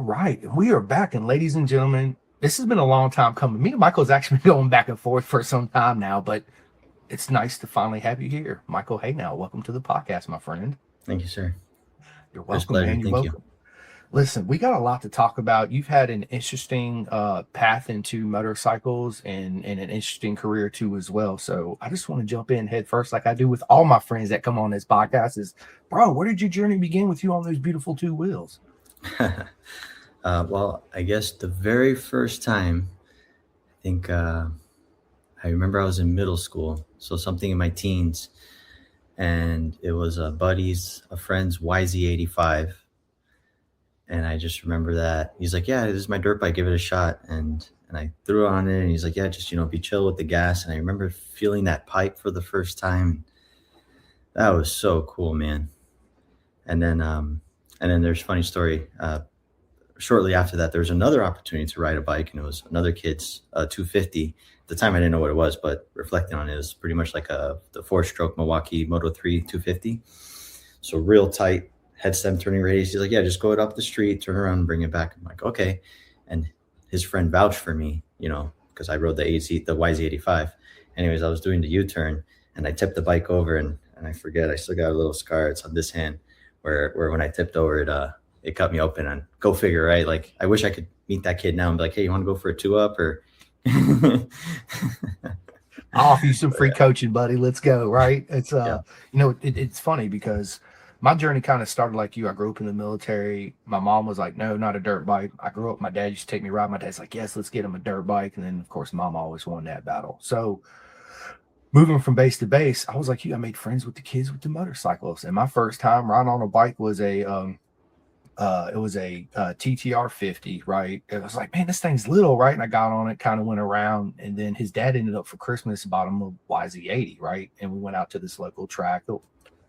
right. We are back. And ladies and gentlemen, this has been a long time coming. Me and Michael's actually been going back and forth for some time now, but it's nice to finally have you here. Michael, hey now, welcome to the podcast, my friend. Thank you, sir. You're It was a welcome, pleasure. man. You're Thank you. welcome. Listen, we got a lot to talk about. You've had an interesting path into motorcycles and an interesting career too as well. So I just want to jump in head first, like I do with all my friends that come on this podcast. Is, bro, where did your journey begin with you on those beautiful two wheels? Well, I guess the very first time, I think I remember I was in middle school, so something in my teens, and it was a friend's YZ85, and I just remember that he's like, "Yeah, this is my dirt bike. Give it a shot." And I threw on it, and he's like, "Yeah, just be chill with the gas." And I remember feeling that pipe for the first time. That was so cool, man. And then there's a funny story. Shortly after that, there was another opportunity to ride a bike, and it was another kid's 250. At the time, I didn't know what it was, but reflecting on it, it was pretty much like the four-stroke Milwaukee Moto 3 250. So real tight head stem turning radius. He's like, "Yeah, just go it up the street, turn around, and bring it back." I'm like, "Okay." And his friend vouched for me, because I rode the YZ85. Anyways, I was doing the U-turn, and I tipped the bike over, and I forget, I still got a little scar. It's on this hand, where when I tipped over, it cut me open. And go figure, right? Like, I wish I could meet that kid now and be like, "Hey, you want to go for a two up?" Or I'll offer you some But free coaching, buddy. Let's go. Right. It's yeah. it's funny because my journey kind of started like you. I grew up in the military. My mom was like, no, not a dirt bike. I grew up, my dad used to take me ride. My dad's like, yes, let's get him a dirt bike. And then of course, mom always won that battle. So moving from base to base, I was like you, I made friends with the kids with the motorcycles. And my first time riding on a bike was a TTR 50, right? It was like, man, this thing's little, right? And I got on it, kind of went around, and then his dad ended up for Christmas bought him a YZ80, right? And we went out to this local track. It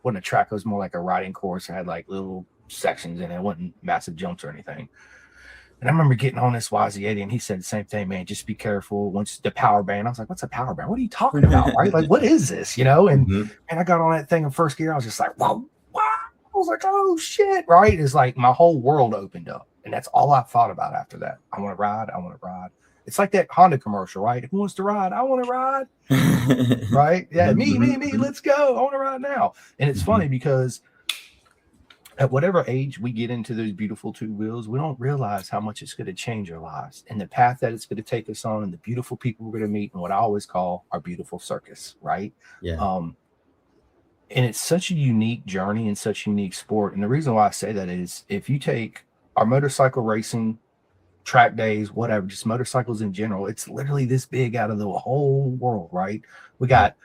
wasn't a track, it was more like a riding course. It had like little sections in it. It wasn't massive jumps or anything. And I remember getting on this YZ80, and he said the same thing, man, just be careful. Once the power band, I was like, what's a power band? What are you talking about, right? Like, what is this, And Mhm. I got on that thing in first gear. I was just like, wow, wow. I was like, oh shit, right? It's like my whole world opened up. And that's all I thought about after that. I want to ride. I want to ride. It's like that Honda commercial, right? Who wants to ride? I want to ride, right? Yeah, Mhm, me, mhm, let's go. I want to ride now. And it's mhm. funny because at whatever age we get into those beautiful two wheels, we don't realize how much it's going to change our lives and the path that it's going to take us on and the beautiful people we're going to meet and what I always call our beautiful circus, right? Yeah. Um, and it's such a unique journey and such a unique sport. And the reason why I say that is if you take our motorcycle racing, track days, whatever, just motorcycles in general, it's literally this big out of the whole world, right? We Right. got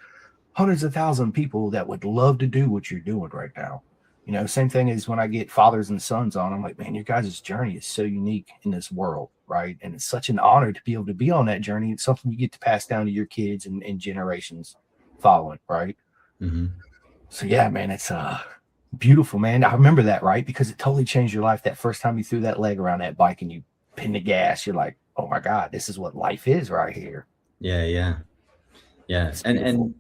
hundreds of thousands of people that would love to do what you're doing right now. Same thing as when I get fathers and sons on, I'm like, man, your guys' journey is so unique in this world, right? And it's such an honor to be able to be on that journey. It's something you get to pass down to your kids and generations following, right? Mhm. So yeah, man, it's beautiful, man. I remember that, right? Because it totally changed your life that first time you threw that leg around that bike and you pinned the gas. You're like, oh my God, this is what life is right here. Yeah, yeah. Yeah. It's And beautiful.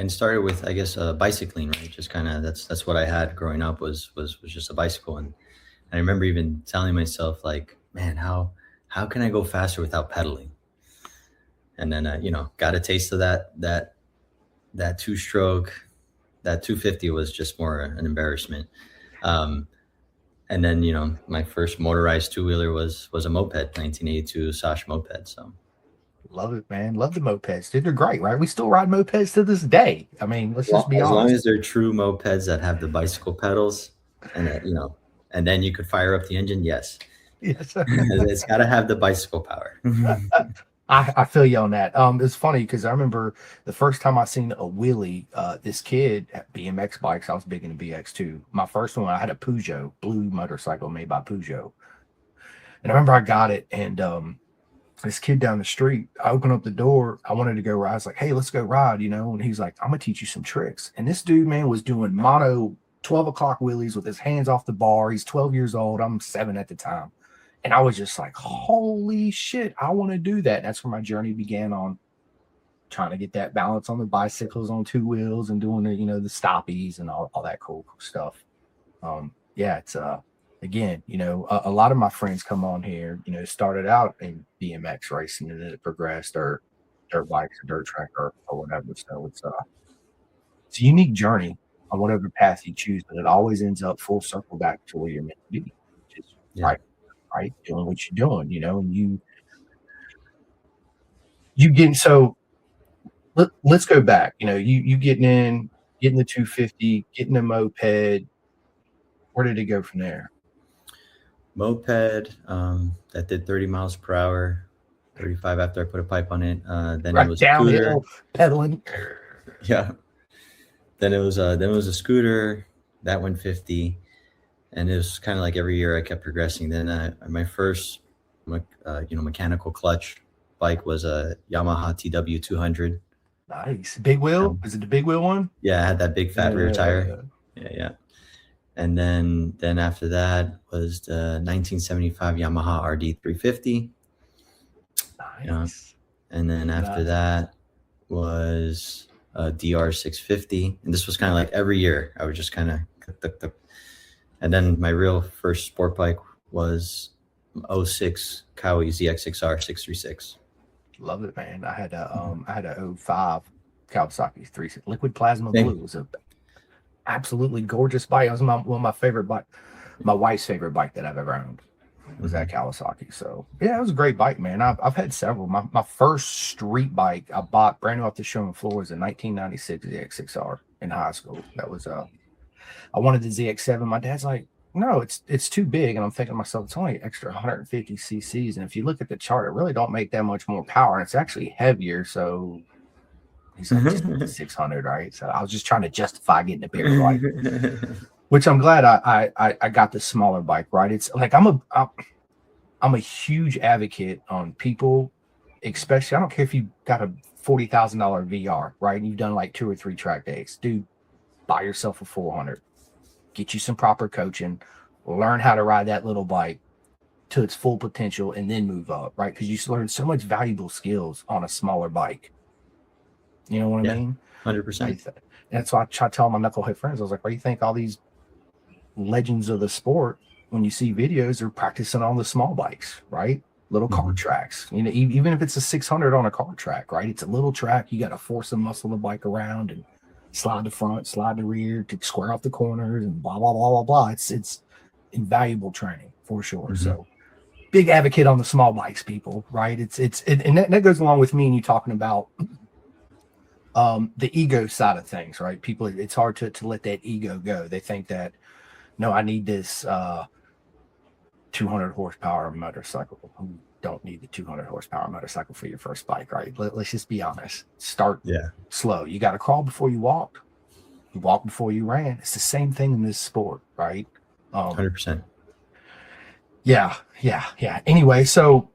started with, I guess, bicycling, right? Just kind of, that's what I had growing up, was just a bicycle. And I remember even telling myself, like, man, how can I go faster without pedaling? And then got a taste of that two stroke. That 250 was just more an embarrassment. Um, and then my first motorized two wheeler was a moped, 1982 Sash moped. So Love it, man. Love the mopeds. Dude, they're great, right? We still ride mopeds to this day. I mean, let's just be as long honest. as they're true mopeds that have the bicycle pedals, and and then you could fire up the engine. Yes, Yes. it's got to have the bicycle power. I feel you on that. It's funny because I remember the first time I seen a wheelie, this kid at BMX bikes, I was big into BX too. My first one, I had a Peugeot, blue motorcycle made by Peugeot. And I remember I got it and this kid down the street, I opened up the door. I wanted to go ride. I was like, hey, let's go ride, And he's like, I'm gonna teach you some tricks. And this dude, man, was doing mono 12 o'clock wheelies with his hands off the bar. He's 12 years old. I'm 7 at the time. And I was just like, holy shit, I want to do that. That's where my journey began on trying to get that balance on the bicycles on two wheels and doing the stoppies and all that cool stuff. Yeah, it's again, a lot of my friends come on here, started out in BMX racing and then it progressed or dirt bikes or dirt track or whatever. So it's a unique journey on whatever path you choose, but it always ends up full circle back to where you're meant to be, which is Yeah. right, doing what you're doing, and you getting so let's go back. You getting the 250, getting a moped. Where did it go from there? Moped that did 30 miles per hour, 35 after I put a pipe on it. Then it Right was a scooter. downhill, pedaling. Yeah. Then it was a scooter that went 50, and it was kind of like every year I kept progressing. Then my first mechanical clutch bike was a Yamaha TW 200. Nice. Big wheel? Is it the big wheel one? Yeah, I had that big fat rear tire. Yeah. And then after that was the 1975 Yamaha RD 350. Nice. And then after that was a DR 650. And this was kind of like every year I would just kind of, and then my real first sport bike was 06 Cowie ZX6R 636. Love it, man. I had a 05 Kawasaki 3 liquid plasma blue. It was a absolutely gorgeous bike. It was one of my favorite bike, my wife's favorite bike that I've ever owned was that Kawasaki. So yeah, it was a great bike, man. I've had several. My first street bike I bought brand new off the showroom floor was a 1996 ZX6R in high school. That was I wanted the ZX7. My dad's like, no, it's too big. And I'm thinking to myself, it's only extra 150 cc's. And if you look at the chart, it really don't make that much more power. And it's actually heavier. So he's like, just 600, right? So I was just trying to justify getting a bigger bike, which I'm glad I got the smaller bike, right? It's like I'm a huge advocate on people, especially, I don't care if you got a $40,000 VR, right? And you've done like 2 or 3 track days. Dude, buy yourself a 400. Get you some proper coaching, learn how to ride that little bike to its full potential, and then move up, right? Because you learn so much valuable skills on a smaller bike. You know what I mean? 100%. That's why I try to tell my knucklehead friends, I was like, why do you think all these legends of the sport, when you see videos, they're practicing on the small bikes, right? Little car tracks. Even if it's a 600 on a car track, right? It's a little track. You got to force and muscle the bike around and slide the front, slide the rear, to square off the corners, and blah blah blah blah blah. It's invaluable training for sure. So big advocate on the small bikes, people, right? And that goes along with me and you talking about the ego side of things, right? People, it's hard to let that ego go. They think that, no, I need this 200 horsepower motorcycle. You don't need the 200 horsepower motorcycle for your first bike, right? Let's just be honest. Start slow. You got to crawl before you walk. You walk before you ran. It's the same thing in this sport, right? 100%. Yeah. Anyway, so,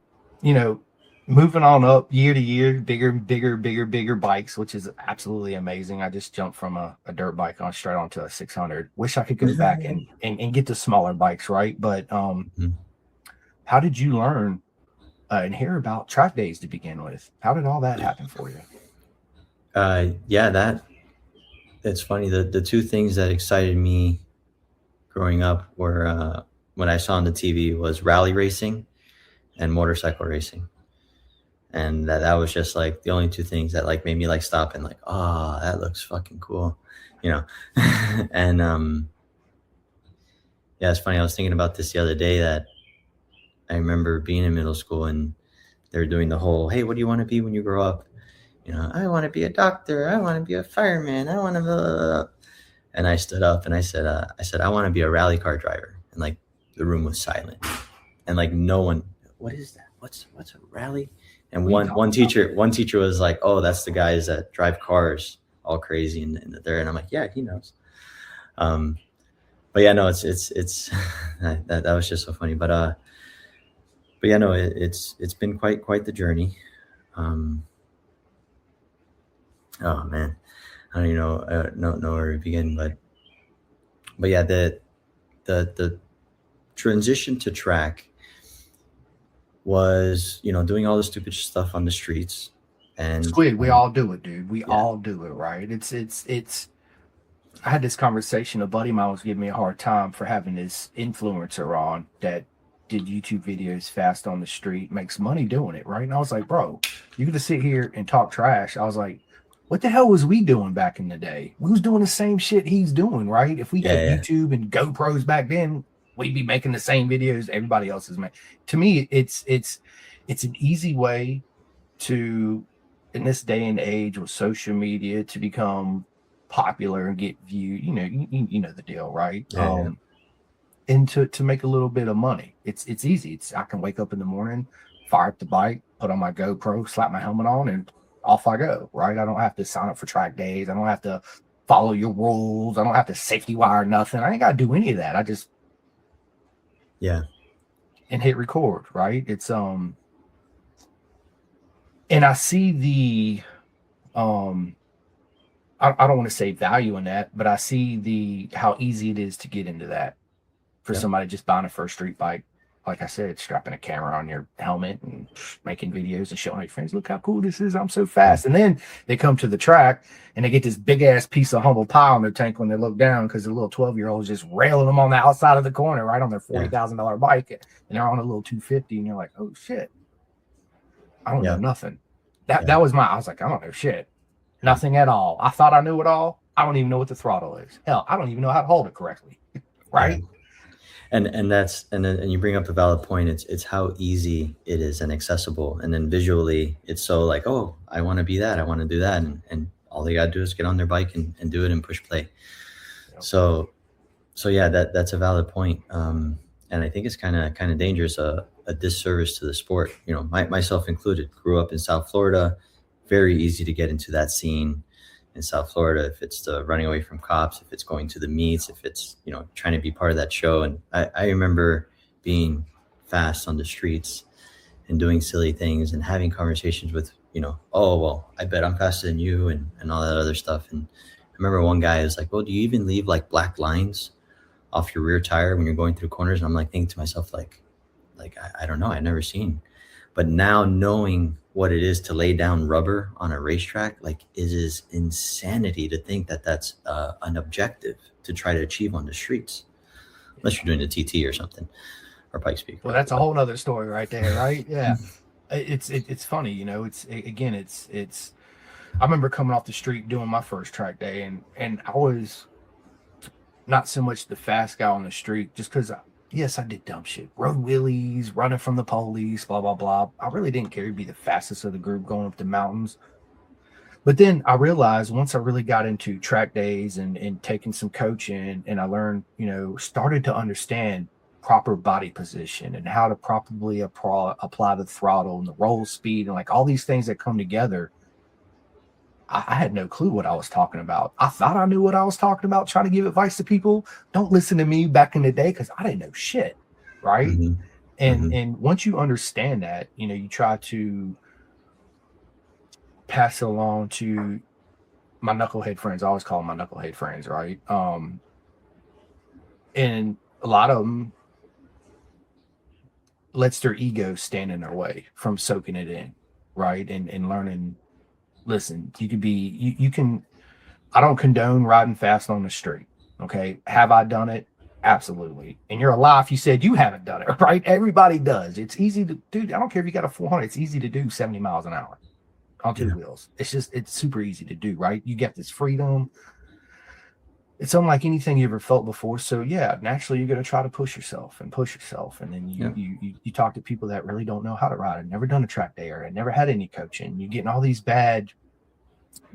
moving on up year to year, bigger bikes, which is absolutely amazing. I just jumped from a dirt bike straight onto a 600. Wish I could go back and get the smaller bikes, right? But how did you learn and hear about track days to begin with? How did all that happen for you? It's funny. The 2 things that excited me growing up were when I saw on the TV was rally racing and motorcycle racing. And that was just like the only 2 things that like made me like stop and like, oh, that looks fucking cool, and it's funny. I was thinking about this the other day that I remember being in middle school and they were doing the whole, hey, what do you want to be when you grow up? I want to be a doctor. I want to be a fireman. I want to blah, blah, blah. And I stood up and I said, I want to be a rally car driver. And like the room was silent and like no one, what is that? What's a rally? And one teacher was like, oh, that's the guys that drive cars all crazy and there. And I'm like, yeah, he knows. But yeah, no, it's that was just so funny. But yeah, no, it's been quite the journey. Oh man, I don't even know where to begin. But yeah, the transition to track was, doing all the stupid stuff on the streets. And Squid, we all do it, dude. We all do it, right? It's I had this conversation. A buddy of mine was giving me a hard time for having this influencer on that did YouTube videos fast on the street, makes money doing it, right? And I was like, bro, you get to sit here and talk trash. I was like, what the hell was we doing back in the day? We was doing the same shit he's doing, right? If we Yeah, had yeah. YouTube and GoPros back then, we'd be making the same videos everybody else is making. To me, it's an easy way to, in this day and age with social media, to become popular and get viewed. You know the deal, right? Yeah, yeah. And to make a little bit of money. It's easy. I can wake up in the morning, fire up the bike, put on my GoPro, slap my helmet on, and off I go, right? I don't have to sign up for track days. I don't have to follow your rules. I don't have to safety wire nothing. I ain't got to do any of that. I just and hit record, right? It's and I see the I don't want to say value in that, but I see the how easy it is to get into that for somebody just buying a first street bike. Like I said, strapping a camera on your helmet and making videos and showing your friends, look how cool this is. I'm so fast. And then they come to the track and they get this big ass piece of humble pie on their tank when they look down because the little 12-year-old is just railing them on the outside of the corner, right on their $40,000 bike. And they're on a little 250 and you're like, oh shit. I don't know nothing. That was I was like, I don't know shit. Nothing at all. I thought I knew it all. I don't even know what the throttle is. Hell, I don't even know how to hold it correctly. Right. Yeah. And you bring up a valid point. It's how easy it is and accessible. And then visually it's so like, oh, I want to be that. I want to do that. And all they got to do is get on their bike and do it and push play. Yep. So yeah, that's a valid point. And I think it's kind of dangerous, a disservice to the sport. You know, myself included, grew up in South Florida, very easy to get into that scene in South Florida. If it's the running away from cops, if it's going to the meets, if it's, you know, trying to be part of that show. And I remember being fast on the streets and doing silly things and having conversations with, you know, oh, well, I bet I'm faster than you and all that other stuff. And I remember one guy was like, well, do you even leave like black lines off your rear tire when you're going through corners? And I'm like thinking to myself, like I don't know, I've never seen. But now knowing what it is to lay down rubber on a racetrack, like it is insanity to think that that's an objective to try to achieve on the streets, unless you're doing the TT or something, or Pikes Peak. Well, that's a whole nother story right there, right? Yeah. It's funny, you know, it's I remember coming off the street doing my first track day and I was not so much the fast guy on the street just because yes, I did dumb shit. Road wheelies, running from the police, blah, blah, blah. I really didn't care to be the fastest of the group going up the mountains. But then I realized once I really got into track days and taking some coaching and I learned, you know, started to understand proper body position and how to properly apply the throttle and the roll speed and like all these things that come together. I had no clue what I was talking about. I thought I knew what I was talking about, trying to give advice to people. Don't listen to me back in the day because I didn't know shit, right? Mm-hmm. And once you understand that, you know, you try to pass it along to my knucklehead friends. I always call them my knucklehead friends, right? And a lot of them lets their ego stand in their way from soaking it in, right? And learning. Listen, you can, I don't condone riding fast on the street. Okay. Have I done it? Absolutely. And you're alive. You said you haven't done it, right? Everybody does. It's easy to do. I don't care if you got a 400. It's easy to do 70 miles an hour on two wheels. It's super easy to do, right? You get this freedom. It's unlike anything you ever felt before. So yeah, naturally you're going to try to push yourself. And then you talk to people that really don't know how to ride. I've never done a track day or I never had any coaching. You're getting all these bad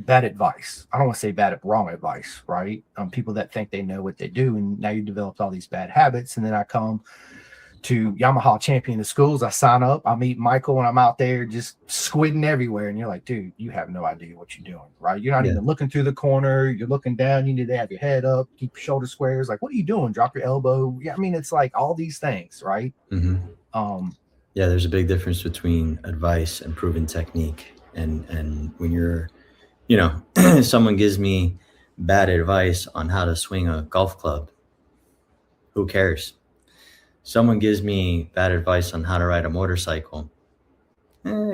advice. I don't want to say wrong advice, right? People that think they know what they do. And now you developed all these bad habits. And then I come to Yamaha Champion of Schools. I sign up, I meet Michael, and I'm out there just squidding everywhere. And you're like, dude, you have no idea what you're doing, right? You're not even looking through the corner. You're looking down. You need to have your head up, keep your shoulder squares. Like, what are you doing? Drop your elbow. Yeah, I mean, it's like all these things, right? Mm-hmm. Yeah, there's a big difference between advice and proven technique. And when you're, you know, someone gives me bad advice on how to swing a golf club, who cares? Someone gives me bad advice on how to ride a motorcycle,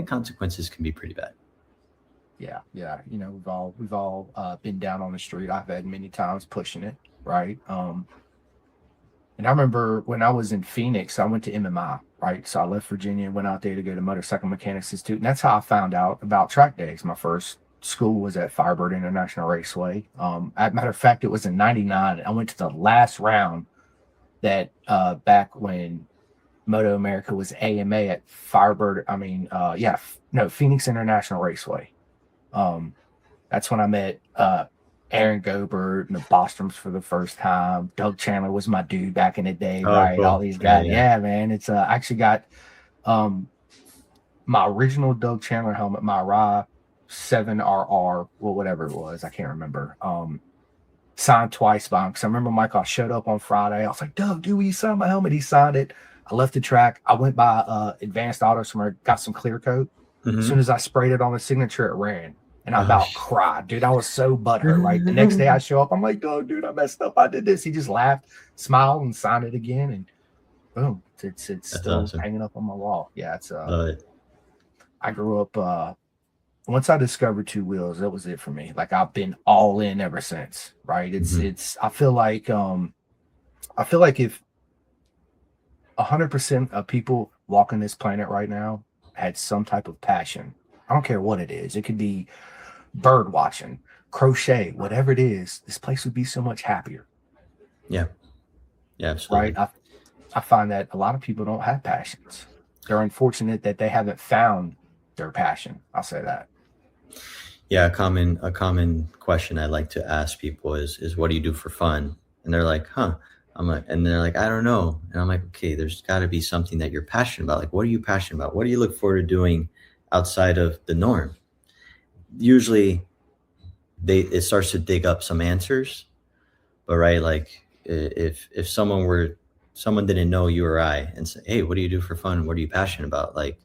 consequences can be pretty bad. Yeah. You know, we've all been down on the street. I've had many times pushing it, right? And I remember when I was in Phoenix, I went to MMI, right? So I left Virginia and went out there to go to Motorcycle Mechanics Institute. And that's how I found out about track days. My first school was at Firebird International Raceway. As a matter of fact, it was in 99. I went to the last round that back when Moto America was AMA at Firebird. No, Phoenix International Raceway. That's when I met Aaron Gobert and the Bostrums for the first time. Doug Chandler was my dude back in the day, Oh, right? cool. All these guys. Yeah. Yeah, man. It's I actually got my original Doug Chandler helmet, my Ra 7RR, well, whatever it was, I can't remember. Signed twice by him. Because I remember Michael, I showed up on Friday. I was like, Doug, dude, will you sign my helmet? He signed it. I left the track. I went by Advanced Auto somewhere, got some clear coat. As soon as I sprayed it on the signature, it ran. And I about cried, dude. I was so butthurt, right? The next day I show up, I'm like, oh, dude, I messed up. I did this. He just laughed, smiled, and signed it again. And boom, it's still awesome. hanging up on my wall. Yeah, it's I grew up once I discovered two wheels, that was it for me. Like I've been all in ever since, right? It's I feel like if 100% of people walking this planet right now had some type of passion, I don't care what it is. It could be bird watching, crochet, whatever it is, this place would be so much happier. Yeah, absolutely. Right. I find that a lot of people don't have passions. They're unfortunate that they haven't found their passion. I'll say that. Yeah, a common question I like to ask people is what do you do for fun? And they're like, huh. And they're like, I don't know. And I'm like, okay, there's got to be something that you're passionate about. Like, what are you passionate about? What do you look forward to doing outside of the norm? Usually it starts to dig up some answers, but right, like if someone didn't know you or I and say, hey, what do you do for fun? What are you passionate about? Like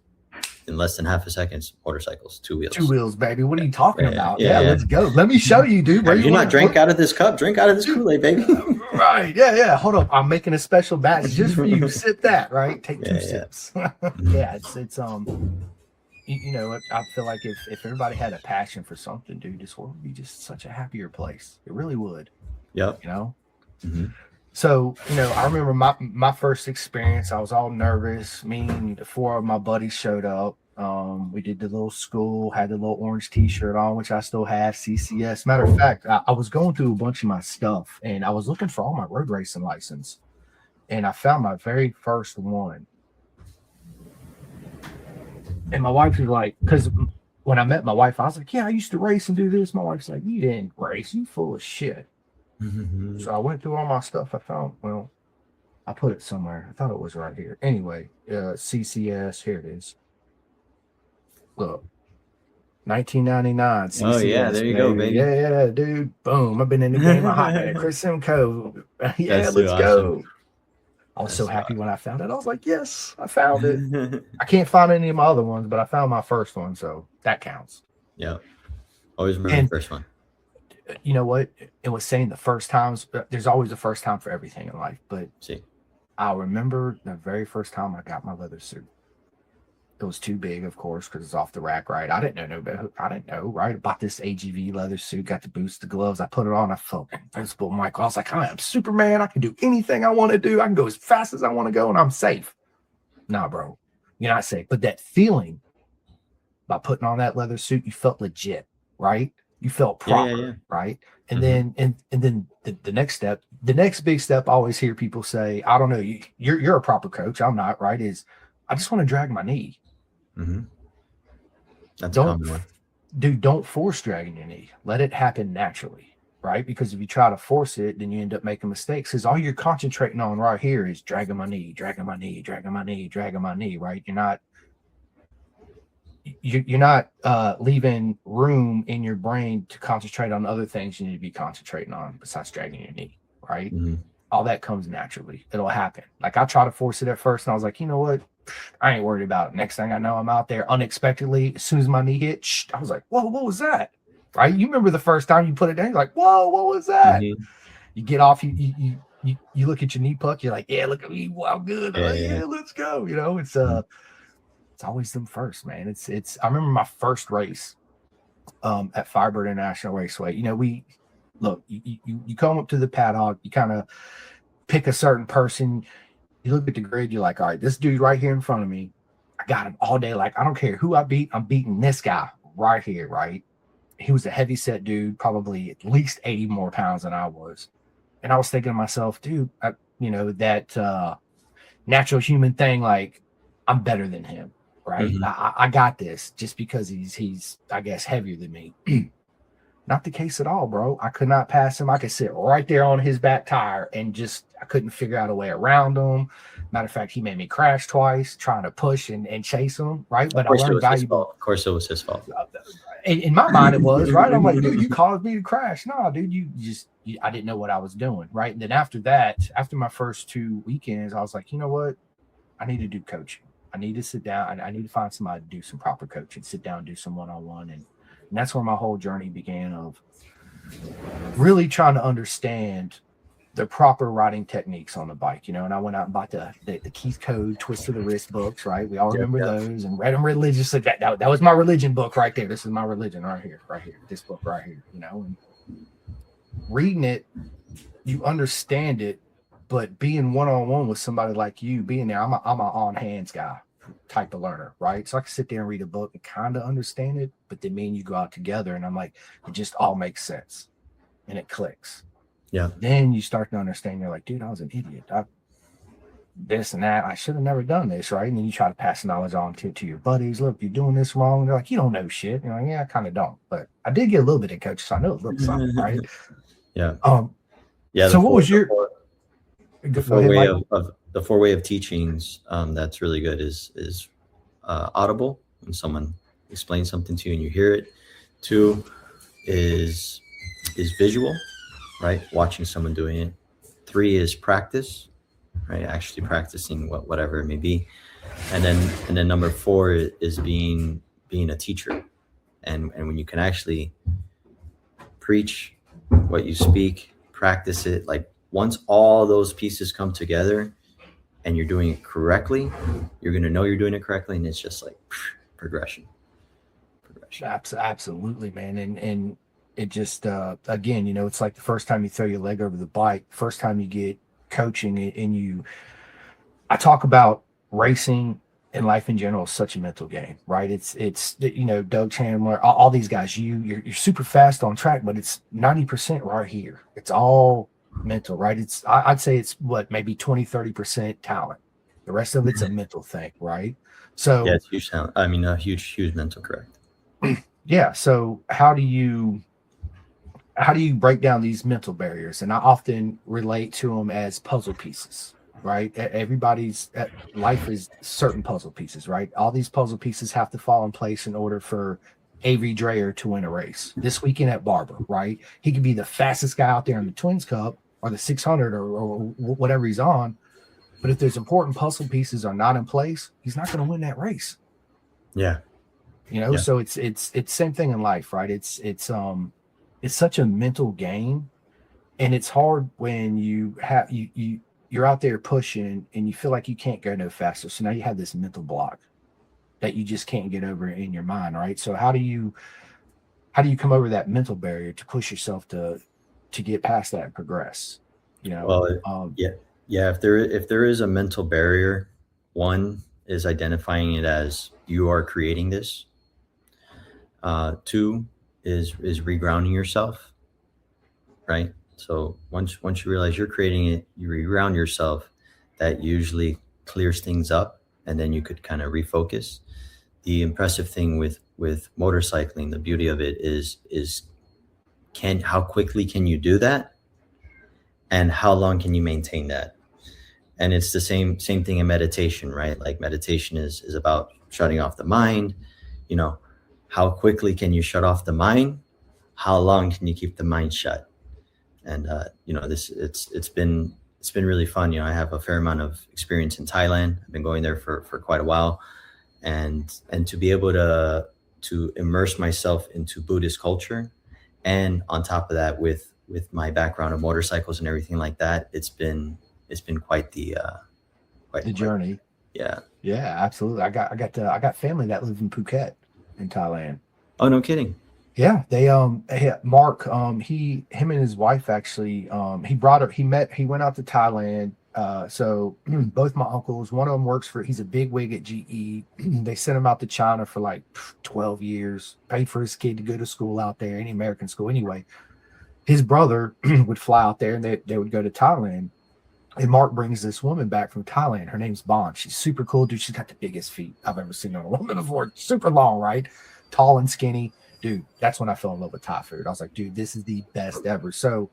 in less than half a second, motorcycles, two wheels, baby. What are you talking about? Yeah, let's go. Let me show you, dude. Have you not drank out of this cup? Drink out of this Kool-Aid, baby. Right. Yeah. Hold up. I'm making a special batch just for you. Sip that, right? Take two sips. Yeah, it's you know, I feel like if everybody had a passion for something, dude, this world would be just such a happier place. It really would. Yep. You know? So, you know, I remember my first experience. I was all nervous. Me and four of my buddies showed up. We did the little school, had the little orange t-shirt on, which I still have, CCS. Matter of fact, I was going through a bunch of my stuff and I was looking for all my road racing license. And I found my very first one. And my wife was like, because when I met my wife, I was like, yeah, I used to race and do this. My wife's like, you didn't race, you full of shit. So I went through all my stuff. I found, well, I put it somewhere. I thought it was right here. Anyway, CCS, here it is. Look, 1999. CCS, oh yeah, there you go, baby. Yeah, dude. Boom. I've been in the game a hot minute. Chris Simcoe. Yeah, let's go. I was so happy when I found it. I was like, yes, I found it. I can't find any of my other ones, but I found my first one, so that counts. Yeah. Always remember the first one. You know what? It was saying the first times, there's always a first time for everything in life, but I remember the very first time I got my leather suit. It was too big, of course, because it's off the rack, right? I didn't know, right? I bought this AGV leather suit, got the boots, the gloves. I put it on. I felt invincible, Michael. I was like, I am Superman. I can do anything I want to do. I can go as fast as I want to go, and I'm safe. Nah, bro, you're not safe. But that feeling by putting on that leather suit, you felt legit, right? You felt proper, right? And then, and then the next step, the next big step, I always hear people say, I don't know, you're a proper coach. I'm not, right? Is I just want to drag my knee. That's a common one. Dude, don't force dragging your knee. Let it happen naturally, right? Because if you try to force it, then you end up making mistakes. Because all you're concentrating on right here is dragging my knee, dragging my knee, dragging my knee, dragging my knee, right? You're not leaving room in your brain to concentrate on other things you need to be concentrating on besides dragging your knee, right? All that comes naturally. It'll happen. Like I tried to force it at first, and I was like, you know what? I ain't worried about it. Next thing I know, I'm out there unexpectedly. As soon as my knee hit, I was like, whoa, what was that? Right? You remember the first time you put it down, you're like, whoa, what was that? You get off, you look at your knee puck, you're like, yeah, look at me, wow, good. Yeah, let's go. You know, it's always them first, man. It's I remember my first race. at Firebird International Raceway. You know, you come up to the paddock, you kind of pick a certain person, you look at the grid, you're like, all right, this dude right here in front of me, I got him all day. Like, I don't care who I beat, I'm beating this guy right here, right? He was a heavy set dude, probably at least 80 more pounds than I was. And I was thinking to myself, dude, that natural human thing, like, I'm better than him, right? Mhm. I got this just because he's I guess heavier than me. Not the case at all, bro. I could not pass him. I could sit right there on his back tire and just I couldn't figure out a way around him. Matter of fact, he made me crash twice trying to push and chase him, right? Of But I course, it learned was his valuable. fault. Of course, it was his fault. In my mind, it was, right? I'm like, dude, you caused me to crash. No, dude, I didn't know what I was doing, right? And then after that, after my first 2 weekends, I was like, you know what? I need to do coaching. I need to sit down. I need to find somebody to do some proper coaching, sit down, do some one-on-one. And that's where my whole journey began of really trying to understand the proper riding techniques on the bike, you know. And I went out and bought the Keith Code Twist of the Wrist books, right? We all remember those, and read them religiously. That was my religion book right there. This is my religion right here, this book right here, you know. And reading it, you understand it, but being one-on-one with somebody like you, being there, I'm a on hands guy type of learner, right? So I can sit there and read a book and kind of understand it, but then me and you go out together and I'm like, it just all makes sense and it clicks. Yeah. Then you start to understand, you're like, dude, I was an idiot. This and that, I should have never done this, right? And then you try to pass the knowledge on to your buddies. Look, you're doing this wrong. And they're like, you don't know shit. You're like, yeah, I kind of don't, but I did get a little bit of coaching, so I know a little something, right? Yeah. Yeah. So what was your the four way of teachings that's really good is audible, when someone explains something to you and you hear it. 2 is visual, right? Watching someone doing it. 3 is practice, right? Actually practicing whatever it may be. And then number 4 is being a teacher. And when you can actually preach what you speak, practice it, like once all those pieces come together and you're doing it correctly, you're going to know you're doing it correctly. And it's just like progression. Absolutely, man. And it just, again, you know, it's like the first time you throw your leg over the bike, first time you get coaching and I talk about racing and life in general is such a mental game, right? It's you know, Doug Chandler, all these guys, you're super fast on track, but it's 90% right here. It's all mental, right? I'd say it's maybe 20-30% talent. The rest of it's a mental thing, right? So yeah, it's huge talent. I mean, a huge mental, correct. Yeah. So how do you break down these mental barriers? And I often relate to them as puzzle pieces, right? Everybody's life is certain puzzle pieces, right? All these puzzle pieces have to fall in place in order for Avery Dreyer to win a race this weekend at Barber, right? He could be the fastest guy out there in the Twins Cup or the 600 or whatever he's on. But if there's important puzzle pieces are not in place, he's not going to win that race. Yeah. You know, so it's same thing in life, right? It's such a mental game, and it's hard when you're out there pushing and you feel like you can't go no faster. So now you have this mental block that you just can't get over in your mind, right? So how do you come over that mental barrier to push yourself to get past that and progress? You know, well, yeah. If there is a mental barrier, one is identifying it as you are creating this. 2 is regrounding yourself, right? So once you realize you're creating it, you reground yourself. That usually clears things up, and then you could kind of refocus. The impressive thing with motorcycling, the beauty of it is how quickly can you do that, and how long can you maintain that? And it's the same thing in meditation, right? Like meditation is about shutting off the mind. You know, how quickly can you shut off the mind? How long can you keep the mind shut? And you know, it's been really fun. You know, I have a fair amount of experience in Thailand. I've been going there for quite a while, and to be able to immerse myself into Buddhist culture, and on top of that, with my background of motorcycles and everything like that, it's been quite the journey. Yeah, absolutely. I got family that live in Phuket in Thailand. Oh, no kidding. Yeah, Mark, him and his wife actually, he went out to Thailand. So both my uncles, one of them works for, he's a big wig at GE. They sent him out to China for like 12 years, paid for his kid to go to school out there, any American school anyway. His brother would fly out there and they would go to Thailand. And Mark brings this woman back from Thailand. Her name's Bond. She's super cool, dude. She's got the biggest feet I've ever seen on a woman before. Super long, right? Tall and skinny. Dude, that's when I fell in love with Thai food. I was like, dude, this is the best ever. So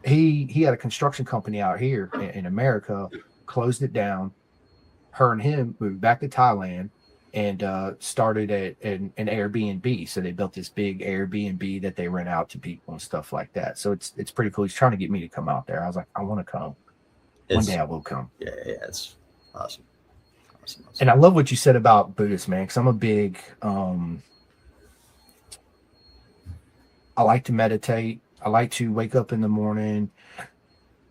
he had a construction company out here in America, closed it down. Her and him moved back to Thailand and started an Airbnb. So they built this big Airbnb that they rent out to people and stuff like that. So it's pretty cool. He's trying to get me to come out there. I was like, I want to come. One day I will come. Yeah, it's awesome. Awesome. And I love what you said about Buddhists, man, because I'm a big, I like to meditate. I like to wake up in the morning.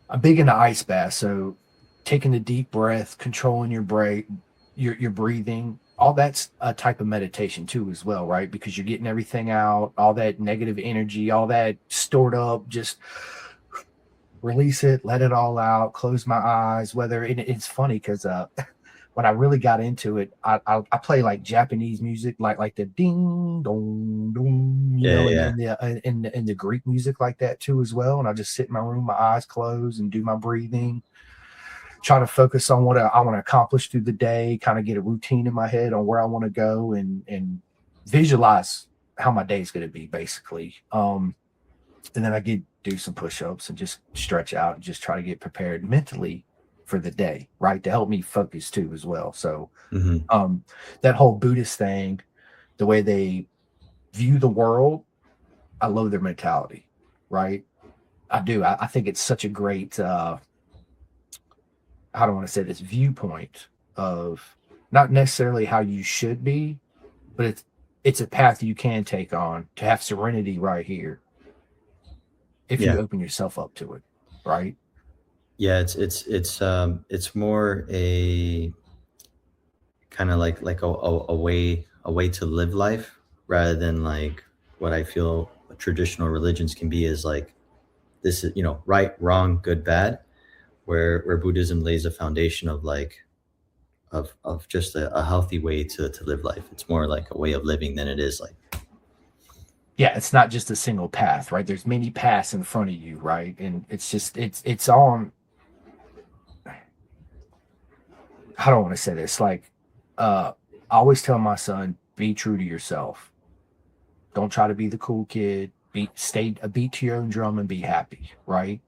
I'm big into ice baths. So taking a deep breath, controlling your breathing, all that's a type of meditation too as well, right? Because you're getting everything out, all that negative energy, all that stored up, just release it, let it all out, close my eyes. It's funny because when I really got into it, I play like Japanese music, like the ding dong dong, and the Greek music like that too as well. And I just sit in my room, my eyes closed, and do my breathing, try to focus on what I want to accomplish through the day, kind of get a routine in my head on where I want to go, and visualize how my day is going to be, basically. And then I do some push-ups and just stretch out and just try to get prepared mentally for the day, right? To help me focus too as well. So that whole Buddhist thing, the way they view the world, I love their mentality, right? I do. I think it's such a great, how do I want to say this, viewpoint of not necessarily how you should be, but it's a path you can take on to have serenity right here if you open yourself up to it, right? Yeah, it's more a kind of like a way to live life, rather than like what I feel traditional religions can be, is like, this is, right, wrong, good, bad, where Buddhism lays a foundation of like of just a healthy way to live life. It's more like a way of living than it is like, yeah, it's not just a single path, right? There's many paths in front of you, right? And it's just it's on, how do I want to say this? Like, I always tell my son, be true to yourself. Don't try to be the cool kid. Stay a beat to your own drum and be happy, right?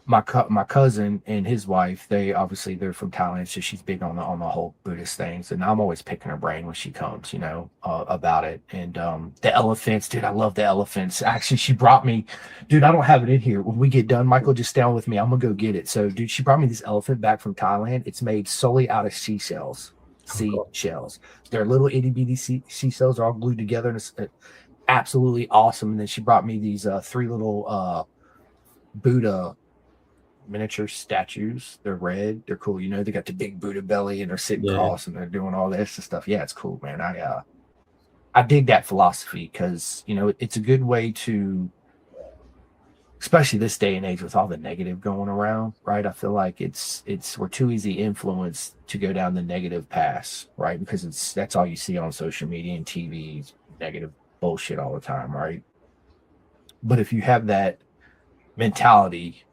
My cousin and his wife, they're from Thailand, so she's big on the whole Buddhist things, and I'm always picking her brain when she comes, about it. And the elephants, dude, I love the elephants. Actually, she brought me, dude, I don't have it in here. When we get done, Michael, just stay on with me. I'm gonna go get it. So, dude, she brought me this elephant back from Thailand. It's made solely out of seashells. Seashells. They're little itty bitty seashells. They're all glued together, and it's absolutely awesome. And then she brought me these 3 little Buddha miniature statues. They're red. They're cool. They got the big Buddha belly and they're sitting cross and they're doing all this and stuff. Yeah, it's cool, man. I dig that philosophy because it's a good way to, especially this day and age with all the negative going around, right? I feel like we're too easy influenced to go down the negative path, right? Because that's all you see on social media and TV, negative bullshit all the time, right? But if you have that mentality,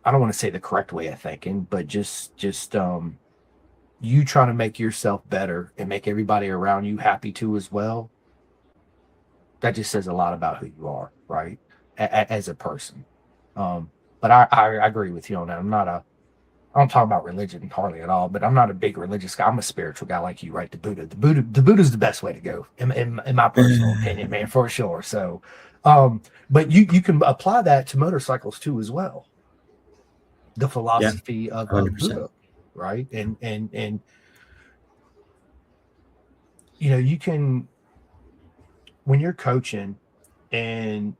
I don't want to say the correct way of thinking, but just you trying to make yourself better and make everybody around you happy too as well. That just says a lot about who you are, right? As a person. But I agree with you on that. I don't talk about religion hardly at all, but I'm not a big religious guy. I'm a spiritual guy like you, right? The Buddha's the best way to go in my personal opinion, man, for sure. So, but you can apply that to motorcycles too as well. The philosophy of Buddha, right? And you can, when you're coaching, and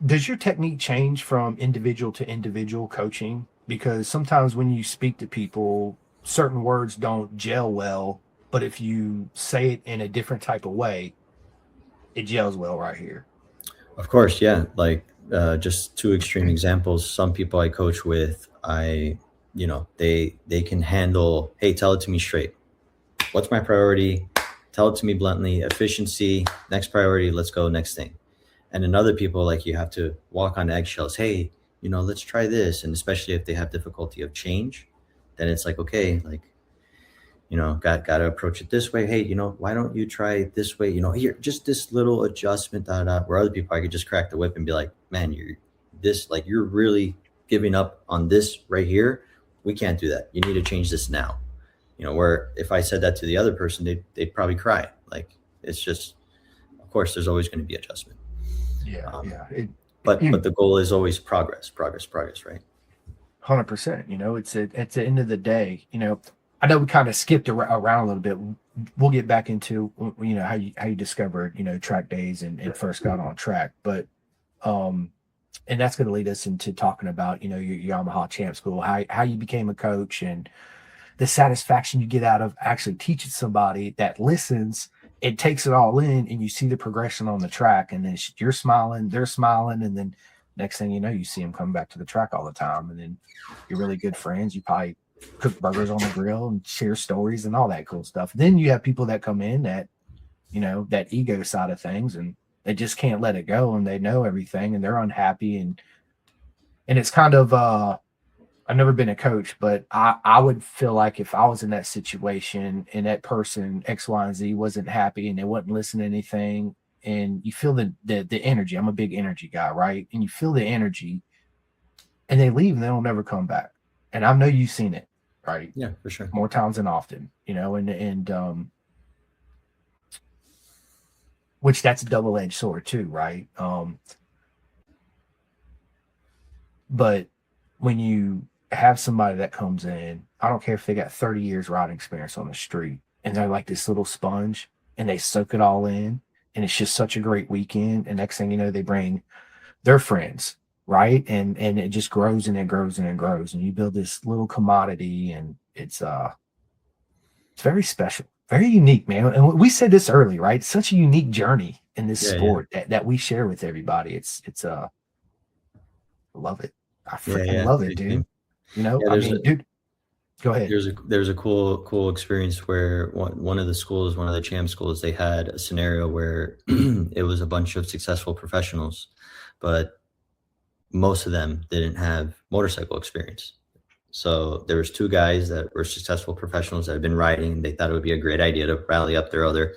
does your technique change from individual to individual coaching? Because sometimes when you speak to people, certain words don't gel well, but if you say it in a different type of way, it gels well right here. Of course, yeah. Like just two extreme examples. Some people I coach with, they can handle. Hey, tell it to me straight. What's my priority? Tell it to me bluntly. Efficiency. Next priority. Let's go. Next thing. And then other people, like, you have to walk on eggshells. Hey, let's try this. And especially if they have difficulty of change, then it's like, okay, like, got to approach it this way. Hey, why don't you try it this way? Here, just this little adjustment, where other people, I could just crack the whip and be like, man, you're really giving up on this right here. We can't do that. You need to change this now. Where if I said that to the other person, they'd probably cry. Like, it's just, of course, there's always going to be adjustment. Yeah. But the goal is always progress, right? 100%. It's at the end of the day, I know we kind of skipped around a little bit. We'll get back into how you discovered track days and first got on track, but and that's going to lead us into talking about your Yamaha Champ School, how you became a coach, and the satisfaction you get out of actually teaching somebody that listens and takes it all in, and you see the progression on the track, and then you're smiling, they're smiling, and then next thing you know, you see them come back to the track all the time, and then you're really good friends. You probably cook burgers on the grill and share stories and all that cool stuff. Then you have people that come in that, that ego side of things, and they just can't let it go, and they know everything, and they're unhappy. And it's kind of, I've never been a coach, but I would feel like if I was in that situation and that person X, Y, and Z wasn't happy and they wouldn't listen to anything, and you feel the energy. I'm a big energy guy, right? And you feel the energy, and they leave and they don't never come back. And I know you've seen it, right? Yeah, for sure. More times than often, and which that's a double-edged sword too, right? But when you have somebody that comes in, I don't care if they got 30 years riding experience on the street, and they're like this little sponge, and they soak it all in, and it's just such a great weekend. And next thing you know, they bring their friends, right? And it just grows and it grows and it grows, and you build this little commodity, and it's very special, very unique, man. And we said this early, right? It's such a unique journey in this sport that we share with everybody. It's I love it. I freaking love it, dude. Dude, go ahead. There's a cool experience where one of the schools, one of the champ schools, they had a scenario where it was a bunch of successful professionals, but most of them didn't have motorcycle experience. So there was two guys that were successful professionals that had been riding. They thought it would be a great idea to rally up their other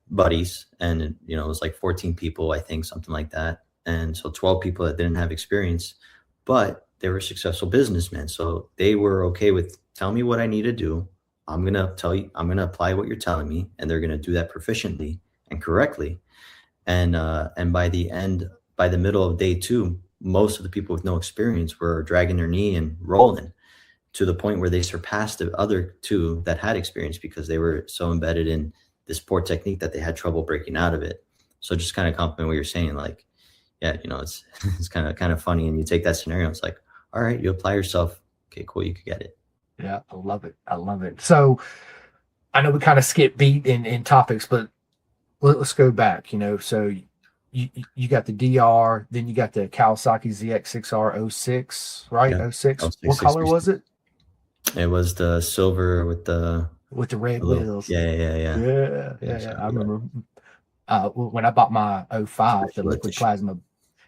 buddies. And, it was like 14 people, I think, something like that. And so 12 people that didn't have experience, but they were successful businessmen. So they were okay with, tell me what I need to do. I'm going to tell you, I'm going to apply what you're telling me. And they're going to do that proficiently and correctly. And by the middle of day 2, most of the people with no experience were dragging their knee and rolling, to the point where they surpassed the other 2 that had experience, because they were so embedded in this poor technique that they had trouble breaking out of it. So just kind of compliment what you're saying. Like, yeah, it's kind of funny. And you take that scenario, it's like, all right, you apply yourself. Okay, cool. You could get it. Yeah. I love it. So I know we kind of skip beat in topics, but let's go back, so you got the DR, then you got the Kawasaki ZX6R 06, right? Yeah. 06. 06. What color was it? It was the silver with the red wheels. Yeah. I remember when I bought my 05, the liquid plasma.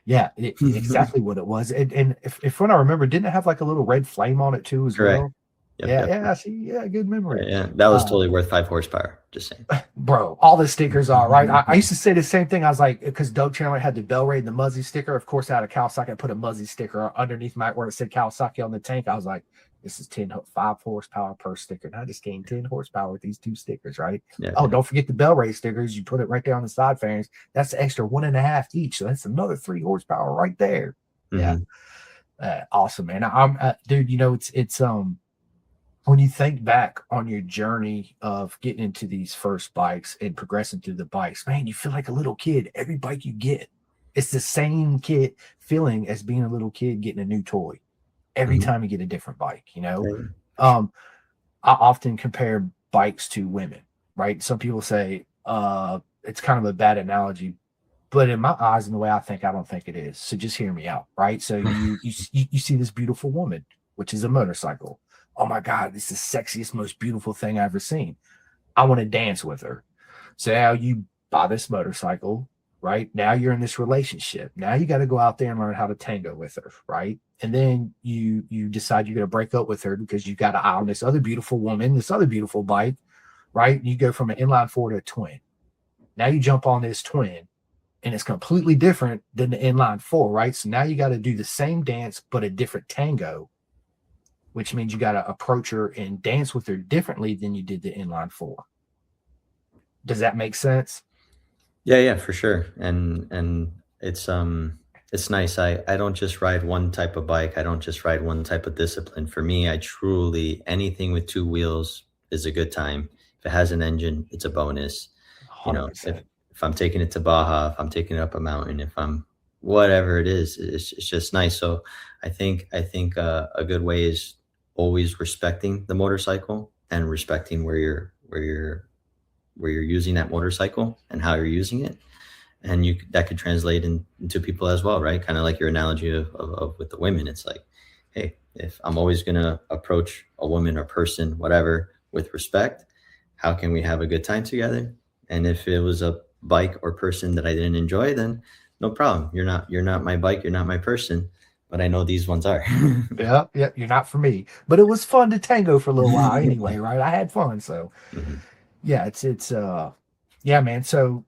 Yeah, exactly what it was. And if when I remember, didn't it have like a little red flame on it too as well? Yep. I see. Yeah, good memory. Yeah, that was totally worth 5 horsepower. Just saying, bro. All the stickers are right. I used to say the same thing. I was like, because Doug Chandler had the Bellray and the Muzzy sticker. Of course, I had a Kawasaki. I put a Muzzy sticker underneath where it said Kawasaki on the tank. I was like, this is 5 horsepower per sticker. And I just gained 10 horsepower with these 2 stickers, right? Yeah. Oh, don't forget the Bellray stickers. You put it right there on the side fairings. That's the extra 1.5 each. So that's another 3 horsepower right there. Mm-hmm. Yeah, awesome, man. I'm dude. It's when you think back on your journey of getting into these first bikes and progressing through the bikes, man, you feel like a little kid. Every bike you get, it's the same feeling as being a little kid getting a new toy. Every time you get a different bike, I often compare bikes to women, right? Some people say it's kind of a bad analogy, but in my eyes and the way I think, I don't think it is. So just hear me out, right? So you see this beautiful woman, which is a motorcycle. Oh my God, this is the sexiest, most beautiful thing I've ever seen. I want to dance with her. So now you buy this motorcycle, right? Now you're in this relationship. Now you got to go out there and learn how to tango with her, right? And then you decide you're going to break up with her because you got an eye on this other beautiful woman, this other beautiful bike, right? You go from an inline four to a twin. Now you jump on this twin and it's completely different than the inline four, right? So now you got to do the same dance, but a different tango, which means you got to approach her and dance with her differently than you did the inline four. Does that make sense? Yeah, for sure. And it's nice. I don't just ride one type of bike. I don't just ride one type of discipline. For me, I truly anything with two wheels is a good time. If it has an engine, it's a bonus. You know, 100%. if I'm taking it to Baja, if I'm taking it up a mountain, if I'm whatever it is, it's just nice. So I think a good way is always respecting the motorcycle and respecting where you're using that motorcycle and how you're using it, and you that could translate into people as well, right? Kind of like your analogy of with the women. It's like, hey, if I'm always going to approach a woman or person, whatever, with respect, how can we have a good time together? And if it was a bike or person that I didn't enjoy, then no problem. You're not my bike, you're not my person, but I know these ones are. Yeah, yeah, you're not for me. But it was fun to tango for a little while anyway, right? I had fun. So Mhm. yeah, it's yeah, man. So,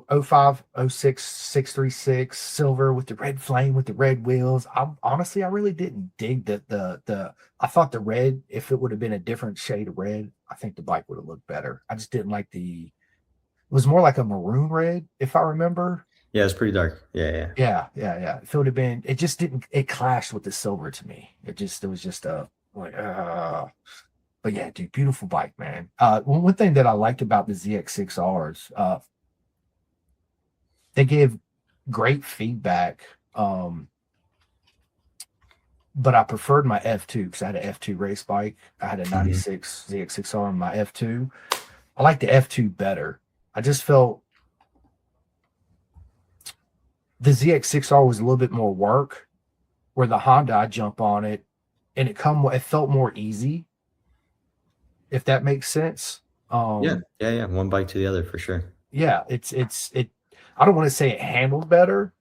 oh 05, oh 06, 636 silver with the red flame with the red wheels. I honestly I really didn't dig the I thought the red, if it would have been a different shade of red, I think the bike would have looked better. I just didn't like it was more like a maroon red, if I remember. Yeah, it's pretty dark. Yeah. Yeah, yeah, yeah. If it would have been, it just didn't. It clashed with the silver to me. It was just like But yeah, dude, beautiful bike, man. One thing that I liked about the ZX6Rs, they gave great feedback. But I preferred my F2 because I had an F2 race bike. I had a Mhm. 96 ZX6R in my F2. I like the F2 better. I just felt the ZX6R was a little bit more work, where the Honda, I jump on it and it felt more easy, if that makes sense. Yeah, Um, yeah. One bike to the other for sure. yeah, it I don't want to say it handled better.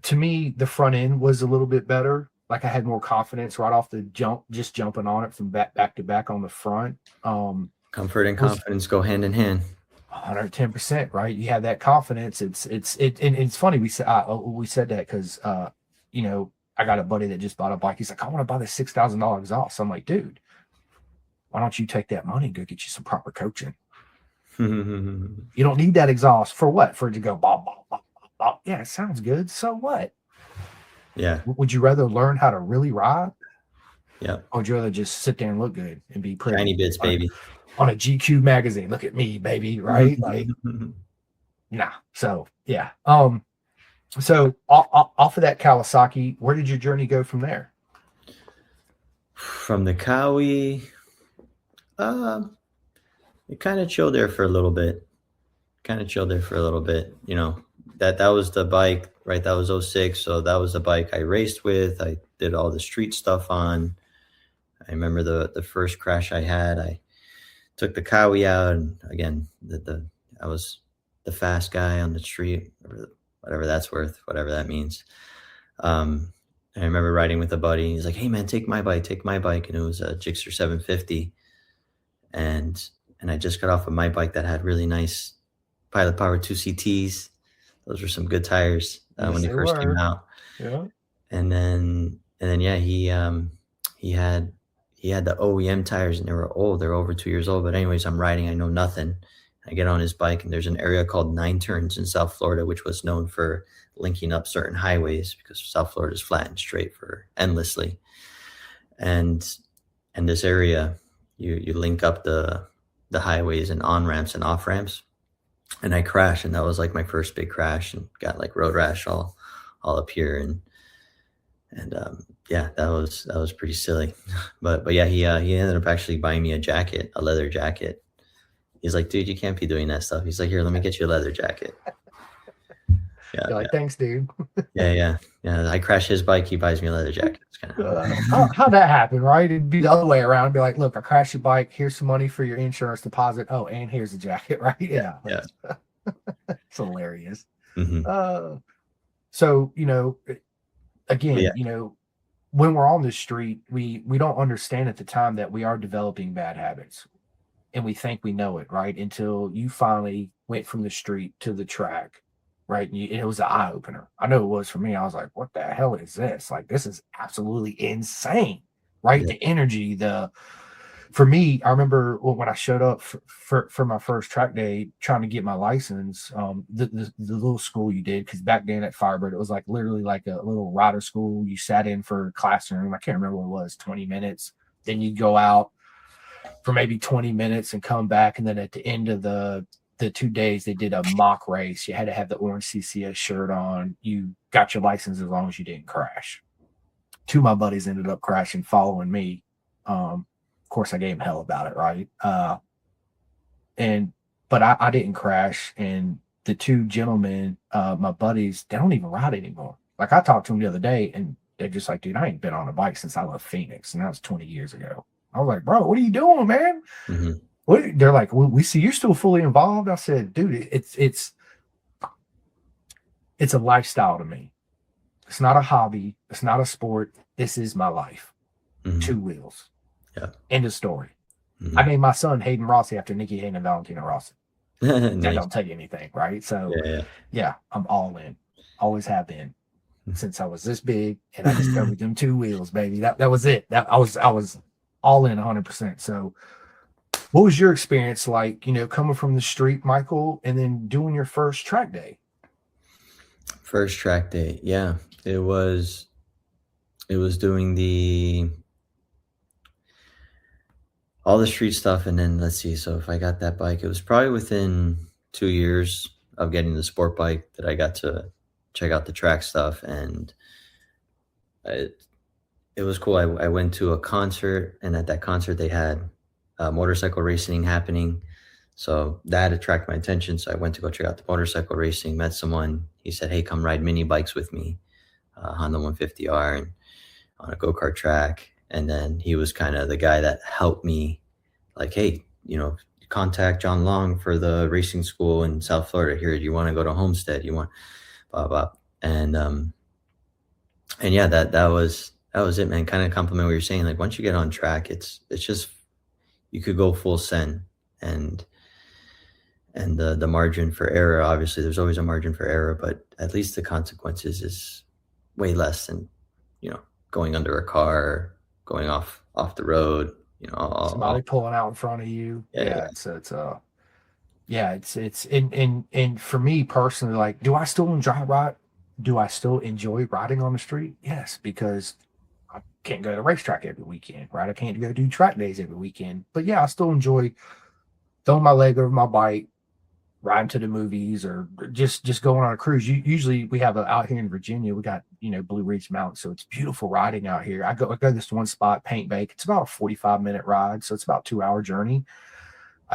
To me, the front end was a little bit better. Like I had more confidence right off the jump, just jumping on it from back to back on the front. Comfort and Was confidence go hand in hand. 110%, right? You have that confidence. And it's funny we said that because I got a buddy that just bought a bike. He's like, I want to buy this $6,000 exhaust. I'm like, dude, why don't you take that money and go get you some proper coaching? You don't need that exhaust for what? For it to go bop, bop, bop, bop, bop. Yeah, it sounds good. So what? Yeah, Would you rather learn how to really ride, yeah. or would you rather just sit there and look good and be Shiny pretty bits, baby. on a GQ magazine? Look at me, baby, right? Like, nah. So yeah. So off of that Kawasaki, where did your journey go from there? From the Cowie, um, it kind of chilled there for a little bit. Kind of chilled there for a little bit. You know, that was the bike, right? That was '06. So that was the bike I raced with. I did all the street stuff on. I remember the first crash I had. I took the Cowie out, and again, I was the fast guy on the street, whatever that's worth, whatever that means. Um, I remember riding with a buddy. He's like, "Hey man, take my bike," and it was a Gixxer 750, and I just got off of my bike that had really nice Pilot Power 2CTs. Those were some good tires Yes, when they they first came were. out. Yeah. And then yeah, he had the OEM tires, and they were old. They were over 2 years old. But anyways, I'm riding. I know nothing. I get on his bike, and there's an area called Nine Turns in South Florida, which was known for linking up certain highways because South Florida is flat and straight for endlessly. And this area, you link up the highways and on ramps and off ramps. And I crashed, and that was like my first big crash, and got like road rash all up here, and yeah, that was pretty silly. But yeah, he ended up actually buying me a jacket, a leather jacket, He's like, dude, you can't be doing that stuff. He's like, here, let me get you a leather jacket. Yeah, You're like, thanks, dude. yeah. I crash his bike. He buys me a leather jacket. It's kind of How'd that happen, right? It'd be the other way around. It'd be like, look, I crashed your bike. Here's some money for your insurance deposit. Oh, and here's a jacket, right? Yeah. yeah. It's hilarious. Mm-hmm. So, Yeah. again, when we're on the street, we don't understand at the time that we are developing bad habits, and we think we know it, right? Until you finally went from the street to the track, right? And it was an eye opener. I know it was for me. I was like, what the hell is this? Like, this is absolutely insane, right? Yeah. The energy, for me, I remember when I showed up for my first track day trying to get my license, the little school you did, because back then at Firebird, it was like literally like a little rider school. You sat in for a classroom. I can't remember what it was, 20 minutes. Then you'd go out for maybe 20 minutes and come back. And then at the end of the 2 days, they did a mock race. You had to have the orange CCS shirt on. You got your license as long as you didn't crash. Two of my buddies ended up crashing following me. Of course, I gave him hell about it, right? But I didn't crash, and the two gentlemen, my buddies, they don't even ride anymore. Like, I talked to them the other day, and they're just like, dude, I ain't been on a bike since I left Phoenix, and that was 20 years ago. I was like, bro, what are you doing, man? Mm-hmm. They're like, we see you're still fully involved. I said, dude, it's a lifestyle to me. It's not a hobby. It's not a sport. This is my life. Mm-hmm. Two wheels. Yeah. End of story. Mm-hmm. I named my son Hayden Rossi after Nikki Hayden and Valentino Rossi. Nice. That don't tell you anything, right? So yeah, I'm all in. Always have been since I was this big, and I discovered them two wheels, baby. That was it. That I was all in 100%. So what was your experience like, coming from the street, Michael, and then doing your first track day? First track day. Yeah. It was doing all the street stuff. And then let's see. So if I got that bike, it was probably within 2 years of getting the sport bike that I got to check out the track stuff. And it was cool. I went to a concert, and at that concert they had motorcycle racing happening. So that attracted my attention. So I went to go check out the motorcycle racing, met someone. He said, hey, come ride mini bikes with me, Honda 150R, and on a go-kart track. And then he was kind of the guy that helped me, like, hey, contact John Long for the racing school in South Florida. Here, do you want to go to Homestead? You want blah blah. And yeah, that was it, man. Kind of compliment what you're saying. Like, once you get on track, it's just, you could go full send, and the margin for error, obviously there's always a margin for error, but at least the consequences is way less than going under a car, going off the road, somebody pulling out in front of you. It's and for me personally, like, do I still enjoy riding on the street? Yes, because I can't go to the racetrack every weekend, right? I can't go do track days every weekend. But yeah, I still enjoy throwing my leg over my bike, riding to the movies, or just going on a cruise. Usually we have out here in Virginia, we got, Blue Ridge Mountain. So it's beautiful riding out here. I go this one spot, Paint Bake. It's about a 45-minute ride. So it's about a 2-hour journey.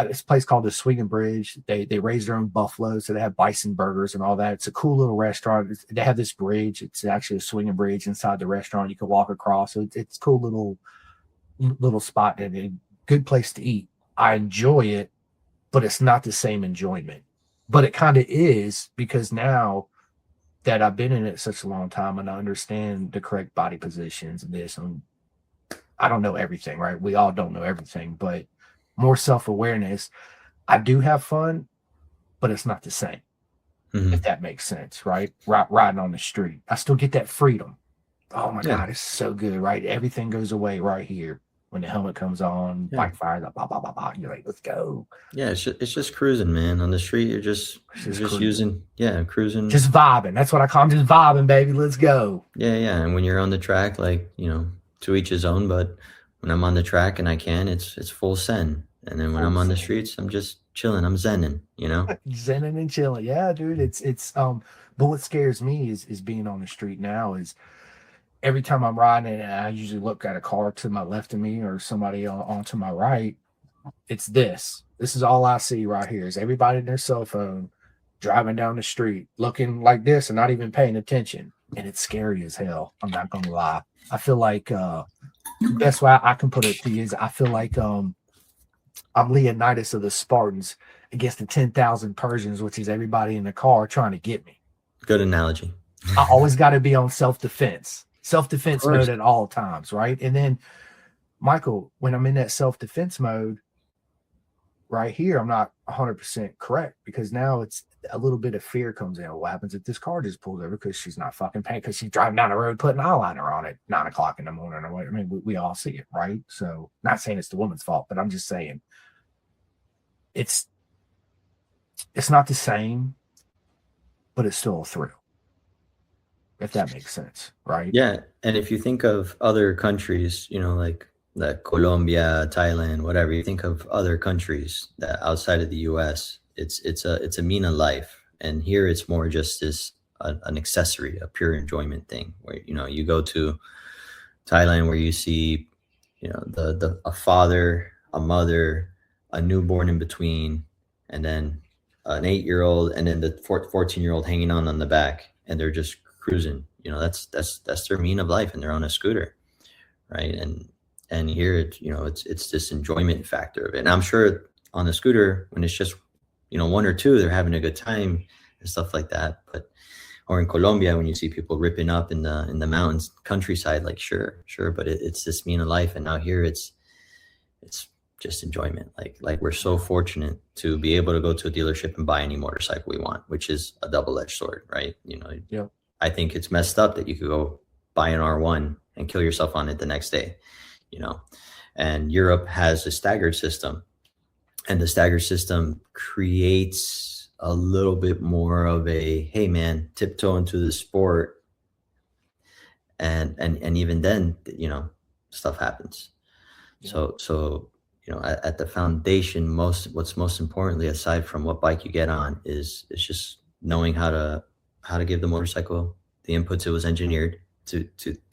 This place called the Swinging Bridge. They raise their own buffalo, so they have bison burgers and all that. It's a cool little restaurant. They have this bridge. It's actually a swinging bridge inside the restaurant. You can walk across. So it's a cool little spot, and a good place to eat. I enjoy it, but it's not the same enjoyment. But it kind of is, because now that I've been in it such a long time and I understand the correct body positions and this, and I don't know everything, right? We all don't know everything, but more self-awareness. I do have fun, but it's not the same, if that makes sense, right? Riding on the street, I still get that freedom. Oh my God, it's so good, right? Everything goes away right here when the helmet comes on, bike fires up, blah, blah, blah, blah. You're like, let's go. Yeah, it's just cruising, man. On the street, you're just cruising, just vibing. That's what I call them, just vibing, baby. Let's go. Yeah. And when you're on the track, like, to each his own. But when I'm on the track and I can, it's full send. And then when I'm on the streets, I'm just chilling. I'm zenning, Zenning and chilling. Yeah, dude. It's but what scares me is being on the street now is every time I'm riding and I usually look at a car to my left of me or somebody on to my right, it's this. This is all I see right here is everybody in their cell phone driving down the street looking like this and not even paying attention. And it's scary as hell. I'm not gonna lie. I feel like best way I can put it to you is I feel like I'm Leonidas of the Spartans against the 10,000 Persians, which is everybody in the car trying to get me. Good analogy. I always got to be on self-defense Of mode course. at all times, right? And then, Michael, when I'm in that self-defense mode right here, I'm not 100% correct because now it's a little bit of fear comes in. What happens if this car just pulls over because she's not fucking paying, because she's driving down the road putting eyeliner on at 9 o'clock in the morning or what? I mean, we all see it, right? So, not saying it's the woman's fault, but I'm just saying it's not the same, but it's still a thrill, if that makes sense, right? Yeah, and if you think of other countries, like Colombia, Thailand, whatever, you think of other countries that outside of the U.S., it's a mean of life, and here it's more just this an accessory, a pure enjoyment thing. Where you go to Thailand, where you see the a father, a mother, a newborn in between, and then an 8-year-old, and then the 14-year-old hanging on the back, and they're just cruising. That's their mean of life, and they're on a scooter, right? And here it's this enjoyment factor of it. And I'm sure on the scooter, when it's just one or two, they're having a good time and stuff like that. Or in Colombia, when you see people ripping up in the mountains, countryside, like sure, but it's this mean of life. And now here it's just enjoyment. Like we're so fortunate to be able to go to a dealership and buy any motorcycle we want, which is a double-edged sword, right? Yeah. I think it's messed up that you could go buy an R1 and kill yourself on it the next day, and Europe has a staggered system, and the staggered system creates a little bit more of a, hey man, tiptoe into the sport. And even then, stuff happens. Yeah. So at the foundation, what's most importantly, aside from what bike you get on, is just knowing how to give the motorcycle the inputs it was engineered to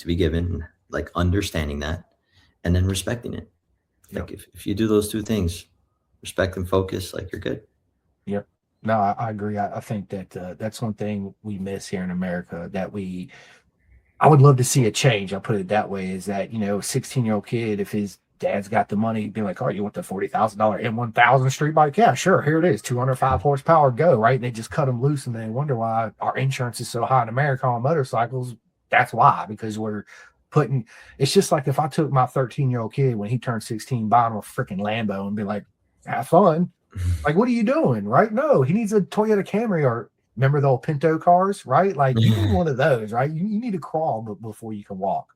be given, like understanding that, and then respecting it. Like if you do those two things, respect and focus, like you're good. Yep. No, I agree. I think that that's one thing we miss here in America that I would love to see a change. I'll put it that way, is that, a 16-year-old kid, if his dad's got the money, be like, oh, you want the $40,000 M1000 street bike? Yeah, sure. Here it is. 205 horsepower, go, right? And they just cut them loose, and they wonder why our insurance is so high in America on motorcycles. That's why, because it's just like if I took my 13-year-old kid when he turned 16, buy him a freaking Lambo and be like, have fun. Like, what are you doing? Right? No, he needs a Toyota Camry, or remember the old Pinto cars, right? Like, you need one of those, right? You need to crawl before you can walk.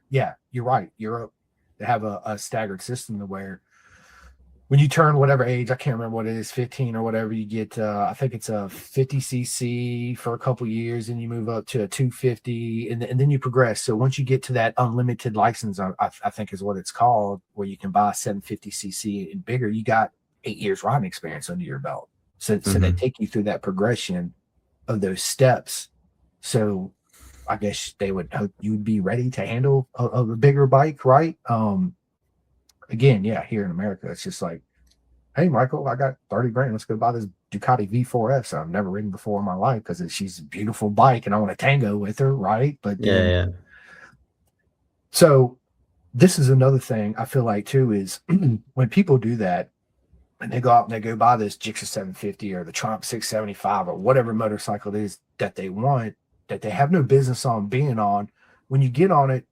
Yeah, you're right. Europe, they have a staggered system to where when you turn whatever age, I can't remember what it is, 15 or whatever, you get, I think it's a 50cc for a couple years, and you move up to a 250, and then you progress. So once you get to that unlimited license, I think is what it's called, where you can buy 750cc and bigger, you got 8 years riding experience under your belt. So they take you through that progression of those steps. So I guess they would hope you'd be ready to handle a bigger bike, right? Again, yeah, here in America, it's just like, hey, Michael, I got 30 grand. Let's go buy this Ducati V4F. So I've never ridden before in my life because she's a beautiful bike and I want to tango with her, right? But yeah. So this is another thing I feel like too is when people do that and they go out and they go buy this Gixxer 750 or the Trump 675 or whatever motorcycle it is that they want, that they have no business on being on, when you get on it,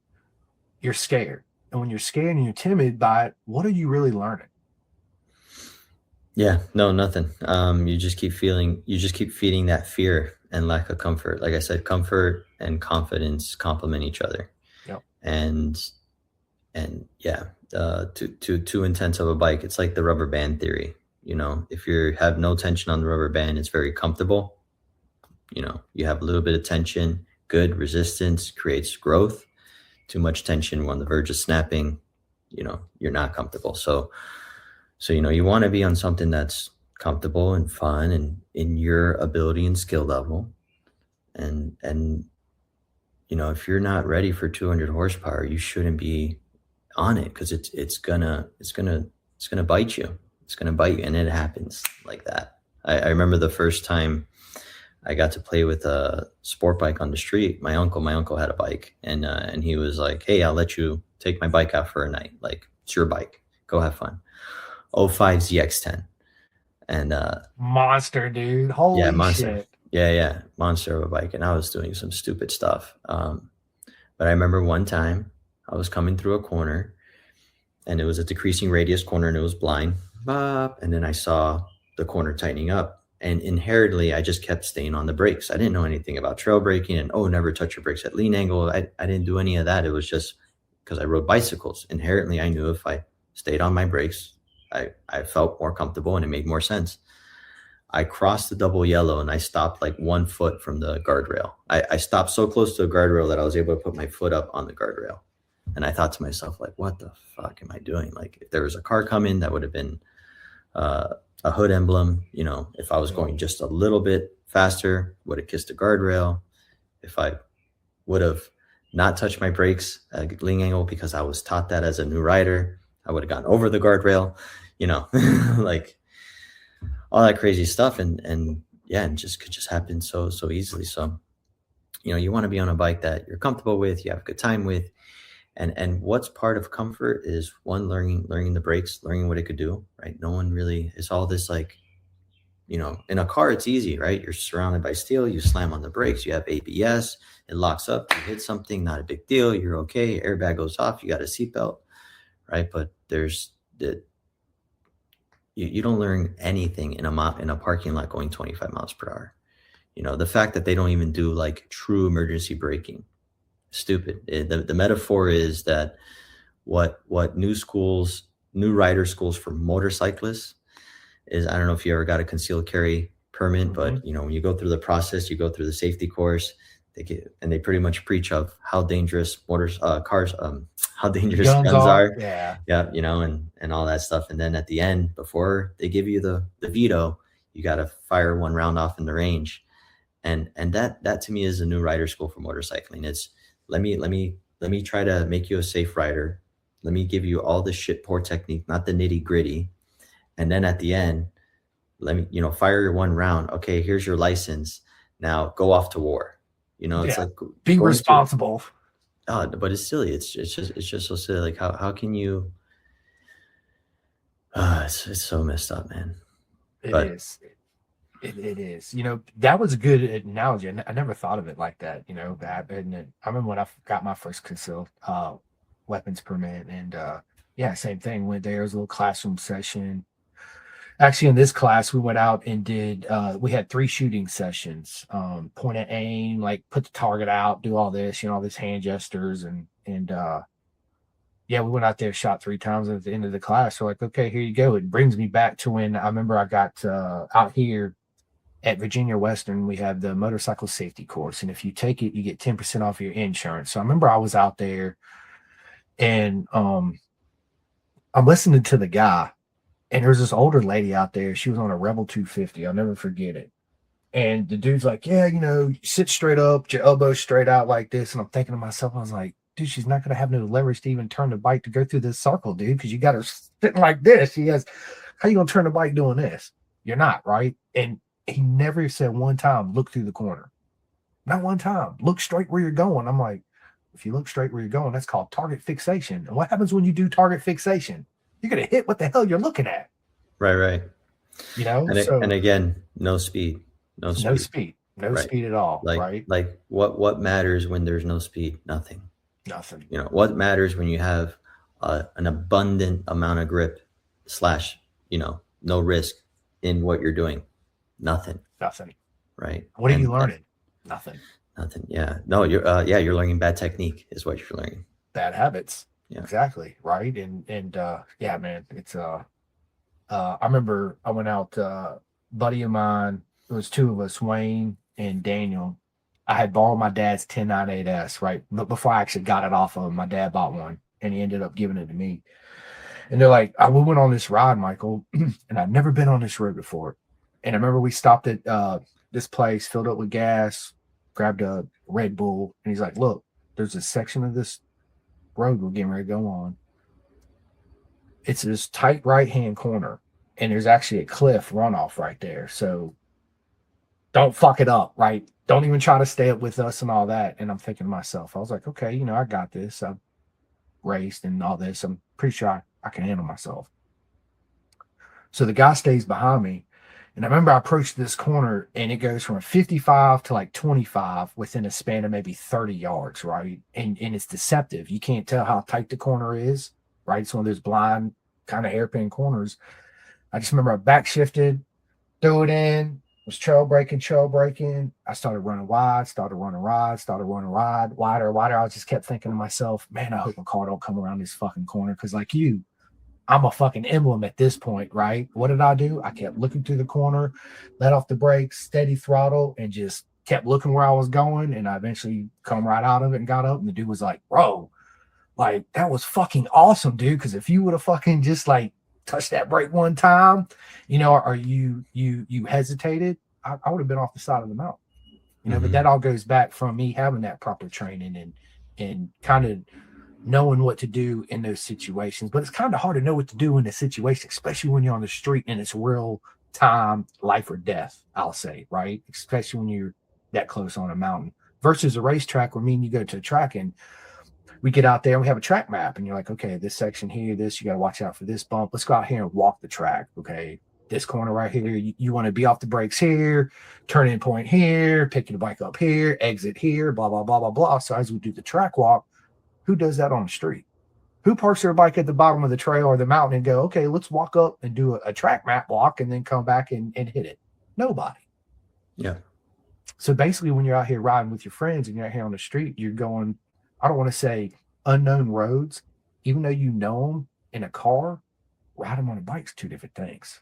you're scared. And when you're scared and you're timid by it, what are you really learning? Yeah, no, nothing. You just keep feeding that fear and lack of comfort. Like I said, comfort and confidence complement each other. Yep. And yeah, too intense of a bike, it's like the rubber band theory. If you have no tension on the rubber band, it's very comfortable. You have a little bit of tension, good resistance creates growth. Too much tension, we're on the verge of snapping, you're not comfortable. So you want to be on something that's comfortable and fun and in your ability and skill level. And if you're not ready for 200 horsepower, you shouldn't be on it, because it's gonna bite you. It's going to bite you. And it happens like that. I remember the first time I got to play with a sport bike on the street. My uncle had a bike, and he was like, "Hey, I'll let you take my bike out for a night. Like, it's your bike. Go have fun." '05 ZX10, and Monster, dude. yeah, Holy monster. shit. Yeah, monster of a bike. And I was doing some stupid stuff. But I remember one time I was coming through a corner, and it was a decreasing radius corner, and it was blind. Bop, and then I saw the corner tightening up. And inherently, I just kept staying on the brakes. I didn't know anything about trail braking and, never touch your brakes at lean angle. I didn't do any of that. It was just because I rode bicycles. Inherently, I knew if I stayed on my brakes, I felt more comfortable and it made more sense. I crossed the double yellow and I stopped like 1 foot from the guardrail. I stopped so close to the guardrail that I was able to put my foot up on the guardrail. And I thought to myself, like, what the fuck am I doing? Like, if there was a car coming, that would have been a hood emblem. If I was going just a little bit faster, would have kissed the guardrail. If I would have not touched my brakes at lean angle because I was taught that as a new rider, I would have gone over the guardrail, like all that crazy stuff. And just could just happen so easily. So, you want to be on a bike that you're comfortable with, you have a good time with. And what's part of comfort is one, learning the brakes, learning what it could do, right? No one really, it's all this like, in a car, it's easy, right? You're surrounded by steel, you slam on the brakes, you have ABS, it locks up, you hit something, not a big deal, you're okay, airbag goes off, you got a seatbelt, right? But you don't learn anything in a parking lot going 25 miles per hour. The fact that they don't even do like true emergency braking, stupid. The metaphor is that what new rider schools for motorcyclists is, I don't know if you ever got a concealed carry permit, but when you go through the process, you go through the safety course, they pretty much preach of how dangerous how dangerous guns are. Yeah. And all that stuff. And then at the end, before they give you the veto, you got to fire one round off in the range. And that to me is a new rider school for motorcycling. It's let me try to make you a safe rider. Let me give you all the shit poor technique, not the nitty gritty. And then at the end, let me, fire your one round. Okay, here's your license. Now go off to war. It's like be responsible. But it's silly. It's just so silly. Like how can you? It's so messed up, man. It is. It is. That was a good analogy. I never thought of it like that. And I remember when I got my first concealed weapons permit, and same thing. Went there. It was a little classroom session. Actually, in this class, we went out and we had 3 shooting sessions. Point and aim, like put the target out, do all this, all these hand gestures, and we went out there, shot 3 times at the end of the class. So like, okay, here you go. It brings me back to when I remember I got out here at Virginia Western. We have the motorcycle safety course, and if you take it, you get 10% off your insurance. So I remember I was out there, and I'm listening to the guy. And there was this older lady out there. She was on a Rebel 250. I'll never forget it. And the dude's like, yeah, sit straight up, put your elbows straight out like this. And I'm thinking to myself, I was like, dude, she's not going to have no leverage to even turn the bike to go through this circle, dude, because you got her sitting like this. How you going to turn the bike doing this? You're not, right? And he never said one time, look through the corner. Not one time. Look straight where you're going. I'm like, if you look straight where you're going, that's called target fixation. And what happens when you do target fixation? You're going to hit what the hell you're looking at. Right. And again, no speed. No speed at all. Right. Like what matters when there's no speed? Nothing. What matters when you have an abundant amount of grip / no risk in what you're doing? Nothing. Right. What are you learning? Nothing. Yeah. No, you're learning bad technique is what you're learning. Bad habits. Yeah. Exactly. Right. And man, it's I remember I went out, buddy of mine, it was 2 of us, Wayne and Daniel. I had borrowed my dad's 1098S, right? But before I actually got it off of him, my dad bought one and he ended up giving it to me. And they're like, we went on this ride, Michael, and I've never been on this road before. And I remember we stopped at this place, filled up with gas, grabbed a Red Bull, and he's like, look, there's a section of this road we're getting ready to go on. It's this tight right-hand corner. and there's actually a cliff runoff right there. So don't fuck it up, right? Don't even try to stay up with us and all that. And I'm thinking to myself, I was like, okay, I got this. I've raced and all this. I'm pretty sure I can handle myself. So the guy stays behind me. And I remember I approached this corner and it goes from 55 to like 25 within a span of maybe 30 yards, right? And it's deceptive. You can't tell how tight the corner is, right? It's one of those blind kind of hairpin corners. I just remember I back shifted, threw it in, was trail braking. I started running wide, wider. I just kept thinking to myself, man, I hope my car don't come around this fucking corner. Because like I'm a fucking emblem at this point, right? What did I do? I kept looking through the corner, let off the brakes, steady throttle, and just kept looking where I was going. And I eventually come right out of it and got up. And the dude was like, bro, like, that was fucking awesome, dude. Because if you would have fucking just like touched that brake one time, or you hesitated, I would have been off the side of the mountain. But that all goes back from me having that proper training and kind of knowing what to do in those situations. But it's kind of hard to know what to do in a situation, especially when you're on the street and it's real time, life or death, I'll say, right? Especially when you're that close on a mountain versus a racetrack where me and you go to a track and we get out there and we have a track map and you're like, okay, this section here, you got to watch out for this bump. Let's go out here and walk the track. Okay. This corner right here, you want to be off the brakes here, turn in point here, pick your bike up here, exit here, blah, blah, blah, blah, blah. So as we do the track walk, who does that on the street? Who parks their bike at the bottom of the trail or the mountain and go, okay, let's walk up and do a track map walk and then come back and hit it? Nobody. Yeah. So basically when you're out here riding with your friends and you're out here on the street, you're going, I don't want to say unknown roads, even though you know them in a car, ride them on a bike's two different things.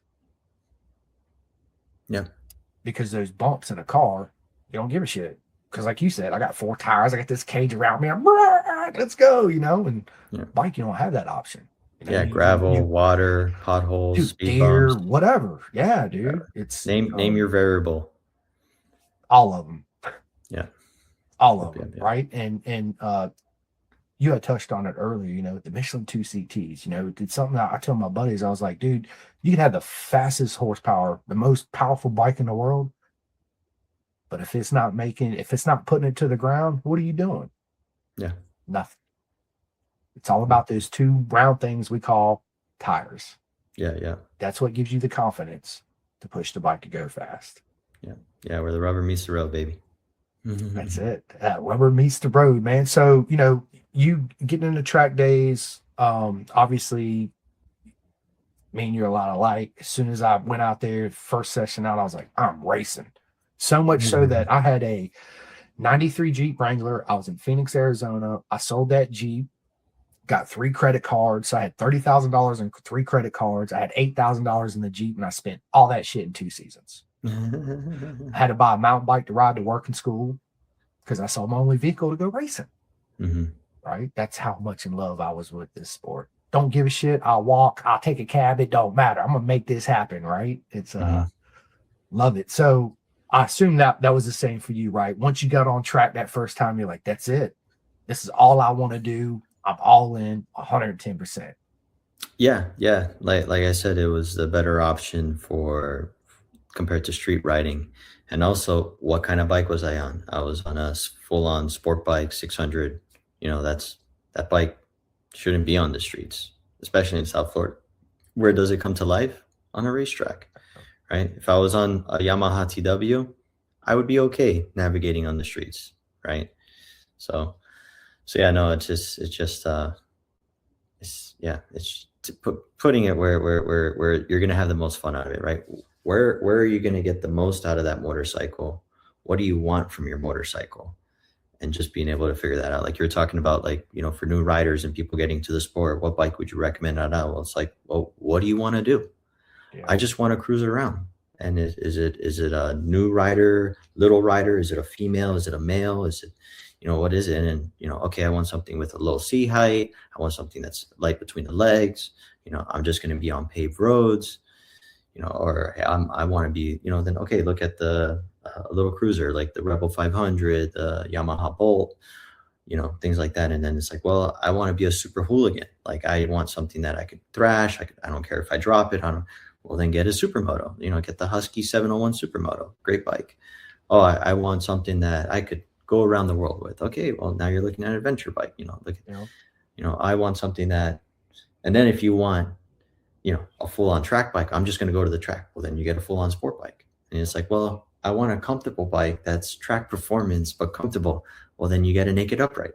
Yeah. Because those bumps in a car, you don't give a shit. Because like you said, I got 4 tires. I got this cage around me. Let's go, and bike, you don't have that option. Gravel, water, potholes, dude, speed deer, bumps. whatever. Yeah, dude. It's name your variable. All of them. Yeah. All of them, right? And you had touched on it earlier, the Michelin 2 CTs, it's something that I told my buddies. I was like, dude, you can have the fastest horsepower, the most powerful bike in the world. But if it's not putting it to the ground, what are you doing? Yeah. Nothing. It's all about those 2 round things we call tires. Yeah, yeah. That's what gives you the confidence to push the bike to go fast. Yeah. Yeah, where the rubber meets the road, baby. That's it. That rubber meets the road, man. So, you getting into track days, obviously, me and you're a lot alike. As soon as I went out there, first session out, I was like, I'm racing. So much so that I had a 93 Jeep Wrangler. I was in Phoenix, Arizona. I sold that Jeep, got 3 credit cards. So I had $30,000 in 3 credit cards. I had $8,000 in the Jeep, and I spent all that shit in 2 seasons. I had to buy a mountain bike to ride to work and school because I sold my only vehicle to go racing. Right? That's how much in love I was with this sport. Don't give a shit. I'll walk. I'll take a cab. It don't matter. I'm going to make this happen, right? It's love it. So I assume that was the same for you, right? Once you got on track that first time, you're like, that's it. This is all I want to do. I'm all in 110%. Yeah. Yeah. Like I said, it was the better option compared to street riding. And also, what kind of bike was I on? I was on a full-on sport bike, 600. That bike shouldn't be on the streets, especially in South Florida. Where does it come to life? On a racetrack, right? If I was on a Yamaha TW, I would be okay navigating on the streets, right? So yeah, no, it's putting it where you're gonna have the most fun out of it, right? Where are you gonna get the most out of that motorcycle? What do you want from your motorcycle? And just being able to figure that out. Like you're talking about, like, for new riders and people getting to the sport, what bike would you recommend? I know. Well, it's like, well, what do you want to do? Yeah. I just want to cruise around. And is it a new rider, little rider? Is it a female? Is it a male? Is it, what is it? And, okay, I want something with a low seat height. I want something that's light between the legs. I'm just going to be on paved roads, or I want to be, then, okay, look at the little cruiser, like the Rebel 500, the Yamaha Bolt, things like that. And then it's like, well, I want to be a super hooligan. Like I want something that I could thrash. I don't care if I drop it. Well, then get a supermoto. Get the Husky 701 supermoto. Great bike. Oh, I want something that I could go around the world with. Okay, well, now you're looking at an adventure bike. Look, I want something that, and then if you want, a full-on track bike, I'm just going to go to the track. Well, then you get a full-on sport bike. And it's like, well, I want a comfortable bike that's track performance but comfortable. Well, then you get a naked upright.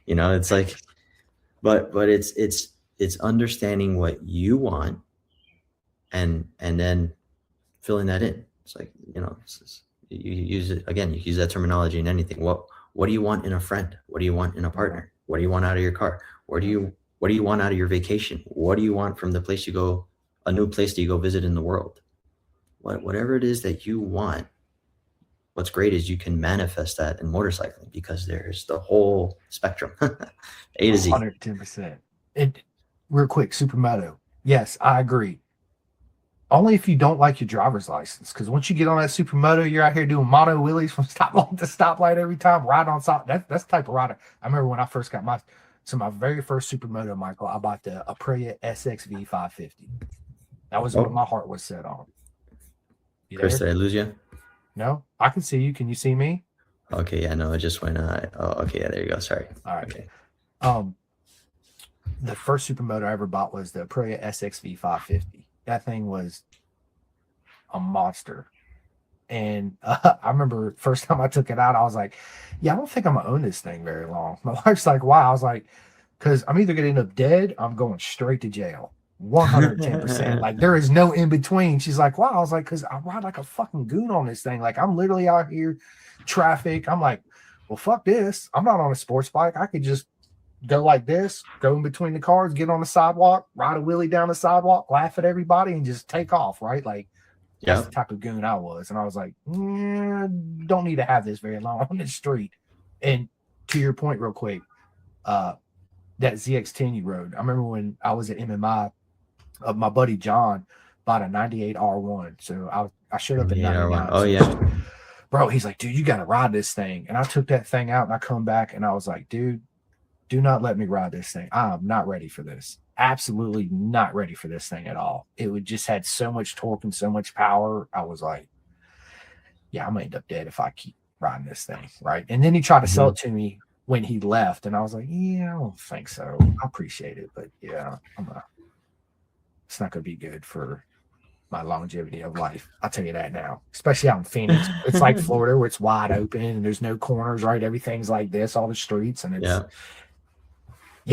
It's like, but it's understanding what you want and then filling that in. It's like, you use it again. You use that terminology in anything. What do you want in a friend? What do you want in a partner? What do you want out of your car? What do you want out of your vacation? What do you want from the place you go, a new place that you go visit in the world? Whatever it is that you want, what's great is you can manifest that in motorcycling because there's the whole spectrum, A to Z. 110%. And real quick, supermoto. Yes, I agree. Only if you don't like your driver's license, because once you get on that supermoto, you're out here doing moto wheelies from stoplight to stoplight every time, riding on stop. That's the type of rider. I remember when I first got my very first supermoto, Michael, I bought the Aprilia SXV 550. That was what my heart was set on. Chris, did I lose you? No, I can see you. Can you see me? Okay, yeah, no, it just went. Okay, yeah, there you go. Sorry. All right. Okay. The first supermoto I ever bought was the Aprilia SXV 550. That thing was a monster. And I remember first time I took it out, I was like, yeah, I don't think I'm going to own this thing very long. My wife's like, why? I was like, because I'm either going to end up dead, I'm going straight to jail. 110%. Like, there is no in between. She's like, wow. I was like, because I ride like a fucking goon on this thing. Like, I'm literally out here, traffic. I'm like, well, fuck this. I'm not on a sports bike. I could just go like this, go in between the cars, get on the sidewalk, ride a wheelie down the sidewalk, laugh at everybody, and just take off, right? Like, that's the type of goon I was. And I was like, don't need to have this very long on the street. And to your point real quick, that ZX10 you rode, I remember when I was at MMI, my buddy John bought a 98 R1. So I showed up at 99. Oh, yeah. Bro, he's like, dude, you got to ride this thing. And I took that thing out and I come back and I was like, dude, do not let me ride this thing. I am not ready for this. Absolutely not ready for this thing at all. It would just had so much torque and so much power. I was like, yeah, I'm gonna end up dead if I keep riding this thing, right? And then he tried to sell it to me when he left, and I was like, yeah, I don't think so. I appreciate it, but yeah, it's not gonna be good for my longevity of life. I'll tell you that now, especially out in Phoenix. It's like Florida where it's wide open and there's no corners, right? Everything's like this, all the streets, and it's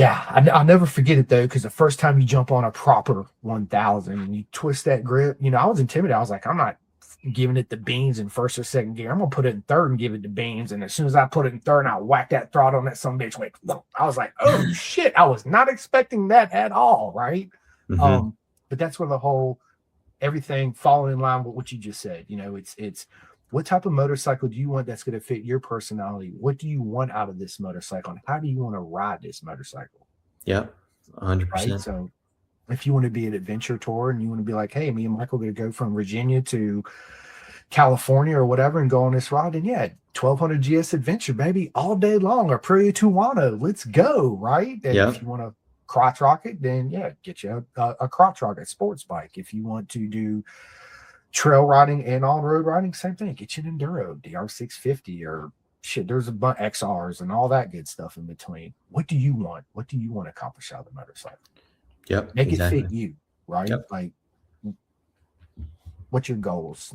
I'll never forget it though, because the first time you jump on a proper 1000 and you twist that grip, I was intimidated. I was like, I'm not giving it the beans in first or second gear. I'm gonna put it in third and give it the beans. And as soon as I put it in third and I whack that throttle on that some bitch, went, I was like, oh shit, I was not expecting that at all, right? But that's where the whole everything falling in line with what you just said. It's what type of motorcycle do you want that's going to fit your personality? What do you want out of this motorcycle? And how do you want to ride this motorcycle? Yeah, 100%. Right? So if you want to be an adventure tour and you want to be like, hey, me and Michael are going to go from Virginia to California or whatever and go on this ride, and 1200 GS adventure, baby, all day long, or Prairie Tuano, let's go, right? And if you want to crotch rocket, then get you a crotch rocket sports bike. If you want to do trail riding and on-road riding, same thing. Get you an Enduro, DR650, or shit, there's a bunch XRs and all that good stuff in between. What do you want? What do you want to accomplish out of the motorcycle? Make it fit you, right? Like, what's your goals,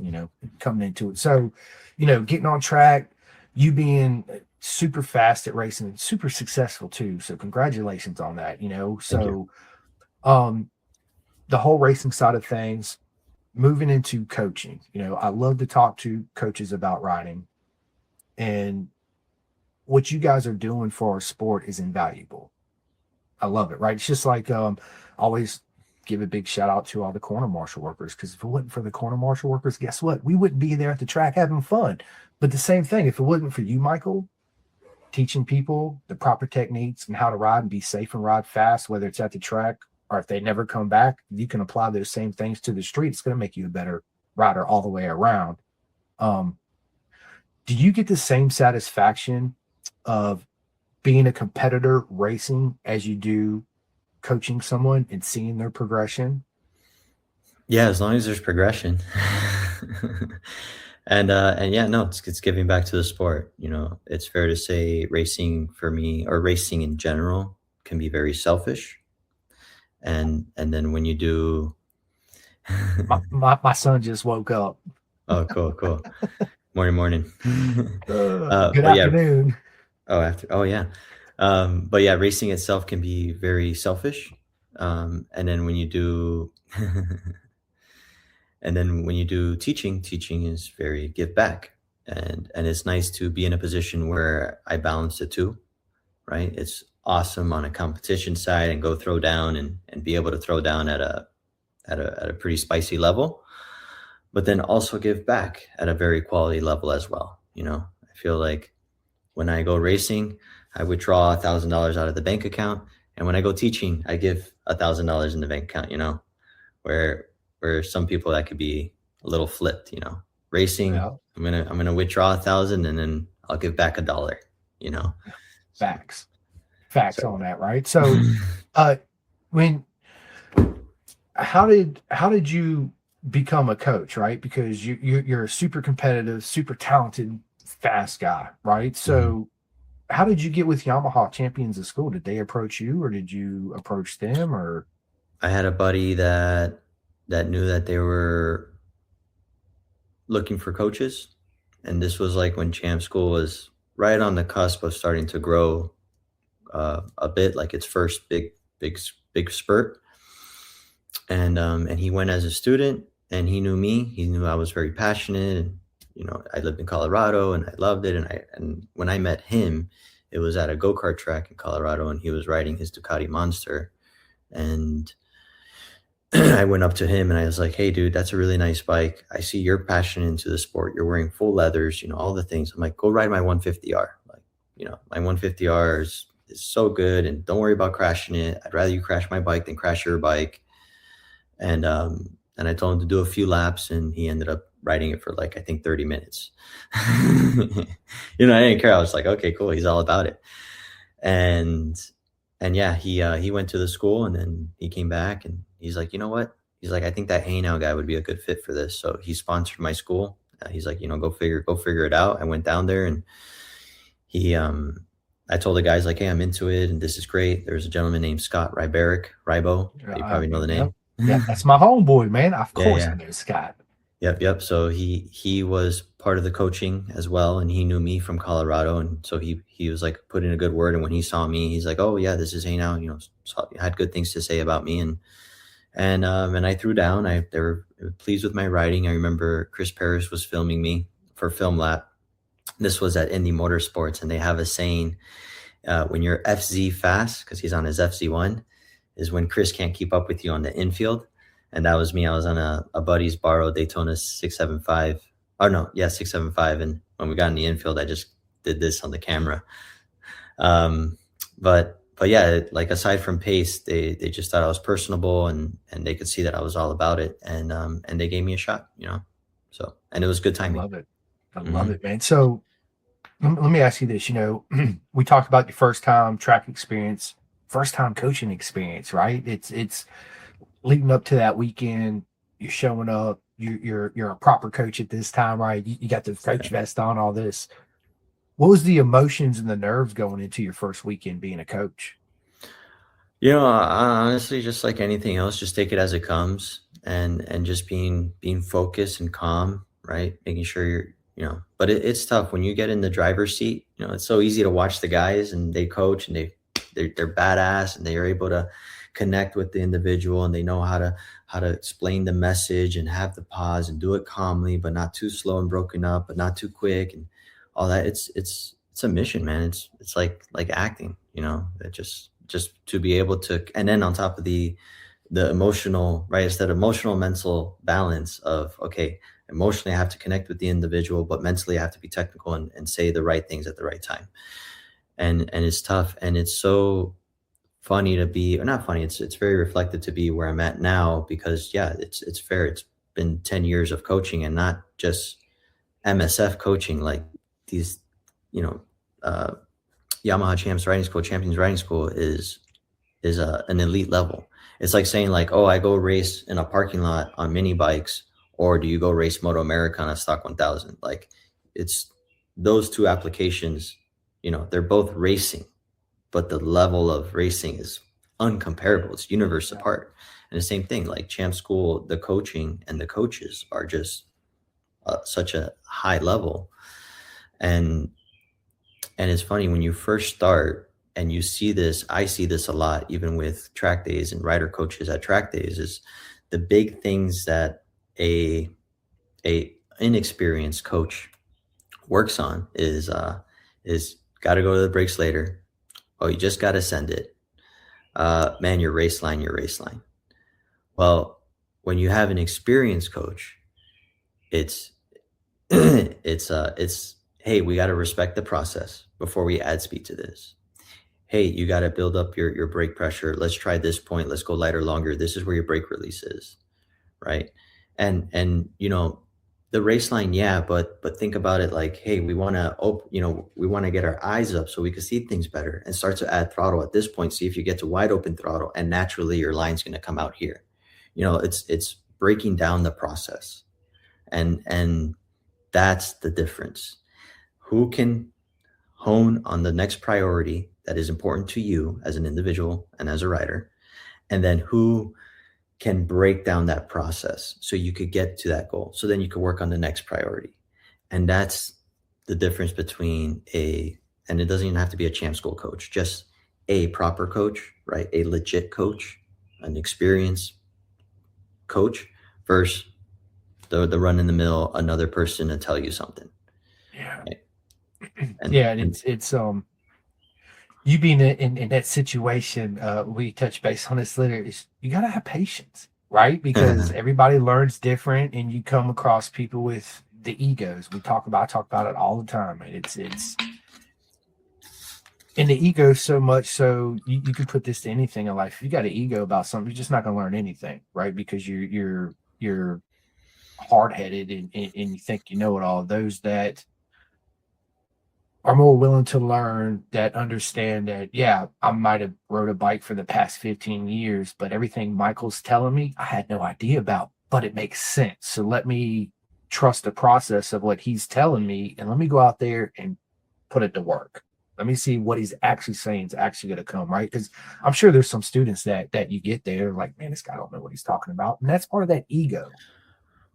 coming into it? So, getting on track, you being super fast at racing and super successful too. So congratulations on that, So the whole racing side of things, moving into coaching, I love to talk to coaches about riding, and what you guys are doing for our sport is invaluable. I love it, right? It's just like always give a big shout out to all the corner marshal workers, because if it wasn't for the corner marshal workers, guess what? We wouldn't be there at the track having fun. But the same thing, if it wasn't for you, Michael, teaching people the proper techniques and how to ride and be safe and ride fast, whether it's at the track or if they never come back, you can apply those same things to the street. It's going to make you a better rider all the way around. Do you get the same satisfaction of being a competitor racing as you do coaching someone and seeing their progression? Yeah, as long as there's progression. And yeah, no, it's giving back to the sport. You know, it's fair to say racing for me, or racing in general, can be very selfish. And then when you do My son just woke up. oh, cool, cool. Morning, morning. Good But yeah, afternoon. oh yeah. But yeah, racing itself can be very selfish. And then when you do And then when you do teaching, teaching is very give back. And it's nice to be in a position where I balance the two, right? It's awesome on a competition side and go throw down and be able to throw down at a pretty spicy level, but then also give back at a very quality level as well. You know, I feel like when I go racing, I withdraw $1,000 out of the bank account. And when I go teaching, I give $1,000 in the bank account, you know, where some people that could be a little flipped, you know. Racing, Yeah, I'm gonna withdraw 1,000 and then I'll give back $1, you know. So, facts. Facts so on that, right? So, uh, when how did you become a coach, right? Because you're a super competitive, super talented, fast guy, right? Mhm. So, how did you get with Yamaha Champions of School? Did they approach you, or did you approach them, or I had a buddy that knew that they were looking for coaches, and this was like when Champ School was right on the cusp of starting to grow a bit, like its first big spurt. And he went as a student, and he knew me. He knew I was very passionate, and you know, I lived in Colorado, and I loved it. And when I met him, it was at a go kart track in Colorado, and he was riding his Ducati Monster, and I went up to him and I was like, "Hey, dude, that's a really nice bike. I see you're passionate into the sport. You're wearing full leathers, you know, all the things." I'm like, "Go ride my 150R. Like, you know, my 150R is so good, and don't worry about crashing it. I'd rather you crash my bike than crash your bike." And I told him to do a few laps, and he ended up riding it for like I think 30 minutes. You know, I didn't care. I was like, "Okay, cool. He's all about it." And and yeah, he went to the school, and then he came back, and he's like, "You know what?" He's like, "I think that HeyNow guy would be a good fit for this." So he sponsored my school. He's like, "You know, go figure it out." I went down there, and he I told the guys like, "Hey, I'm into it, and this is great." There's a gentleman named Scott Rybo. You probably know the yep, name. yep, that's my homeboy, man. Of Yeah, course, yeah. I know Scott. Yep. So he was part of the coaching as well, and he knew me from Colorado, and so he was like put in a good word. And when he saw me, he's like, "Oh yeah, this is Hey Now," you know, had good things to say about me, and I threw down. They were pleased with my writing. I remember Chris Paris was filming me for Film Lab. This was at Indy Motorsports, and they have a saying, when you're FZ fast, because he's on his FZ1, is when Chris can't keep up with you on the infield. And that was me. I was on a buddy's borrowed Daytona 675. Oh, no, yeah, 675. And when we got in the infield, I just did this on the camera. But yeah, like aside from pace, they just thought I was personable, and they could see that I was all about it. And they gave me a shot, you know. So, and it was good I timing. love it. I love Hmm. it, man. So, let me ask you this. We talked about your first time track experience, first time coaching experience, right? It's leading up to that weekend. You're showing up. You're a proper coach at this time, right? You got the coach vest on, all this. What was the emotions and the nerves going into your first weekend being a coach? You know, honestly, just like anything else, just take it as it comes, and just being focused and calm, right? Making sure you're, you know, but it's tough when you get in the driver's seat. You know, it's so easy to watch the guys, and they coach, and they're badass, and they are able to connect with the individual, and they know how to explain the message and have the pause and do it calmly, but not too slow and broken up, but not too quick, and all that. It's a mission, man. It's like acting, you know. It just to be able to, and then on top of the emotional, right? It's that emotional mental balance of, okay, emotionally I have to connect with the individual, but mentally I have to be technical, and say the right things at the right time. And it's tough, and it's so funny to be, or not funny, it's very reflective to be where I'm at now, because yeah, it's fair. It's been 10 years of coaching, and not just MSF coaching, like these, you know, uh Yamaha Champs Riding School, Champions Riding School is is an elite level. It's like saying like, oh, I go race in a parking lot on mini bikes, or do you go race Moto America on a stock 1000? Like, it's those two applications, they're both racing, but the level of racing is uncomparable. It's universe apart. And the same thing, like champ school, the coaching and the coaches are just such a high level. And it's funny when you first start and you see this, I see this a lot, even with track days and rider coaches at track days, is the big things that a inexperienced coach works on is got to go to the brakes later. Oh, you just got to send it. Man, your race line. Well, when you have an experienced coach, it's hey, we got to respect the process before we add speed to this. Hey, you got to build up your brake pressure. Let's try this point. Let's go lighter, longer. This is where your brake release is, right? And the race line, yeah, but think about it like, hey, we want to get our eyes up so we can see things better, and start to add throttle at this point. See if you get to wide open throttle, and naturally your line's going to come out here. It's breaking down the process, and that's the difference. Who can hone on the next priority that is important to you as an individual and as a rider, and then who can break down that process so you could get to that goal. So then you can work on the next priority. And that's the difference between and it doesn't even have to be a champ school coach, just a proper coach, right? A legit coach, an experienced coach versus the run in the mill, another person to tell you something. Yeah. Right? And it's you being in that situation, we touch base on this later, is you got to have patience, right? Because everybody learns different, and you come across people with the egos. I talk about it all the time. And it's in the ego so much so you can put this to anything in life. If you got an ego about something, you're just not going to learn anything, right? Because you're hard-headed and you think you know it all. Those that are more willing to learn, that understand that, yeah, I might have rode a bike for the past 15 years, but everything Michael's telling me, I had no idea about, but it makes sense. So let me trust the process of what he's telling me, and let me go out there and put it to work. Let me see what he's actually saying is actually going to come, right? Because I'm sure there's some students that you get there like, man, this guy don't know what he's talking about. And that's part of that ego.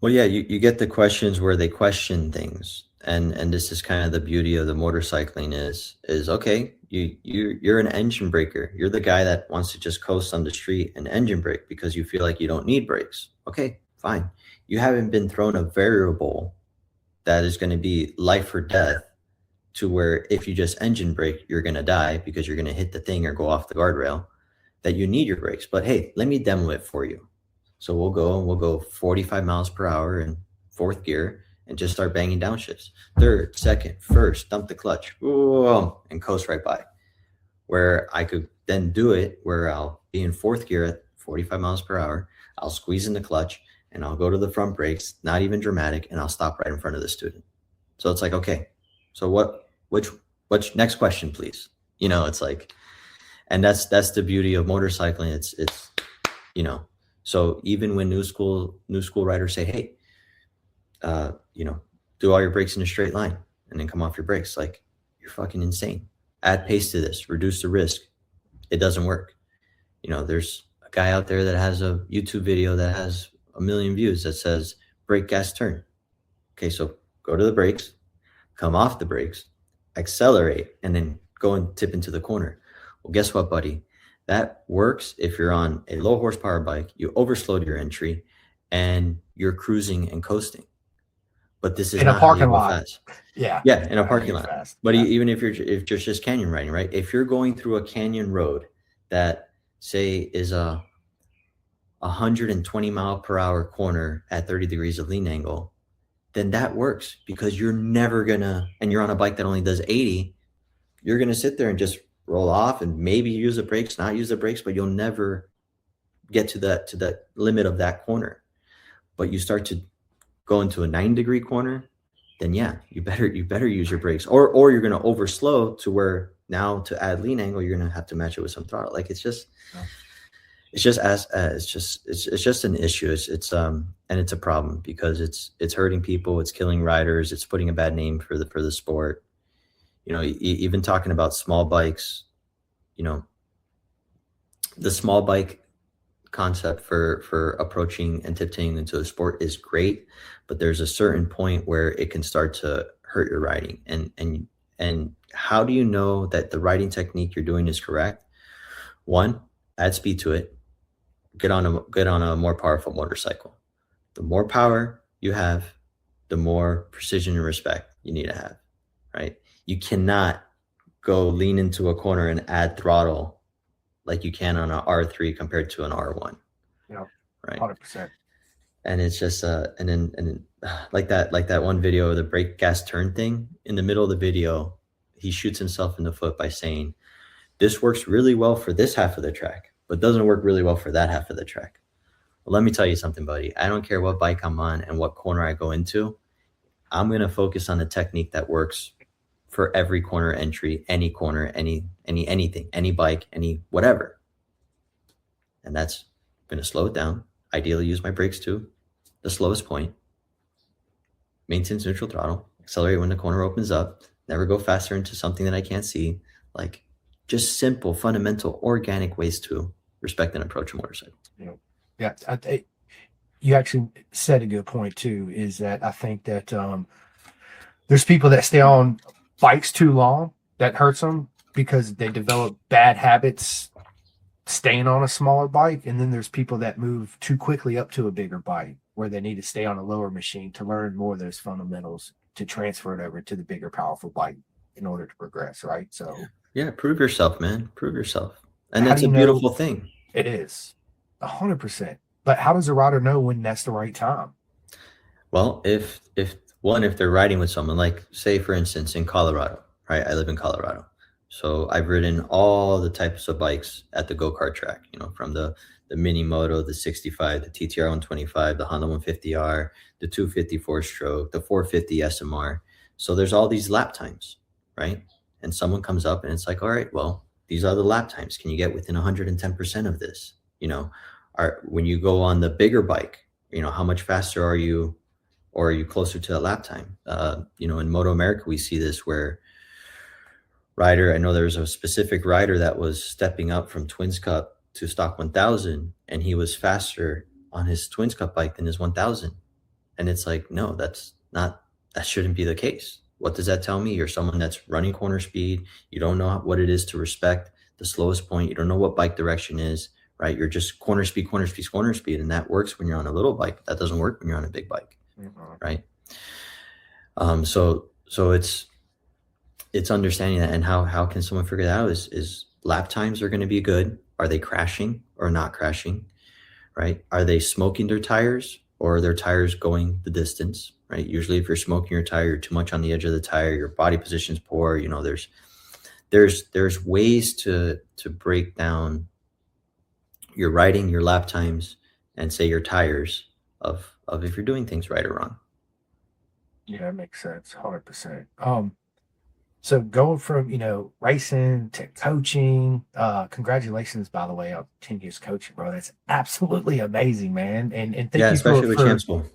Well, yeah, you get the questions where they question things. And this is kind of the beauty of the motorcycling is okay, you're an engine breaker. You're the guy that wants to just coast on the street and engine brake because you feel like you don't need brakes. Okay, fine. You haven't been thrown a variable that is going to be life or death, to where if you just engine brake, you're going to die because you're going to hit the thing or go off the guardrail, that you need your brakes. But hey, let me demo it for you. So we'll go 45 miles per hour in fourth gear and just start banging downshifts. Third, second, first, dump the clutch, and coast right by. Where I could then do it where I'll be in fourth gear at 45 miles per hour. I'll squeeze in the clutch and I'll go to the front brakes, not even dramatic, and I'll stop right in front of the student. So it's like, okay, so which next question, please? It's like, and that's the beauty of motorcycling. It's so even when new school riders say, hey, do all your brakes in a straight line and then come off your brakes, like, you're fucking insane. Add pace to this, reduce the risk. It doesn't work. There's a guy out there that has a YouTube video that has 1 million views that says brake, gas, turn. Okay, so go to the brakes, come off the brakes, accelerate, and then go and tip into the corner. Well, guess what, buddy? That works if you're on a low horsepower bike, you overslowed your entry, and you're cruising and coasting. But this is in not a parking how you go lot. fast. Yeah, in a parking lot. Fast. But yeah. even if you're just canyon riding, right? If you're going through a canyon road that, say, is a 120 mile per hour corner at 30 degrees of lean angle, then that works, because you're never gonna, and you're on a bike that only does 80, you're gonna sit there and just roll off and maybe use the brakes, not use the brakes, but you'll never get to the limit of that corner. But you start to go into a 9-degree corner, then yeah, you better use your brakes, or you're gonna overslow to where Now to add lean angle, you're gonna have to match it with some throttle. Like Yeah. it's just as it's just an issue. And it's a problem because it's hurting people, it's killing riders, it's putting a bad name for the sport. You know, even talking about small bikes, you know, the small bike concept for approaching and tiptoeing into a sport is great, but there's a certain point where it can start to hurt your riding. And how do you know that the riding technique you're doing is correct? One, add speed to it. Get on a more powerful motorcycle. The more power you have, the more precision and respect you need to have, right? You cannot go lean into a corner and add throttle like you can on an R3 compared to an R1, Yeah. right? 100%. And it's just and then like that one video, the brake gas turn thing. In the middle of the video, he shoots himself in the foot by saying, "This works really well for this half of the track, but doesn't work really well for that half of the track." Well, let me tell you something, buddy. I don't care what bike I'm on and what corner I go into. I'm going to focus on the technique that works for every corner entry, any corner, anything, any bike, any whatever. And that's going to slow it down. Ideally use my brakes to the slowest point. Maintain neutral throttle. Accelerate when the corner opens up. Never go faster into something that I can't see. Like just simple, fundamental, organic ways to respect and approach a motorcycle. Yeah. You actually said a good point too, is that I think that there's people that stay on bikes too long that hurts them because they develop bad habits staying on a smaller bike. And then there's people that move too quickly up to a bigger bike where they need to stay on a lower machine to learn more of those fundamentals to transfer it over to the bigger, powerful bike in order to progress, right? So yeah, prove yourself, man. Prove yourself. And how that's do a you know beautiful thing. it is 100%? But how does a rider know when that's the right time? Well, if they're riding with someone, like say for instance in Colorado, right? I live in Colorado. So I've ridden all the types of bikes at the go-kart track, you know, from the mini moto, the 65, the TTR 125, the Honda 150R, the 254 stroke, the 450 SMR. So there's all these lap times, right? And someone comes up and it's like, all right, well, these are the lap times. Can you get within 110% of this? You know, when you go on the bigger bike, you know, how much faster are you, or are you closer to that lap time? You know, in Moto America, we see this where I know there's a specific rider that was stepping up from Twins Cup to stock 1000, and he was faster on his Twins Cup bike than his 1000. And it's like, no, that shouldn't be the case. What does that tell me? You're someone that's running corner speed. You don't know what it is to respect the slowest point. You don't know what bike direction is, right? You're just corner speed, corner speed, corner speed. And that works when you're on a little bike. That doesn't work when you're on a big bike, right? So it's understanding that. And how can someone figure that out is lap times are going to be good. Are they crashing or not crashing, right? Are they smoking their tires, or are their tires going the distance, right? Usually if you're smoking your tire, you're too much on the edge of the tire, your body position is poor. You know, there's ways to break down your riding, your lap times, and say your tires of if you're doing things right or wrong. Yeah, that makes sense. 100%. So going from, racing to coaching, congratulations, by the way, on 10 years coaching, bro. That's absolutely amazing, man. And thank Yeah, you especially with Champ School.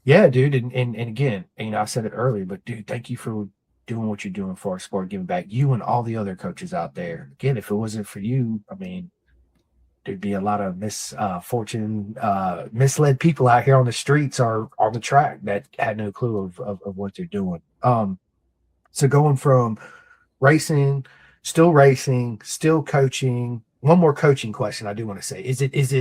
yeah, dude. And again, I said it earlier, but dude, thank you for doing what you're doing for our sport, giving back, you and all the other coaches out there. Again, if it wasn't for you, I mean, there'd be a lot of misled people out here on the streets or on the track that had no clue of what they're doing. So going from racing, still coaching. One more coaching question I do want to say. Is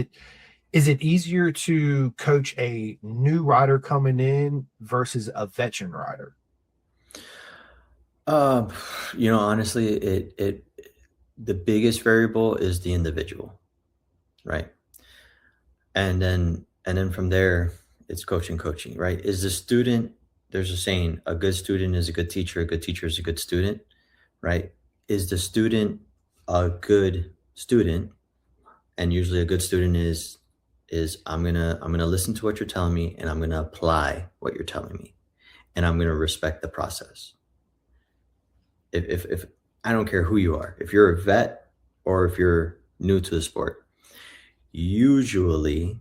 it easier to coach a new rider coming in versus a veteran rider? Honestly, the biggest variable is the individual, right? And then from there, it's coaching, right? Is the student, there's a saying, a good student is a good teacher is a good student, right? Is the student a good student? And usually a good student is I'm gonna listen to what you're telling me, and I'm gonna apply what you're telling me, and I'm gonna respect the process. If I don't care who you are, if you're a vet or if you're new to the sport, usually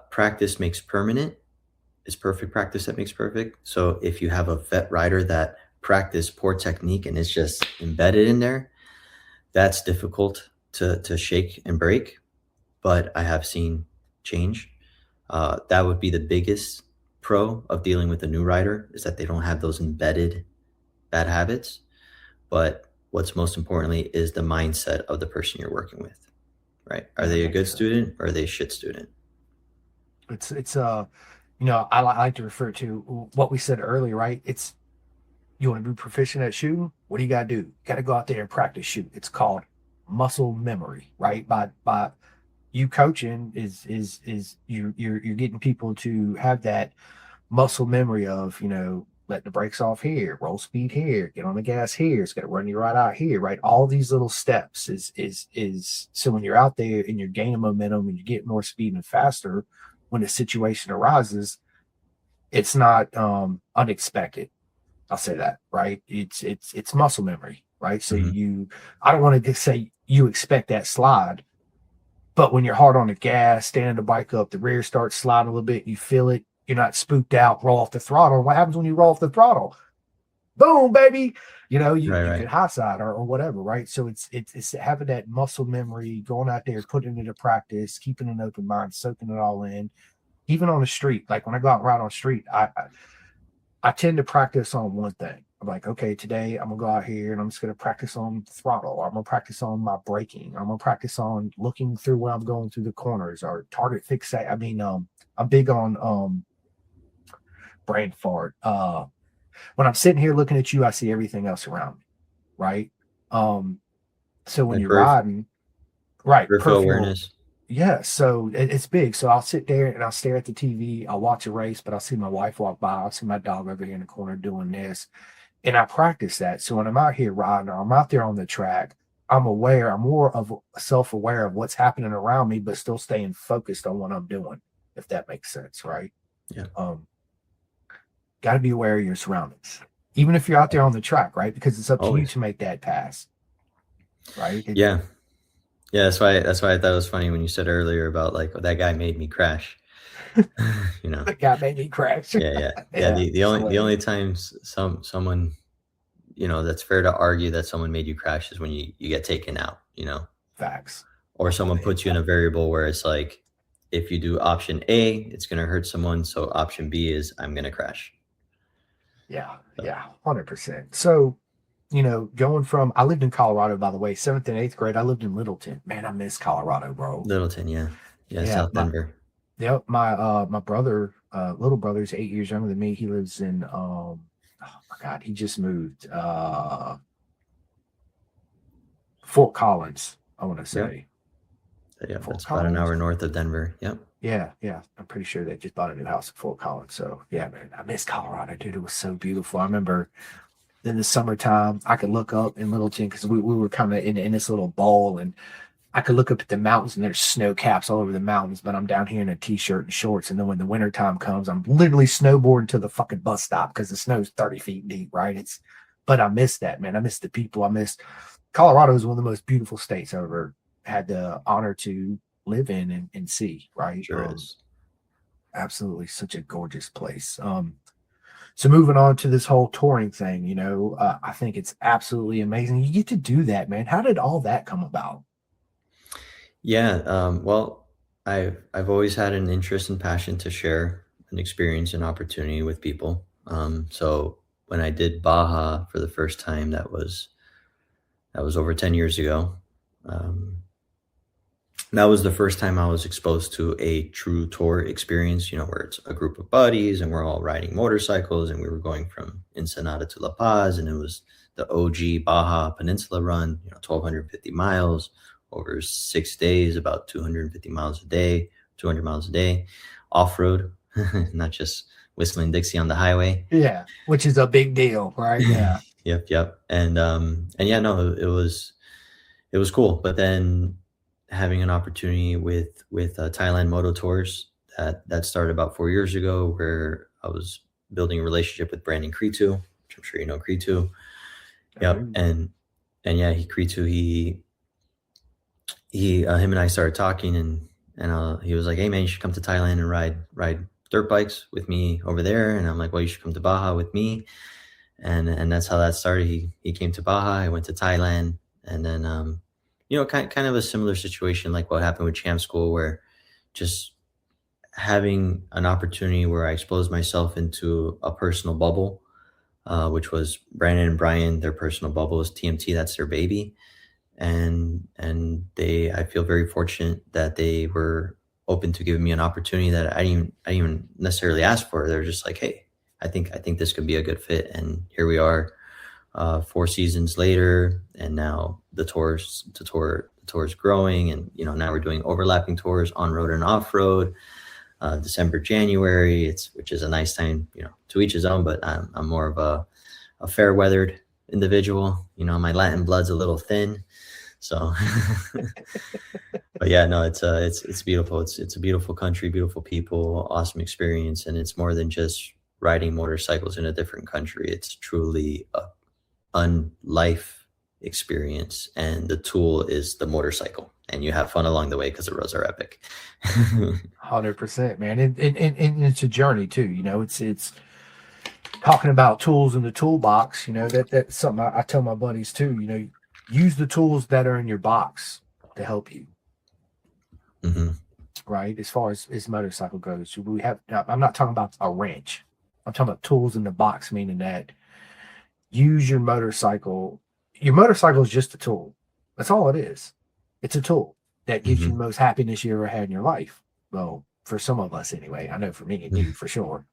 practice makes permanent. It's perfect practice that makes perfect. So if you have a vet rider that practice poor technique and it's just embedded in there, that's difficult to shake and break. But I have seen change. That would be the biggest pro of dealing with a new rider, is that they don't have those embedded bad habits. But what's most importantly is the mindset of the person you're working with, right? Are That they a makes good sense. student or are they a shit student? It's you know, I like to refer to what we said earlier, right? It's, you want to be proficient at shooting, what do you got to do? You got to go out there and practice shoot. It's called muscle memory, right? By you coaching is you're getting people to have that muscle memory of, you know, let the brakes off here, roll speed here, get on the gas here, it's got to run you right out here, right? All these little steps is so when you're out there and you're gaining momentum and you get more speed and faster, when a situation arises, it's not unexpected. I'll say that, right? It's muscle memory, right? So Mhm. you, I don't want to just say you expect that slide, but when you're hard on the gas, standing the bike up, the rear starts sliding a little bit, you feel it, you're not spooked out, roll off the throttle. What happens when you roll off the throttle? Boom, baby. You know, Right, you right. could high side or whatever, right? So it's having that muscle memory, going out there, putting it into practice, keeping an open mind, soaking it all in. Even on the street, like when I go out and ride on the street, I tend to practice on one thing. I'm like, okay, today I'm gonna go out here and I'm just gonna practice on throttle, or I'm gonna practice on my braking, or I'm gonna practice on looking through when I'm going through the corners or target fixate. I mean, I'm big on brain fart. When I'm sitting here looking at you, I see everything else around me, right? Um, so when Like you're riding, right, peripheral peripheral, awareness. yeah, so it's big. So I'll sit there and I'll stare at the TV. I'll watch a race, but I'll see my wife walk by. I'll see my dog over here in the corner doing this. And I practice that. So when I'm out here riding or I'm out there on the track, I'm aware, I'm more of self-aware of what's happening around me, but still staying focused on what I'm doing, if that makes sense, right? Yeah. Um, got to be aware of your surroundings, even if you're out there on the track, right? Because it's up to you Always. to make that pass, right? Yeah. Yeah, that's why I thought it was funny when you said earlier about like, oh, that guy made me crash. You know. That guy made me crash. Yeah, yeah. Yeah, Yeah, the it's only hilarious. times someone, that's fair to argue that someone made you crash is when you get taken out, Facts. or Before someone the puts you in a impact. variable where it's like, if you do option A, it's gonna hurt someone, so option B is I'm gonna crash. Yeah, So, yeah, 100%. So, you know, going from, I lived in Colorado, by the way, seventh and eighth grade. I lived in Littleton. Man, I miss Colorado, bro. Littleton, yeah. Yeah, Yeah, South Denver. my brother, little brother's 8 years younger than me. He lives in oh my God, he just moved Fort Collins, I want to Yep. say. Yeah, Fort that's about an Collins? hour north of Denver. Yep. Yeah, yeah. I'm pretty sure they just bought a new house in Fort Collins. So yeah, man, I miss Colorado, dude. It was so beautiful. I remember in the summertime, I could look up in Littleton because we were kind of in this little bowl, and I could look up at the mountains and there's snow caps all over the mountains, but I'm down here in a t-shirt and shorts. And then when the winter time comes, I'm literally snowboarding to the fucking bus stop because the snow's 30 feet deep, right? But I miss that, man. I miss the people. I miss Colorado is one of the most beautiful states I ever had the honor to live in and see, right? Sure is. Absolutely such a gorgeous place. So moving on to this whole touring thing, I think it's absolutely amazing. You get to do that, man. How did all that come about? Yeah, well, I've always had an interest and passion to share an experience and opportunity with people. So when I did Baja for the first time, that was over 10 years ago. Um, that was the first time I was exposed to a true tour experience, where it's a group of buddies and we're all riding motorcycles and we were going from Ensenada to La Paz, and it was the OG Baja Peninsula run, 1,250 miles over 6 days, about 250 miles a day, 200 miles a day, off road, not just whistling Dixie on the highway. Yeah, which is a big deal, right? Yeah. Yep, yep. And yeah, no, it was cool. But then having an opportunity with Thailand Moto Tours, that started about 4 years ago, where I was building a relationship with Brandon Cretu, which I'm sure you know Cretu, Yep. And yeah, Kritu, him and I started talking, and he was like, "Hey man, you should come to Thailand and ride dirt bikes with me over there." And I'm like, "Well, you should come to Baja with me." And that's how that started. He came to Baja. I went to Thailand, and then kind of a similar situation like what happened with Champ School, where just having an opportunity where I exposed myself into a personal bubble, which was Brandon and Brian. Their personal bubble is TMT. That's their baby, and I feel very fortunate that they were open to giving me an opportunity that I didn't even necessarily ask for. They're just like, "Hey, I think this could be a good fit," and here we are, 4 seasons later, and now the tour is growing, and now we're doing overlapping tours on road and off road. December, January, which is a nice time, to each his own, but I'm more of a fair weathered individual. My Latin blood's a little thin. So, but yeah, no, it's beautiful. It's a beautiful country, beautiful people, awesome experience. And it's more than just riding motorcycles in a different country. It's truly a life experience. And the tool is the motorcycle, and you have fun along the way because the roads are epic. 100%, man. And it's a journey too. It's talking about tools in the toolbox. That's something I tell my buddies too. Use the tools that are in your box to help you. Mm-hmm. Right. As far as motorcycle goes, I'm not talking about a wrench. I'm talking about tools in the box, meaning that use your motorcycle. Your motorcycle is just a tool. That's all it is. It's a tool that gives you the most happiness you ever had in your life. Well, for some of us anyway. I know for me and you for sure.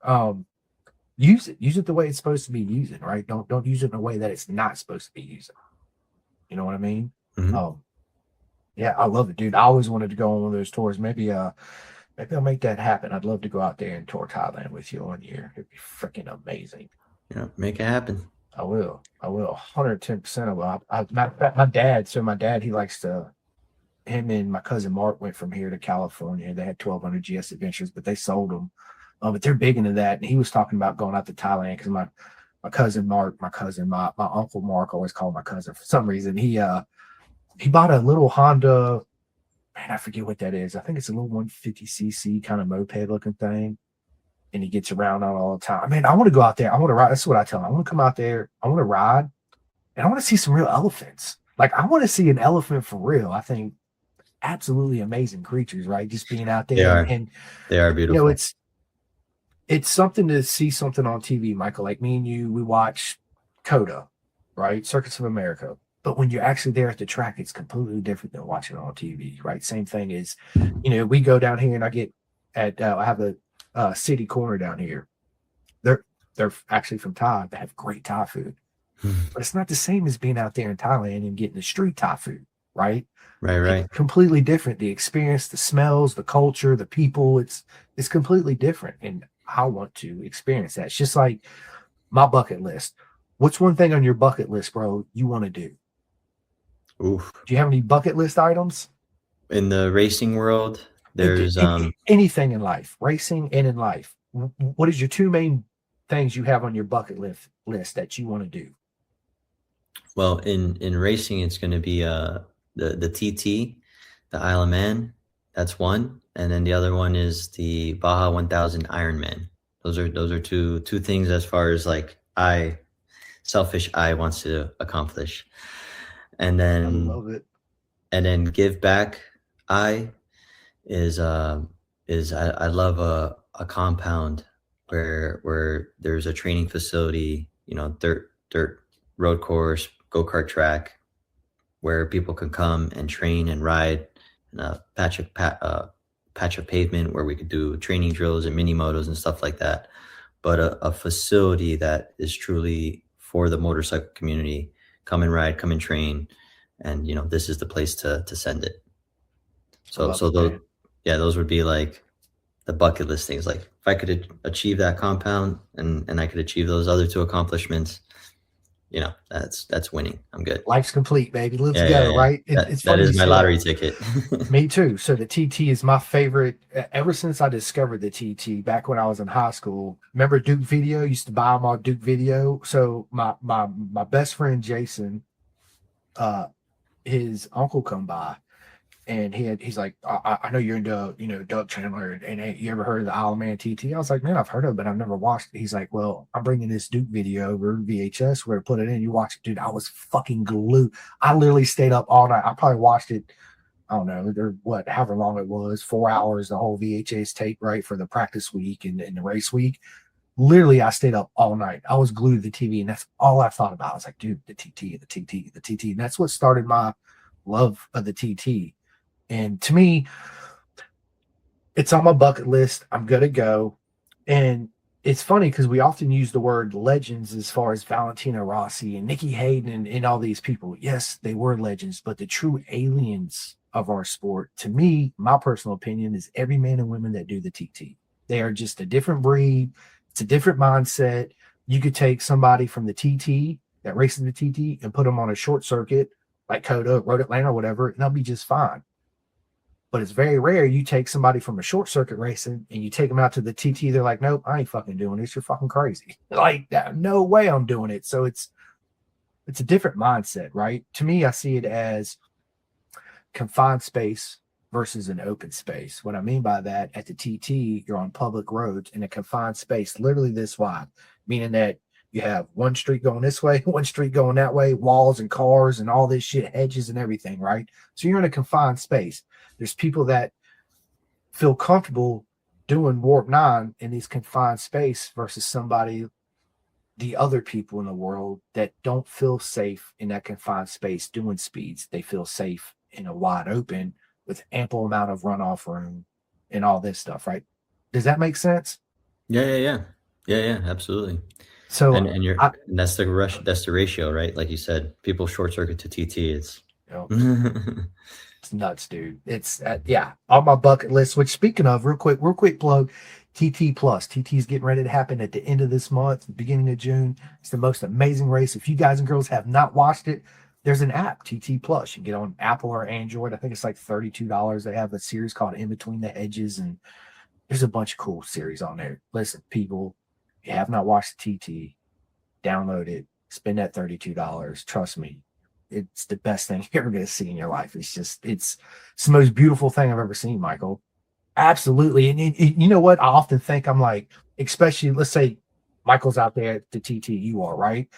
Use it the way it's supposed to be using, right? Don't use it in a way that it's not supposed to be using. You know what I mean? Mm-hmm. Yeah, I love it, dude. I always wanted to go on one of those tours. Maybe I'll make that happen. I'd love to go out there and tour Thailand with you one year. It'd be freaking amazing. Make it happen. I will 110%. I will. Matter of fact, my dad, he likes to, him and my cousin Mark went from here to California. They had 1200 GS Adventures, but they sold them. But they're big into that. And he was talking about going out to Thailand because my cousin Mark, my uncle Mark, always called my cousin for some reason. He bought a little Honda, man, I forget what that is. I think it's a little 150cc kind of moped looking thing. And he gets around on all the time. Man, I want to go out there. I want to ride. That's what I tell him. I want to come out there. I want to ride. And I want to see some real elephants. Like, I want to see an elephant for real. I think absolutely amazing creatures, right? Just being out there. And they are beautiful. It's something to see something on TV, Michael. Like me and you, we watch CODA, right? Circus of America. But when you're actually there at the track, it's completely different than watching it on TV, right? Same thing is, we go down here and I have a city corner down here. They're actually from Thai. They have great Thai food. But it's not the same as being out there in Thailand and getting the street Thai food, right? Right. It's completely different. The experience, the smells, the culture, the people, it's completely different. And I want to experience that. It's just like my bucket list. What's one thing on your bucket list, bro, you want to do? Oof. Do you have any bucket list items? In the racing world, there's anything in life, racing and in life. What is your two main things you have on your bucket list that you want to do? Well, in racing, it's going to be the TT, the Isle of Man. That's one, and then the other one is the Baja 1000 Ironman. Those are two things as far as like selfish I wants to accomplish. And then I love it. And then give back I I love a compound where there's a training facility, dirt road course, go-kart track, where people can come and train and ride in a patch of pavement where we could do training drills and mini motos and stuff like that. But a facility that is truly for the motorcycle community. Come and ride, come and train, and this is the place to send it. So those would be like the bucket list things. Like if I could achieve that compound and I could achieve those other two accomplishments, that's winning. I'm good. Life's complete, baby. Let's Yeah, yeah, go. yeah. Right? That It's that funny you is my say that. lottery ticket. Me too. So the TT is my favorite ever since I discovered the TT back when I was in high school. Remember Duke Video? Used to buy them on Duke Video. So my best friend Jason, uh, his uncle come by and he's like, I know you're into Doug Chandler and hey, you ever heard of the Isle of Man TT? I was like, man, I've heard of it, but I've never watched it. He's like, well, I'm bringing this Duke video over VHS where to put it in. You watch it, dude. I was fucking glued. I literally stayed up all night. I probably watched it. I don't know, however long it was, 4 hours, the whole VHS tape, right, for the practice week and the race week. Literally, I stayed up all night. I was glued to the TV, and that's all I thought about. I was like, dude, the TT, the TT, the TT. And that's what started my love of the TT. And to me, it's on my bucket list. I'm going to go. And it's funny because we often use the word legends as far as Valentino Rossi and Nikki Hayden and all these people. Yes, they were legends, but the true aliens of our sport, to me, my personal opinion, is every man and women that do the TT. They are just a different breed. It's a different mindset. You could take somebody from the TT that races the TT and put them on a short circuit like Coda, Road Atlanta, or whatever, and they'll be just fine. But it's very rare you take somebody from a short circuit racing and you take them out to the TT. They're like, nope, I ain't fucking doing this. You're fucking crazy. Like, no way I'm doing it. So it's a different mindset, right? To me, I see it as confined space versus an open space. What I mean by that, at the TT, you're on public roads in a confined space, literally this wide, meaning that you have one street going this way, one street going that way, walls and cars and all this shit, hedges and everything, right? So you're in a confined space. There's people that feel comfortable doing Warp 9 in these confined space versus the other people in the world that don't feel safe in that confined space doing speeds. They feel safe in a wide open with ample amount of runoff room and all this stuff, right? Does that make sense? Yeah, absolutely. So And that's the ratio, right? Like you said, people short circuit to TT. It's it's nuts, dude. It's on my bucket list. Which, speaking of, real quick plug, TT Plus. TT is getting ready to happen at the end of this month, beginning of June. It's the most amazing race. If you guys and girls have not watched it, there's an app, TT Plus. You can get on Apple or Android. I think it's like $32. They have a series called In Between the Hedges, and there's a bunch of cool series on there. Listen, people, if you have not watched the TT, download it. Spend that $32. Trust me, it's the best thing you're ever going to see in your life. It's the most beautiful thing I've ever seen, Michael. Absolutely. And you know what? I often think, I'm like, especially, let's say Michael's out there at the TT, you are, right?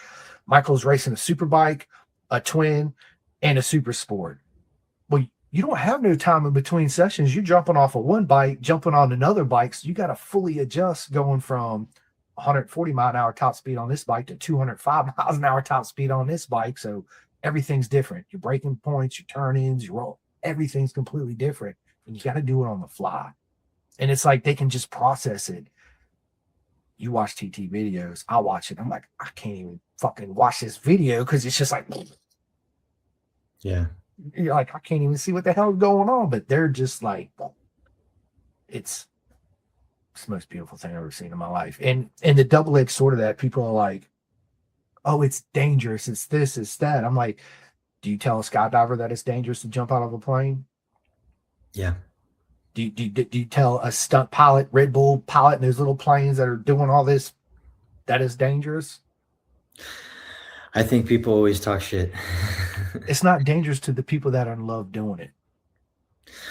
Michael's racing a super bike, a twin, and a super sport. Well, you don't have no time in between sessions. You're jumping off of one bike, jumping on another bike. So you got to fully adjust going from 140 mile an hour top speed on this bike to 205 miles an hour top speed on this bike. So everything's different. Your braking points, your turn-ins, your roll, everything's completely different. And you got to do it on the fly. And it's like they can just process it. You watch TT videos, I watch it. I'm like, I can't even fucking watch this video because it's just like, yeah. You're like, I can't even see what the hell is going on. But they're just like, it's the most beautiful thing I've ever seen in my life. And the double-edged sword of that, people are like, oh, it's dangerous. It's this, it's that. I'm like, do you tell a skydiver that it's dangerous to jump out of a plane? Yeah. Do you tell a stunt pilot, Red Bull pilot, and those little planes that are doing all this, that is dangerous? I think people always talk shit. It's not dangerous to the people that are in love doing it.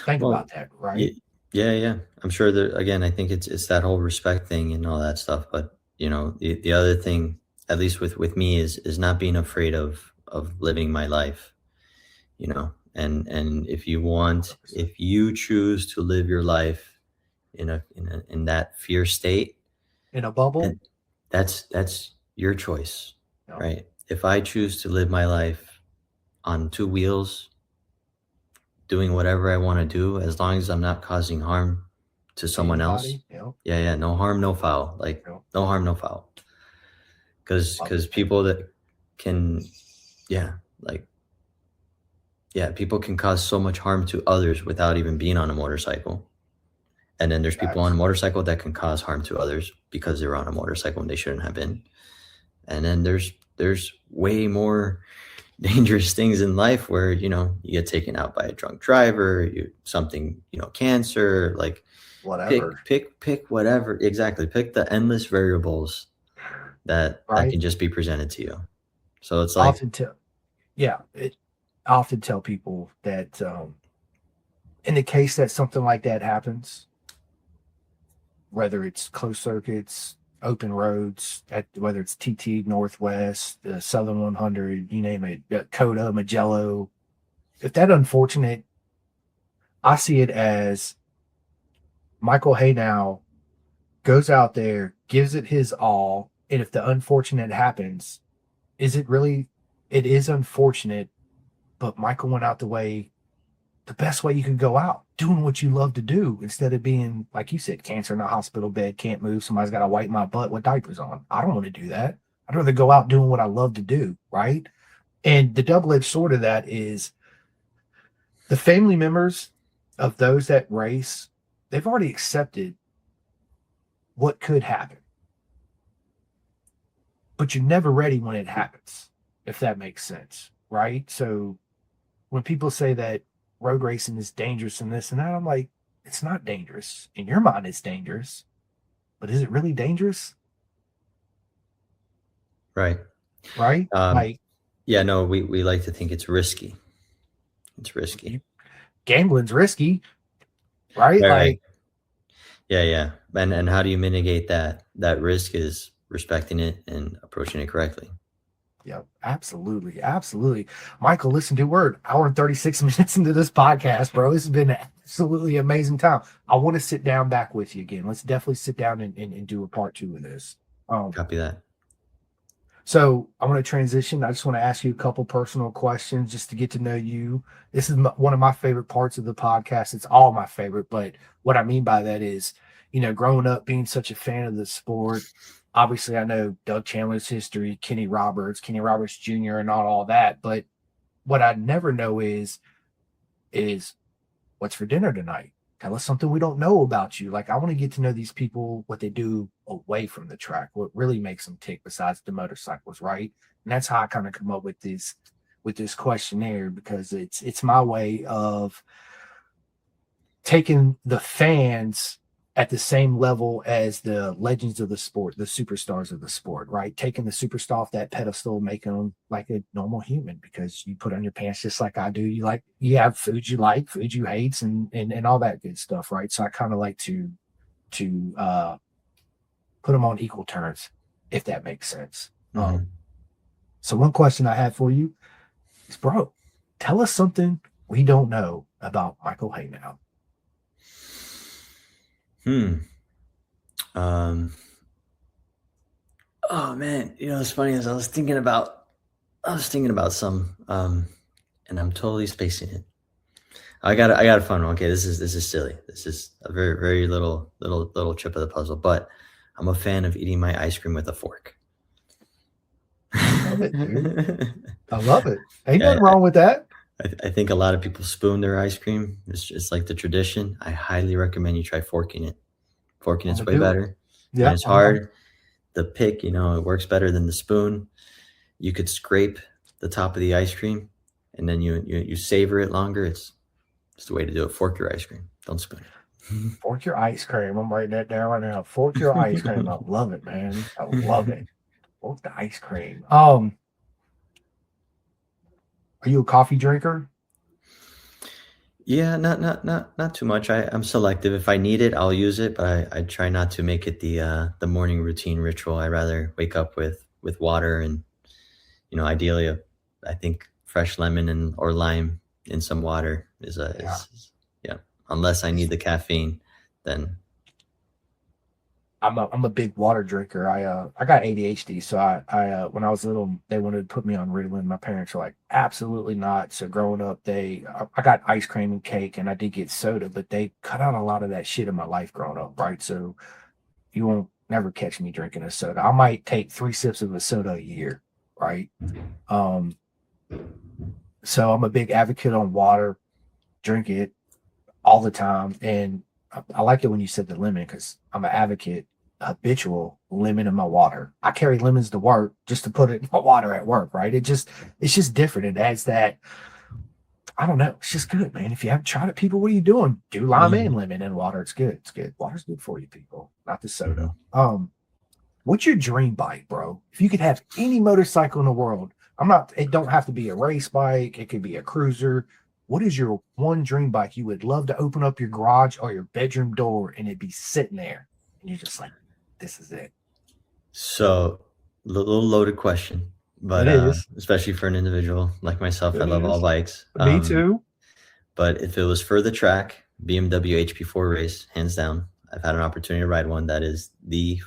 Think about that, right? Yeah. I'm sure that, again, I think it's that whole respect thing and all that stuff. But the other thing, at least with me, is not being afraid of living my life, and if you choose to live your life in that fear state, in a bubble, that's your choice. No. Right? If I choose to live my life on two wheels, doing whatever I want to do, as long as I'm not causing harm to someone else, no harm, no foul. Like, no harm, no foul. Because people that can, people can cause so much harm to others without even being on a motorcycle. And then there's people on a motorcycle that can cause harm to others because they're on a motorcycle and they shouldn't have been. And then there's there's way more dangerous things in life where, you get taken out by a drunk driver, something, cancer, like Whatever, pick whatever. Exactly. Pick the endless variables that right? can just be presented to you. So it's I like, often tell, yeah, I often tell people that in the case that something like that happens, whether it's closed circuits, open roads, whether it's TT Northwest, the Southern 100, you name it, Coda, Magello. If that unfortunate, I see it as Michael Haynow goes out there, gives it his all, and if the unfortunate happens, is it really? It is unfortunate, but Michael went out the best way you could go out, doing what you love to do instead of being, like you said, cancer in a hospital bed, can't move. Somebody's got to wipe my butt with diapers on. I don't want to do that. I'd rather go out doing what I love to do. Right. And the double edged sword of that is the family members of those that race, they've already accepted what could happen, but you're never ready when it happens, if that makes sense. Right. So when people say that road racing is dangerous and this and that, I'm like, it's not dangerous. In your mind, it's dangerous, but is it really dangerous? right. Right? Um, Like yeah, no, we like to think it's risky. It's risky. gambling's risky, right? Right, right. Like, Yeah, yeah. And how do you mitigate that risk is respecting it and approaching it correctly. yeah, absolutely. Absolutely. Michael, listen to word. Hour and 36 minutes into this podcast, bro. This has been an absolutely amazing time. I want to sit down back with you again. Let's definitely sit down and do a part two of this. Copy that. So I want to transition. I just want to ask you a couple personal questions just to get to know you. This is one of my favorite parts of the podcast. It's all my favorite, but what I mean by that is, growing up being such a fan of the sport, obviously I know Doug Chandler's history, Kenny Roberts Jr., and not all that. But what I never know is what's for dinner tonight? Tell us something we don't know about you. Like, I want to get to know these people, what they do away from the track, what really makes them tick besides the motorcycles, right? And that's how I kind of come up with this questionnaire, because it's my way of taking the fans at the same level as the legends of the sport, the superstars of the sport, right? Taking the superstar off that pedestal, making them like a normal human, because you put on your pants just like I do. You have food you like, food you hate, and all that good stuff, right? So I kind of like to put them on equal terms, if that makes sense. Hmm. So one question I have for you is, bro, tell us something we don't know about Michael Haynow. Hmm. Um, oh man, it's funny as I was thinking about some, and I'm totally spacing it. I got a fun one. Okay, this is silly. This is a very very little chip of the puzzle, but I'm a fan of eating my ice cream with a fork. I love it, dude. Yeah, I love it. Ain't I, nothing wrong with that. I think a lot of people spoon their ice cream. It's just like the tradition. I highly recommend you try forking it. Forking I'm it's gonna way do it. better. When Yeah, it's hard, the pick, it works better than the spoon. You could scrape the top of the ice cream, and then you savor it longer. It's the way to do it. Fork your ice cream. Don't spoon fork your ice cream. I'm writing that down right now. Fork your ice cream. I it. love it, man. I love it. Fork the ice cream. Are you a coffee drinker? Yeah, not too much. I'm selective. If I need it, I'll use it, but I try not to make it the morning routine ritual. I rather wake up with water and ideally I think fresh lemon and or lime in some water Yeah. yeah. Unless I need the caffeine, then I'm a big water drinker. I got ADHD, so I when I was little, they wanted to put me on Ritalin. My parents were like, absolutely not. So growing up, I got ice cream and cake, and I did get soda, but they cut out a lot of that shit in my life growing up, right? So you won't never catch me drinking a soda. I might take 3 sips of a soda a year, right? Um, so I'm a big advocate on water. Drink it all the time, and I like it when you said the lemon, because I'm an advocate. habitual lemon in my water. I carry lemons to work just to put it in my water at work, right? It's just different. It adds that, I don't know. It's just good, man. If you haven't tried it, people, what are you doing? Do lime and Mhm. lemon in water. It's good. It's good. Water's good for you, people. Not the soda. Mhm. What's your dream bike, bro? If you could have any motorcycle in the world, I'm not, it don't have to be a race bike, it could be a cruiser. What is your one dream bike you would love to open up your garage or your bedroom door and it'd be sitting there? And you're just like, this is it. So, little loaded question, It but is. especially for an individual like myself, I It love all is. bikes. Me too. But if it was for the track, BMW HP4 race, hands down. I've had an opportunity to ride one that is the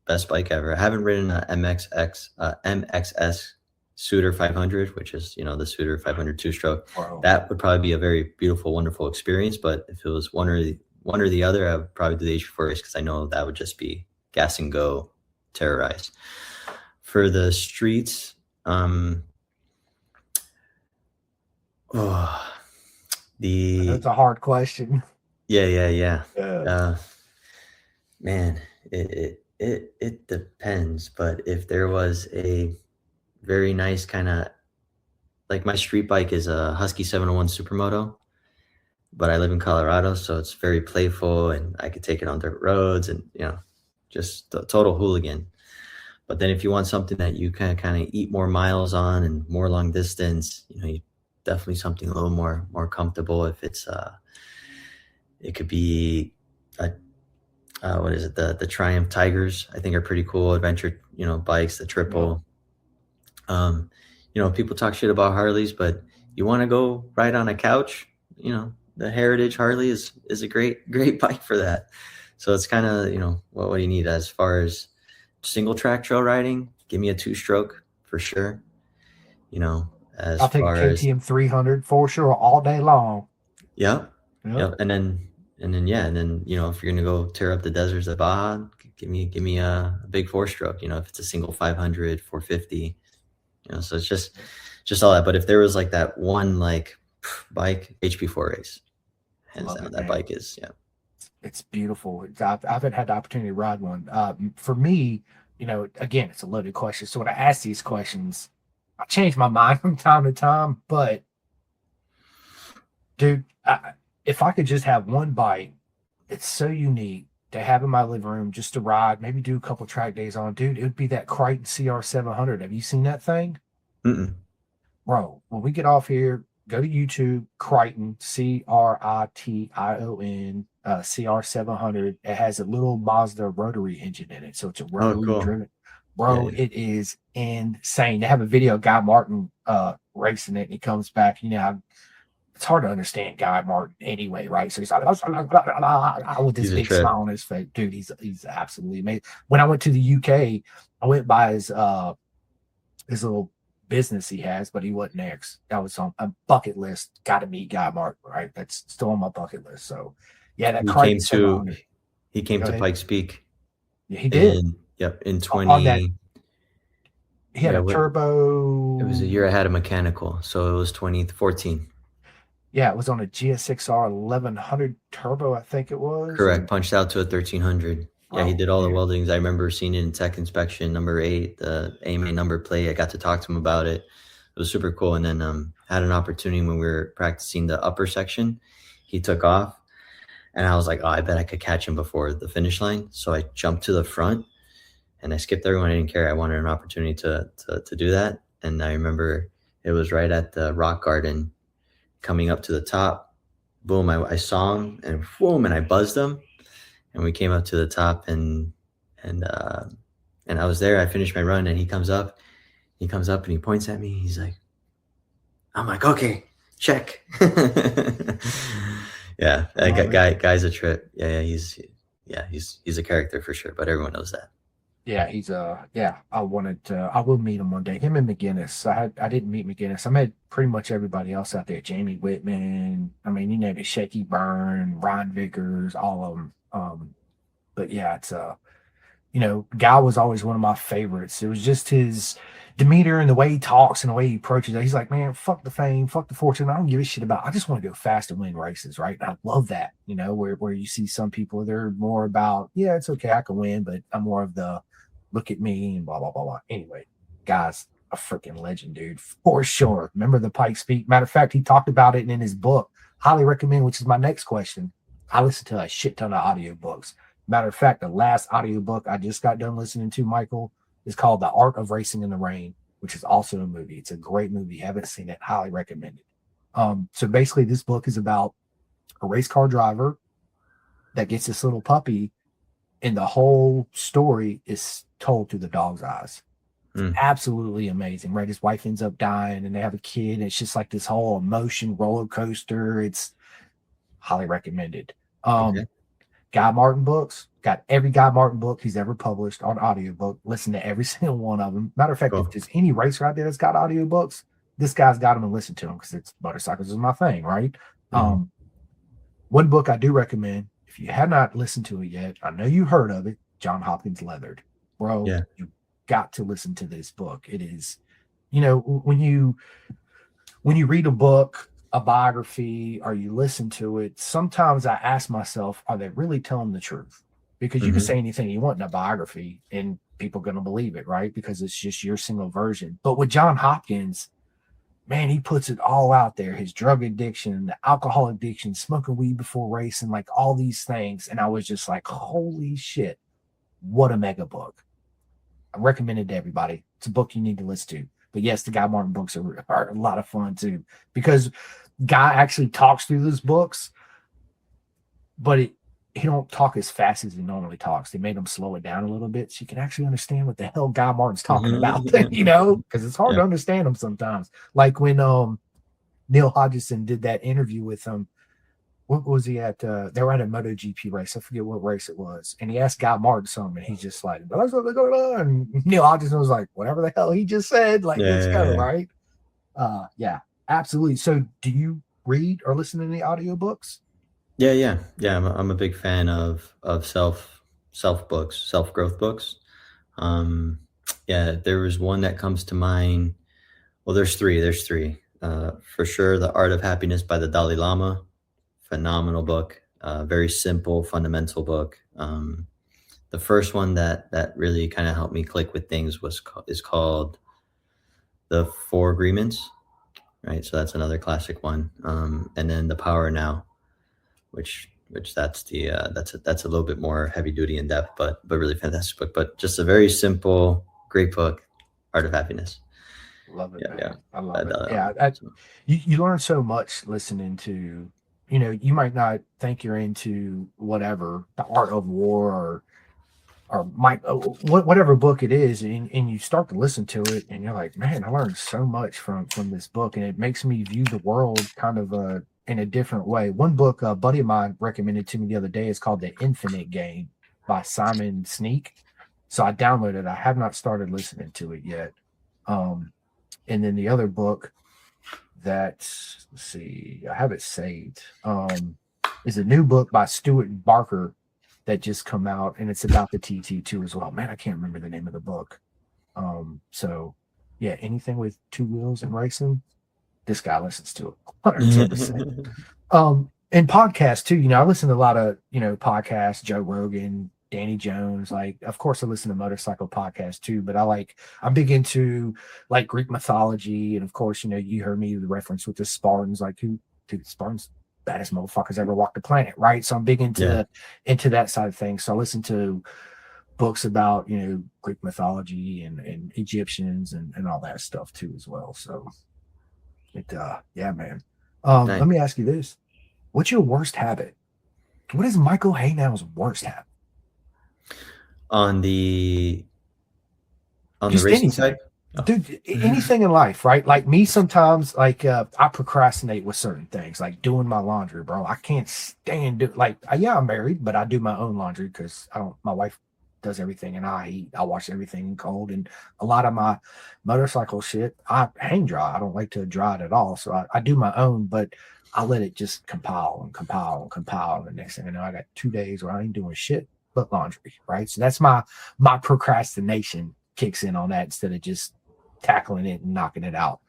best bike ever. I haven't ridden a MXS Suitor 500, which is the Suitor 500 two-stroke. Bro. That would probably be a very beautiful, wonderful experience. But if it was one or the other, I would probably do the HP4 race because I know that would just be gas and go, terrorize. For the streets, oh, That's the a hard question. yeah. Yeah. Uh, man, it depends. But if there was a very nice kind of like my street bike is a Husky 701 Supermoto, but I live in Colorado, so it's very playful and I could take it on dirt roads and just a total hooligan. But then if you want something that you can kind of eat more miles on and more long distance, you definitely something a little more comfortable. If it's it could be a what is it, the Triumph Tigers, I think are pretty cool adventure bikes, the triple. People talk shit about Harleys, but you want to go ride on a couch, the Heritage Harley is a great bike for that. So it's kind of what do you need as far as single track trail riding? Give me a two-stroke for sure. As I'll take a far as KTM 300 for sure all day long. yep, Yep. yep, and then if you're gonna go tear up the deserts of Baja, give me a big four-stroke. If it's a single 500, 450. So it's just all that. But if there was like that one like bike, HP4 race, hands Love down, it, that man. bike is It's beautiful. I haven't had the opportunity to ride one. For me, again, it's a loaded question. So when I ask these questions, I change my mind from time to time. But dude, if I could just have one bike, it's so unique to have in my living room just to ride, maybe do a couple track days on. Dude, it would be that Crichton CR700. Have you seen that thing? mm-mm. Bro, when we get off here, go to YouTube, Crichton, Crition, CR700. It has a little Mazda rotary engine in it. So it's a Oh, rotary cool. driven. Yeah, Bro, yeah. it is insane. They have a video of Guy Martin racing it, and he comes back. It's hard to understand Guy Martin anyway, right? So he's like with this He's a big trip. smile on his face. Dude, he's absolutely amazing. When I went to the UK, I went by his little business he has, but he wasn't there. That was on a bucket list. Got to meet Guy Martin, right? That's still on my bucket list. So, yeah, that He Crichton came to 700. he came Go to ahead. Pikes Peak Yeah, he did. in On that, 20. he had Yeah, a what it was a turbo. year I had a mechanical, so it was 2014. Yeah, it was on a GSXR 1100 turbo, I think it was. Correct. Punched out to a 1300. Yeah, he Bro, did all the dude, weldings. I remember seeing it in tech inspection, number 8, the AMA number plate. I got to talk to him about it. It was super cool. And then had an opportunity when we were practicing the upper section. He took off, and I was like, oh, I bet I could catch him before the finish line. So I jumped to the front, and I skipped everyone. I didn't care. I wanted an opportunity to do that. And I remember it was right at the rock garden coming up to the top. Boom, I saw him, and boom, and I buzzed him. And we came up to the top, and I was there. I finished my run, and he comes up. He comes up and he points at me. He's like, I'm like, okay, check. Yeah, that love it. guy's a trip. He's a character for sure, but everyone knows that. Yeah, I will meet him one day. Him and McGinnis. I didn't meet McGinnis. I met pretty much everybody else out there. Jamie Whitman. I mean, you name it, Shaky Byrne, Ryan Vickers, all of them. But yeah, Guy was always one of my favorites. It was just his demeanor and the way he talks and the way he approaches it. He's like, man, fuck the fame, fuck the fortune. I don't give a shit about. I just want to go fast and win races, right? And I love that. Where you see some people, they're more about, yeah, it's okay, I can win, but I'm more of the look at me and blah blah blah blah. Anyway, Guy's a freaking legend, dude, for sure. Remember the Pike speak? Matter of fact, he talked about it in his book. Highly recommend, which is my next question. I listen to a shit ton of audiobooks. Matter of fact, the last audiobook I just got done listening to, Michael, is called The Art of Racing in the Rain, which is also a movie. It's a great movie. Haven't seen it, highly recommend it. So basically this book is about a race car driver that gets this little puppy, and the whole story is told through the dog's eyes. Absolutely amazing, right? His wife ends up dying and they have a kid. It's just like this whole emotion roller coaster. It's highly recommended. Okay. Guy Martin books, got every Guy Martin book he's ever published on audiobook. Listen to every single one of them. Matter of fact, if there's any racer out there that's got audiobooks, this guy's got them and listen to them because it's motorcycles is my thing, right? One book I do recommend, if you have not listened to it yet, I know you heard of it, John Hopkins Leathered. Bro, you got to listen to this book. It is, when you read a book, a biography, or you listen to it, sometimes I ask myself, are they really telling the truth? Because you can say anything you want in a biography and people are going to believe it, right? Because it's just your single version. But with John Hopkins, man, he puts it all out there. His drug addiction, the alcohol addiction, smoking weed before racing, like all these things. And I was just like, holy shit, what a mega book. I recommend it to everybody. It's a book you need to listen to. But yes, the Guy Martin books are a lot of fun too, because Guy actually talks through those books, but he don't talk as fast as he normally talks. They made him slow it down a little bit so you can actually understand what the hell Guy Martin's talking about, because it's hard to understand him sometimes. Like when Neil Hodgson did that interview with him. What was he at? They were at a MotoGP race. I forget what race it was. And he asked Guy Martin something, and he's just like, "That's what's going on." And Neil Hodgson was like, "Whatever the hell he just said, like, let's go, right?" Yeah, absolutely. So, do you read or listen to any audiobooks? Yeah. I'm a big fan of self books, self growth books. There was one that comes to mind. Well, there's three. For sure, The Art of Happiness by the Dalai Lama. Phenomenal book, very simple, fundamental book. The first one that really kind of helped me click with things is called The Four Agreements, right? So that's another classic one. And then The Power Now, which that's a little bit more heavy duty in depth, but really fantastic book. But just a very simple, great book, Art of Happiness. Love it. Yeah. I love it. You learn so much listening to. You might not think you're into whatever, the art of war or whatever book it is, and you start to listen to it, and you're like, man, I learned so much from this book, and it makes me view the world kind of in a different way. One book a buddy of mine recommended to me the other day is called The Infinite Game by Simon Sinek. So I downloaded it. I have not started listening to it yet. And then the other book that, let's see, I have it saved, is a new book by Stuart Barker that just come out, and it's about the TT2 as well. Man, I can't remember the name of the book. So yeah, anything with two wheels and racing, this guy listens to it 110%. And podcasts too. I listen to a lot of podcasts, Joe Rogan, Danny Jones. Like, of course I listen to motorcycle podcasts too, but I'm big into like Greek mythology. And of course, you heard me the reference with the Spartans, like dude, Spartans, baddest motherfuckers ever walked the planet. Right. So I'm big into that side of things. So I listen to books about, Greek mythology and Egyptians and all that stuff too, as well. So yeah, man. Let me ask you this. What's your worst habit? What is Michael Haynao's worst habit? On the Just racing anything. side? Oh. Dude, anything in life, right? Like me, sometimes, like I procrastinate with certain things, like doing my laundry, bro. I can't stand it. Like, I'm married, but I do my own laundry because my wife does everything, and I wash everything in cold. And a lot of my motorcycle shit, I hang dry. I don't like to dry it at all. So I do my own, but I let it just compile. And the next thing I know, I got 2 days where I ain't doing shit. but laundry, right? So that's my procrastination kicks in on that instead of just tackling it and knocking it out.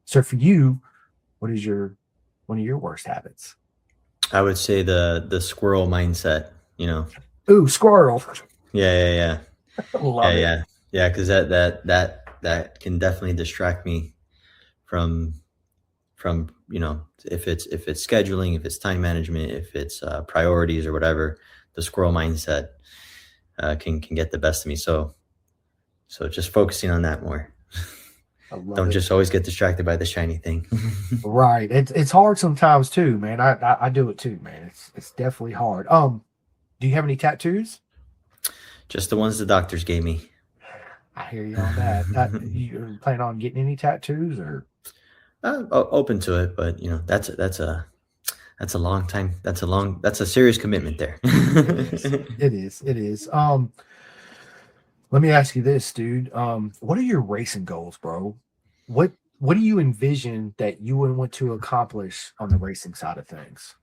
So for you, what is your one of your worst habits? I would say the squirrel mindset, you know. Ooh, squirrel. Yeah, yeah, yeah. Yeah, Love it. yeah. Yeah, because that can definitely distract me from if it's scheduling, if it's time management, if it's priorities or whatever. The squirrel mindset can get the best of me. So just focusing on that more. I love Don't it. just always get distracted by the shiny thing. Right. It's hard sometimes too, man. I do it too, man. It's definitely hard. Do you have any tattoos? Just the ones the doctors gave me. I hear you on that. You plan on getting any tattoos or Open to it, but that's a long time. That's a serious commitment there. it is. It is. It is. Let me ask you this, dude. What are your racing goals, bro? What do you envision that you would want to accomplish on the racing side of things?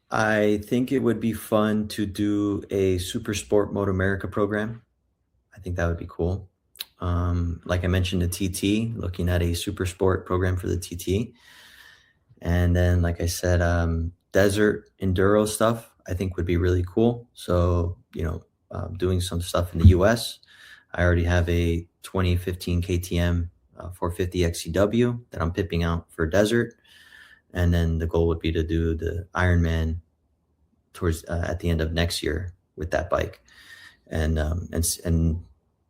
I think it would be fun to do a Super Sport Moto America program. I think that would be cool. Like I mentioned, the TT, looking at a super sport program for the TT. And then, like I said, desert enduro stuff, I think would be really cool. So, doing some stuff in the US. I already have a 2015 KTM 450 XCW that I'm pipping out for desert. And then the goal would be to do the Ironman towards at the end of next year with that bike. And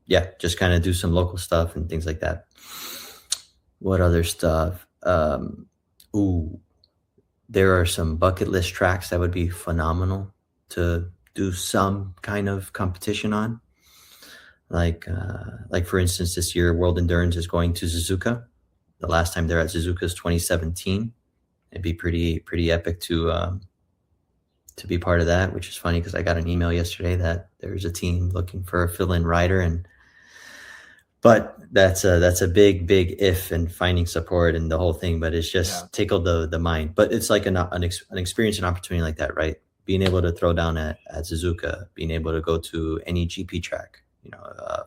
yeah, just kind of do some local stuff and things like that. What other stuff? Ooh, there are some bucket list tracks that would be phenomenal to do some kind of competition on. Like for instance, this year World Endurance is going to Suzuka. The last time they're at Suzuka is 2017. It'd be pretty epic to be part of that, which is funny because I got an email yesterday that there's a team looking for a fill-in rider, but that's a big if and finding support and the whole thing. But it's just tickled the mind. But it's like an experience and opportunity like that, right? Being able to throw down at Suzuka, being able to go to any GP track,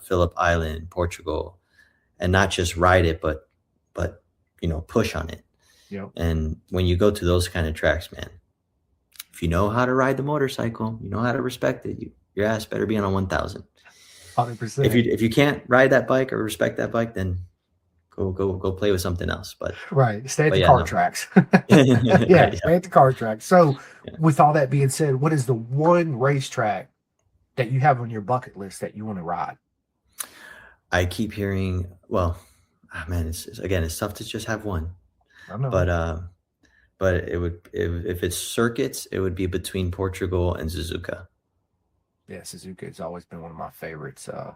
Phillip Island, Portugal, and not just ride it, but push on it. Yep. And when you go to those kind of tracks, man, if you know how to ride the motorcycle, you know how to respect it, your ass better be on a 1000. 100%. If you can't ride that bike or respect that bike, then go play with something else. But right, stay at the car tracks. Yeah, stay at the car tracks. So, with all that being said, what is the one racetrack that you have on your bucket list that you want to ride? I keep hearing, well, man, it's tough to just have one. I know. But it would, if it's circuits, it would be between Portugal and Suzuka. Yeah, Suzuka has always been one of my favorites. I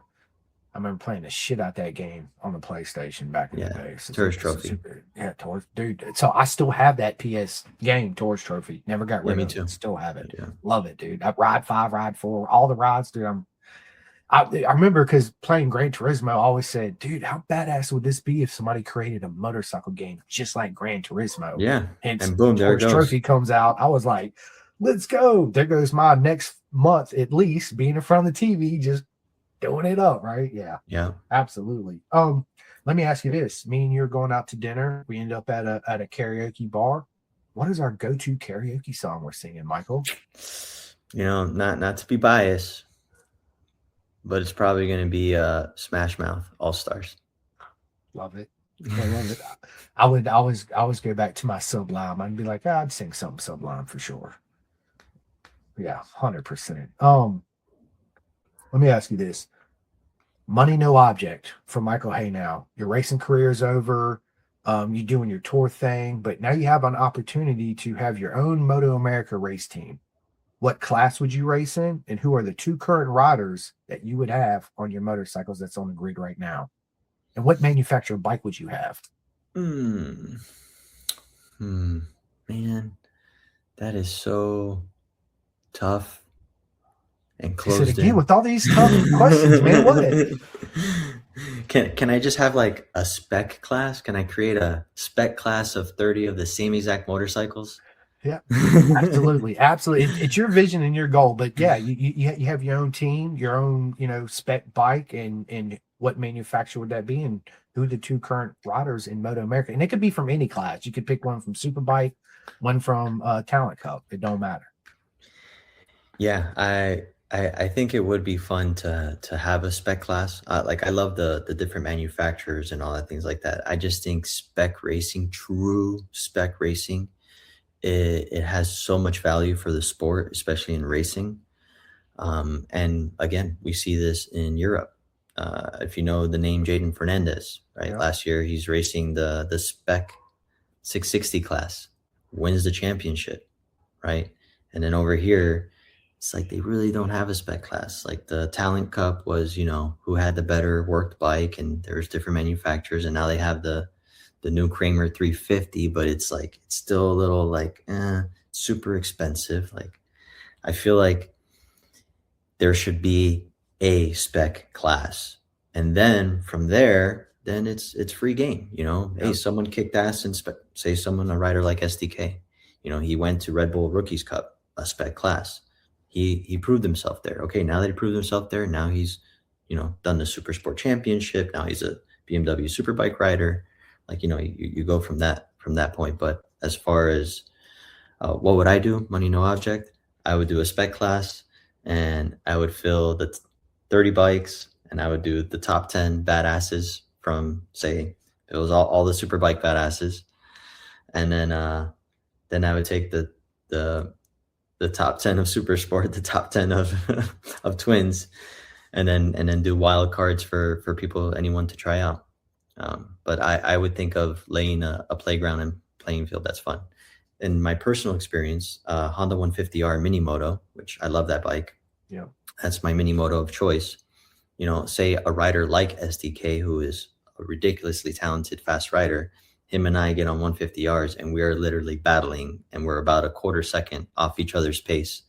remember playing the shit out that game on the PlayStation back in the day. Tourist Trophy. Yeah, dude. So I still have that PS game, Tourist Trophy. Never got rid of it. Me too. Still have it. Yeah. Love it, dude. I ride 5, ride 4, all the rides, dude. I remember because playing Gran Turismo, I always said, dude, how badass would this be if somebody created a motorcycle game just like Gran Turismo? Yeah. And boom, there it goes. Trophy comes out. I was like, let's go. There goes my next month at least being in front of the TV, just doing it up, right? Yeah. Yeah. Absolutely. Let me ask you this. Me and you're going out to dinner. We end up at a karaoke bar. What is our go-to karaoke song we're singing, Michael? Not to be biased, but it's probably going to be Smash Mouth All Stars. Love it. I love it. I would always go back to my Sublime. I'd be like, I'd sing something Sublime for sure. Yeah, 100%. Let me ask you this. Money no object for Michael Henao. Your racing career is over. You're doing your tour thing, but now you have an opportunity to have your own Moto America race team. What class would you race in, and who are the 2 current riders that you would have on your motorcycles that's on the grid right now? And what manufacturer bike would you have? Man, that is so tough and closed in. Again with all these tough questions, man. What? Can I just have like a spec class? Can I create a spec class of 30 of the same exact motorcycles? Yeah. Absolutely, absolutely. It's your vision and your goal, but yeah, you have your own team, your own spec bike, and what manufacturer would that be, and who are the two current riders in Moto America, and it could be from any class. You could pick one from Superbike, one from Talent Cup. It don't matter. Yeah, I think it would be fun to have a spec class. Like I love the different manufacturers and all that things like that. I just think spec racing, true spec racing, it has so much value for the sport, especially in racing. And again, we see this in Europe. If you know the name Jaden Fernandez, right? Yeah, Last year he's racing the spec 660 class, wins the championship, right? And then over here, it's like they really don't have a spec class. Like the Talent Cup was, who had the better worked bike, and there's different manufacturers, and now they have the new Kramer 350, but it's like it's still a little like super expensive. Like I feel like there should be a spec class, and then from there, then it's free game. Hey, yeah, someone kicked ass in spec. Say someone a rider like SDK. He went to Red Bull Rookies Cup, a spec class. He proved himself there. Okay, now that he proved himself there, now he's done the Super Sport Championship. Now he's a BMW Superbike rider. Like you go from that point. But as far as what would I do? Money no object. I would do a spec class, and I would fill the 30 bikes, and I would do the top 10 badasses from, say, it was all the Superbike badasses, and then I would take the top 10 of Super Sport, the top 10 of of Twins, and then do wild cards for people, anyone to try out. But I would think of laying a playground and playing field that's fun. In my personal experience, Honda 150R Mini Moto, which I love that bike. yeah, That's my mini moto of choice. Say a rider like SDK, who is a ridiculously talented, fast rider, him and I get on 150Rs, and we are literally battling, and we're about a quarter second off each other's pace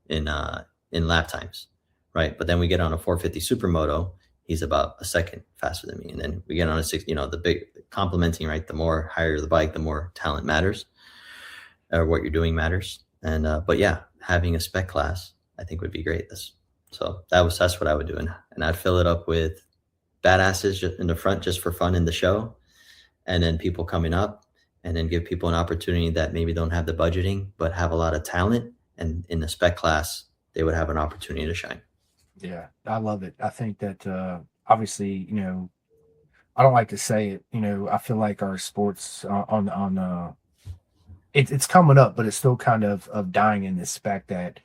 in lap times, right? But then we get on a 450 Supermoto, he's about a second faster than me, and then we get on a six. The big complementing, right? The more higher the bike, the more talent matters, or what you're doing matters. And but yeah, having a spec class, I think would be great. So that's what I would do, and I'd fill it up with badasses in the front just for fun in the show, and then people coming up, and then give people an opportunity that maybe don't have the budgeting but have a lot of talent, and in the spec class they would have an opportunity to shine. yeah. I love it. I think that obviously, I don't like to say it. I feel like our sports it's coming up, but it's still kind of dying in this spec that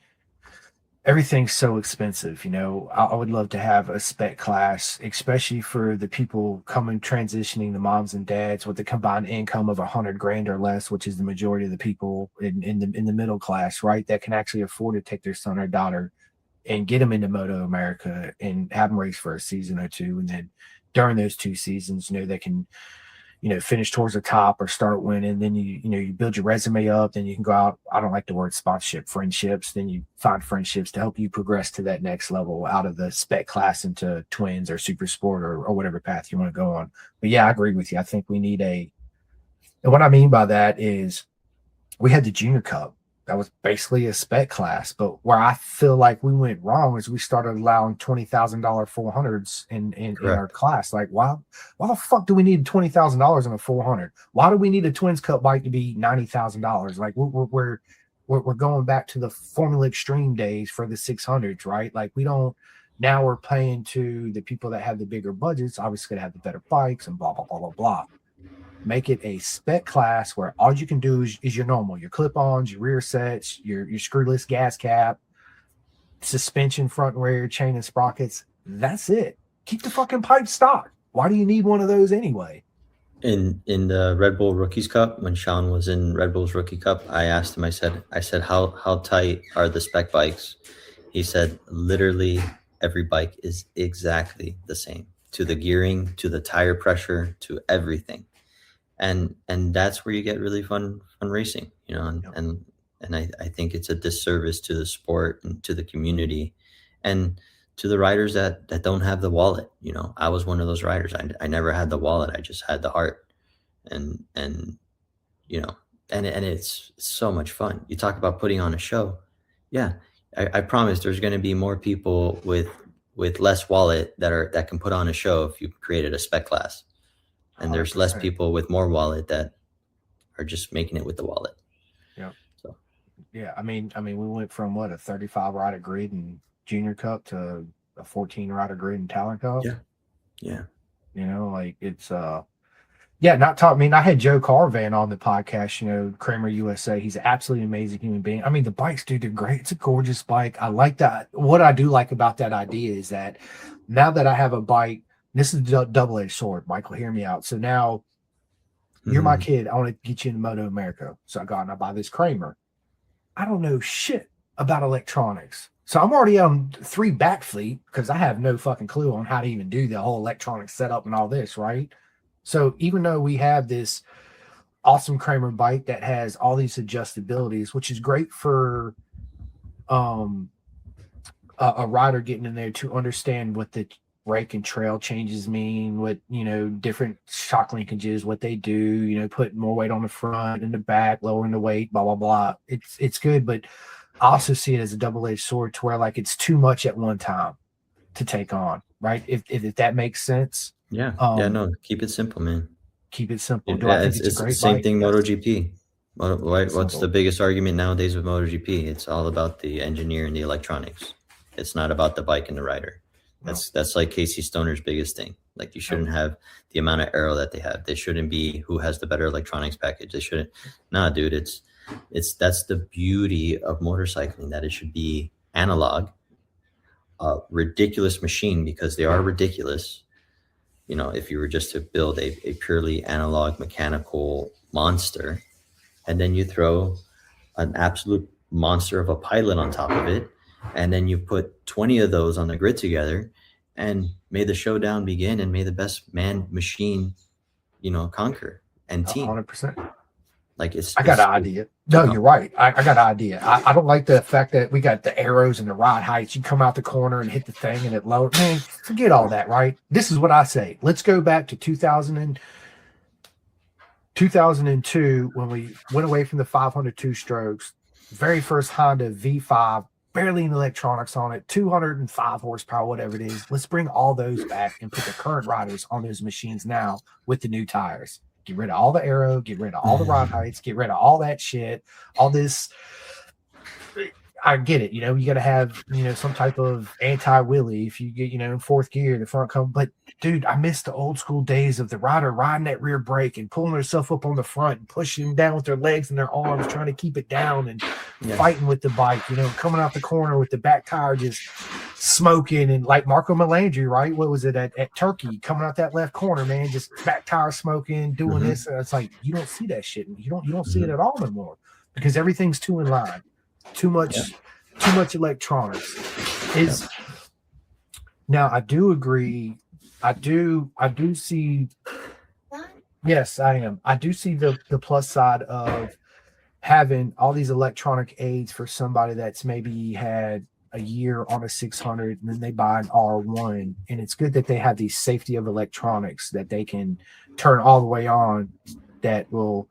everything's so expensive. I would love to have a spec class, especially for the people coming transitioning, the moms and dads with the combined income of 100 grand or less, which is the majority of the people in the middle class, right? That can actually afford to take their son or daughter and get them into Moto America and have them race for a season or two, and then during those 2 seasons, they can finish towards the top or start winning. Then you build your resume up. Then you can go out. I don't like the word sponsorship, friendships. Then you find friendships to help you progress to that next level out of the spec class into Twins or Super Sport or whatever path you want to go on. But yeah, I agree with you. I think we need and what I mean by that is we had the Junior Cup. That was basically a spec class, but where I feel like we went wrong is we started allowing $20,000 400s in our Correct. class. Like, why the fuck do we need $20,000 on a 400? Why do we need a Twins Cup bike to be $90,000? Like, we're going back to the Formula Extreme days for the 600s, right? Like, we don't. Now we're playing to the people that have the bigger budgets, obviously gonna have the better bikes and blah blah blah blah blah. Make it a spec class where all you can do is your normal, your clip-ons, your rear sets, your screwless gas cap, suspension front and rear, chain and sprockets. That's it. Keep the fucking pipe stock. Why do you need one of those anyway? In the Red Bull Rookies Cup, when Sean was in Red Bull's Rookie Cup, I asked him. I said, how tight are the spec bikes? He said, literally every bike is exactly the same, to the gearing, to the tire pressure, to everything. And that's where you get really fun racing, and Yep. I think it's a disservice to the sport and to the community, and to the riders that don't have the wallet. I was one of those riders. I never had the wallet. I just had the heart, and and it's so much fun. You talk about putting on a show. Yeah, I promise there's going to be more people with less wallet that can put on a show if you created a spec class, and there's less 100%. people with more wallet that are just making it with the wallet. Yeah. So Yeah. I mean, we went from what, a 35 rider grid in Junior Cup to a 14 rider grid in Talent Cup. yeah, yeah, You know, like it's yeah, not talk. I mean, I had Joe Carvan on the podcast, you know, Kramer USA. He's an absolutely amazing human being. I mean, the bikes, dude, they're great. It's a gorgeous bike. I like that. What I do like about that idea is that now that I have a bike, this is a double-edged sword, Michael, hear me out. So now you're my hmm kid. I want to get you into Moto America. So I go out and I buy this Kramer. I don't know shit about electronics. So I'm already on 3 back fleet because I have no fucking clue on how to even do the whole electronic setup and all this, right? So even though we have this awesome Kramer bike that has all these adjustabilities, which is great for um a rider getting in there to understand what the rake and trail changes mean, what, you know, different shock linkages, what they do, you know, putting more weight on the front and the back, lowering the weight, blah blah blah. It's good, but I also see it as a double-edged sword to where like it's too much at one time to take on, right? If that makes sense. yeah, yeah. Um, No, keep it simple, man. keep it simple. Do I Yeah, think it's a it's the great same bike? thing. Yes. MotoGP. What's the Simple. biggest argument nowadays with MotoGP? It's all about the engineer and the electronics. It's not about the bike and the rider. No, That's like Casey Stoner's biggest thing. Like you no. shouldn't have the amount of aero that they have. They shouldn't be who has the better electronics package. They shouldn't. Nah, dude. It's that's the beauty of motorcycling, that it should be analog, a ridiculous machine because they are ridiculous. You know, if you were just to build a purely analog mechanical monster, and then you throw an absolute monster of a pilot on top of it, and then you put 20 of those on the grid together, and may the showdown begin, and may the best man machine, conquer and team. 100%. Like I got an it's idea. so No, you're right. I got an idea. I don't like the fact that we got the arrows and the rod heights. You come out the corner and hit the thing and it lowered. Man, forget all that, right? This is what I say. Let's go back to 2002 when we went away from the 502 strokes. Very first Honda V5, barely any electronics on it, 205 horsepower, whatever it is. Let's bring all those back and put the current riders on those machines now with the new tires. Get rid of all the arrow, get rid of all the rod heights, get rid of all that shit, all this. I get it. You know, you got to have, some type of anti-wheelie if you get, in fourth gear, the front come. But dude, I miss the old school days of the rider riding that rear brake and pulling herself up on the front and pushing down with their legs and their arms, trying to keep it down and fighting with the bike, coming out the corner with the back tire just smoking. And like Marco Melandri, right? What was it at Turkey, coming out that left corner, man, just back tire smoking, doing this. And it's like, you don't see that shit. You don't see it at all anymore because everything's too in line. Too much electronics is now. I do agree. I do see. Yes, I am. I do see the plus side of having all these electronic aids for somebody that's maybe had a year on a 600 and then they buy an R1, and it's good that they have the safety of electronics that they can turn all the way on that will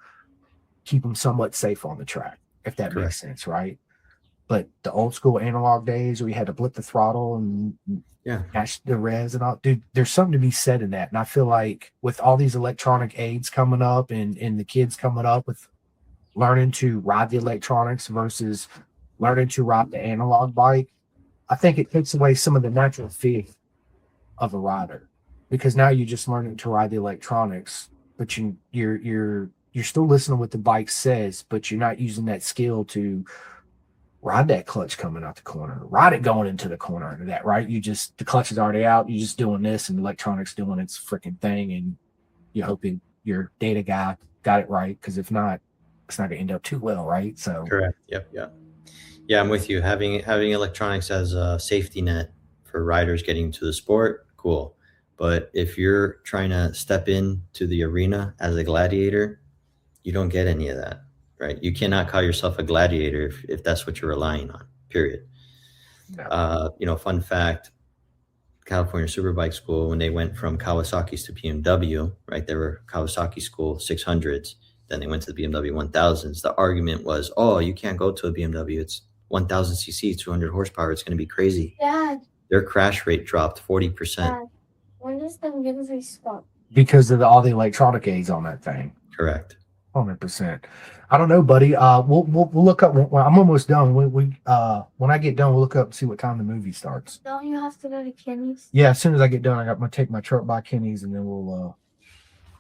keep them somewhat safe on the track, if that makes sense, right? But the old school analog days where you had to blip the throttle and match the revs and all, dude, there's something to be said in that. And I feel like with all these electronic aids coming up and the kids coming up with learning to ride the electronics versus learning to ride the analog bike, I think it takes away some of the natural fear of a rider, because now you're just learning to ride the electronics, but you're still listening to what the bike says, but you're not using that skill to ride that clutch coming out the corner, ride it going into the corner under that, right? The clutch is already out. You're just doing this and the electronics doing its freaking thing. And you're hoping your data guy got it right. Cause if not, it's not gonna end up too well. Right. So correct. Yep. Yeah. I'm with you. Having electronics as a safety net for riders getting to the sport, cool. But if you're trying to step into the arena as a gladiator, you don't get any of that. Right. You cannot call yourself a gladiator if that's what you're relying on, period. no. Fun fact, California Superbike School, when they went from Kawasaki's to BMW, right, they were Kawasaki school 600s. Then they went to the BMW 1000s. The argument was, oh, you can't go to a BMW. It's 1000 cc, 200 horsepower. It's going to be crazy. Dad, Their crash rate dropped 40%. Dad, when does the music stop? Because of all the electronic aids on that thing. Correct. 100%. I don't know, buddy. We'll look up. Well, I'm almost done. When I get done, we'll look up and see what time the movie starts. Don't you have to go to Kenny's? Yeah, as soon as I get done, I'm gonna take my truck by Kenny's, and then we'll.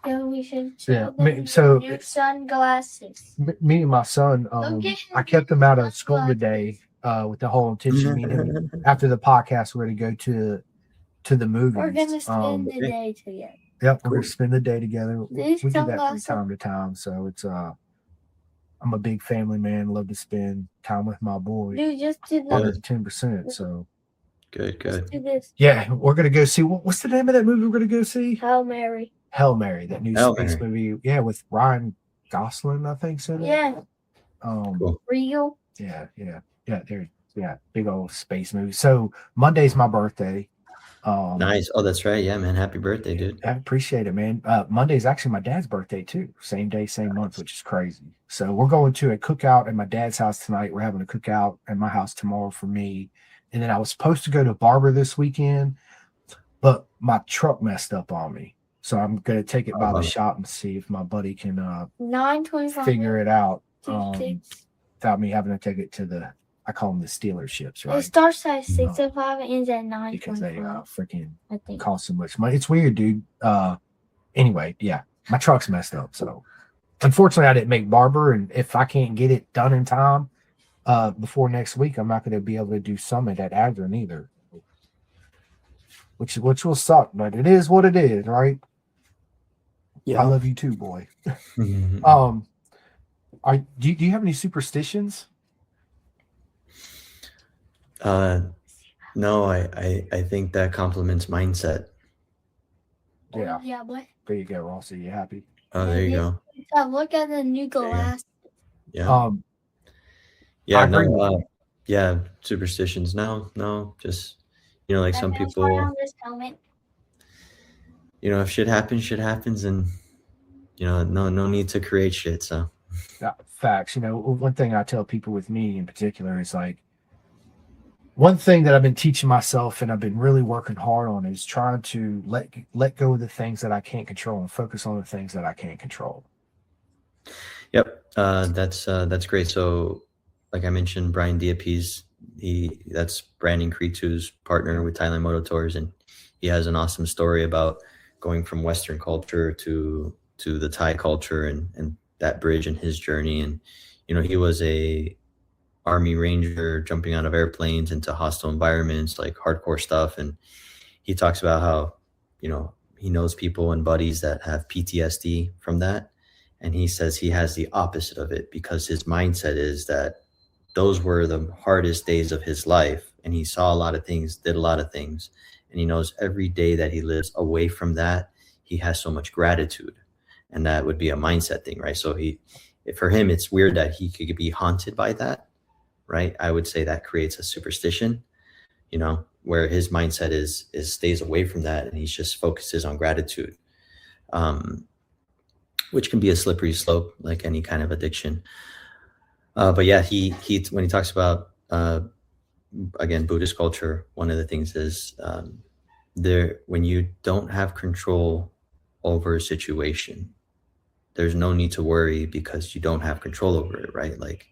Then we should. Yeah, So new sunglasses. Me and my son. Okay. I kept him out of school today. With the whole intention. Me and him, after the podcast, we're gonna go to the movies. We're gonna spend the day together. Yep, we're gonna spend the day together. These We do that from sunglasses- time to time. So it's I'm a big family man. Love to spend time with my boy. Dude, just do this. 110%. So Good. Just do this. yeah, we're gonna go see. What's the name of that movie we're gonna go see? Hail Mary. Hail Mary, that new Hail space movie. Yeah, with Ryan Gosling, I think so. Yeah. Cool. Real. Yeah. Big old space movie. So Monday's my birthday. Nice. Oh, that's right. Yeah, man. Happy birthday, dude. I appreciate it, man. Monday's actually my dad's birthday too. Same day, same month, which is crazy. So we're going to a cookout at my dad's house tonight. We're having a cookout at my house tomorrow for me. And then I was supposed to go to Barber this weekend, but my truck messed up on me. So I'm gonna take it by the shop and see if my buddy can 9:25. figure it out Tuesday. without me having to take it to I call them the dealerships, It right? starts at 6:05 and ends at 9:25. Because they freaking I think. cost so much money. It's weird, dude. Anyway, yeah, my truck's messed up. So unfortunately, I didn't make Barber, and if I can't get it done in time before next week, I'm not going to be able to do Summit at Adrian either, which will suck. But it is what it is, right? Yeah. I love you too, boy. Mhm. Do you have any superstitions? No, I think that complements mindset. Yeah. Yeah, but There you go, Ross. Are you happy? Oh, there you go. look at the new glass. Yeah. I agree. Yeah, superstitions. No, just like some Batman's people, wearing this helmet. if shit happens, and no need to create shit. So Facts. One thing I tell people with me in particular is like, one thing that I've been teaching myself and I've been really working hard on is trying to let go of the things that I can't control and focus on the things that I can't control. Yep, that's great. So, like I mentioned, Brian Diapese, that's Brandon Cretu's partner with Thailand Moto Tours, and he has an awesome story about going from Western culture to the Thai culture and that bridge in his journey. And he was a Army Ranger jumping out of airplanes into hostile environments, like hardcore stuff. And he talks about how he knows people and buddies that have PTSD from that. And he says he has the opposite of it because his mindset is that those were the hardest days of his life. And he saw a lot of things, did a lot of things. And he knows every day that he lives away from that, he has so much gratitude. And that would be a mindset thing, right? So for him, it's weird that he could be haunted by that, right? I would say that creates a superstition, where his mindset is stays away from that. And he just focuses on gratitude. Which can be a slippery slope, like any kind of addiction. But yeah, he when he talks about again Buddhist culture, one of the things is when you don't have control over a situation, there's no need to worry because you don't have control over it, right? Like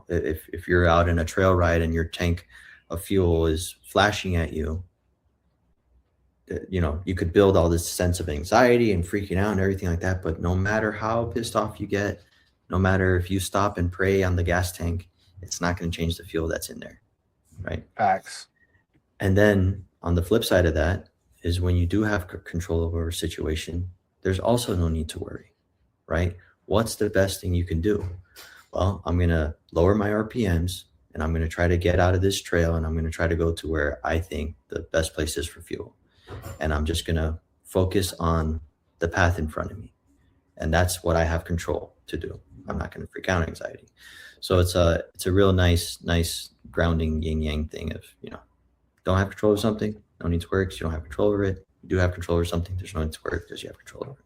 if you're out in a trail ride and your tank of fuel is flashing at you, you could build all this sense of anxiety and freaking out and everything like that. But no matter how pissed off you get, no matter if you stop and pray on the gas tank, it's not going to change the fuel that's in there, right? Facts. And then on the flip side of that is when you do have control over a situation, there's also no need to worry, right? What's the best thing you can do? Well, I'm going to lower my RPMs and I'm going to try to get out of this trail and I'm going to try to go to where I think the best place is for fuel. And I'm just going to focus on the path in front of me. And that's what I have control to do. I'm not going to freak out anxiety. So it's a real nice grounding yin yang thing of, don't have control over something, no need to worry because you don't have control over it. You do have control over something, there's no need to worry because you have control over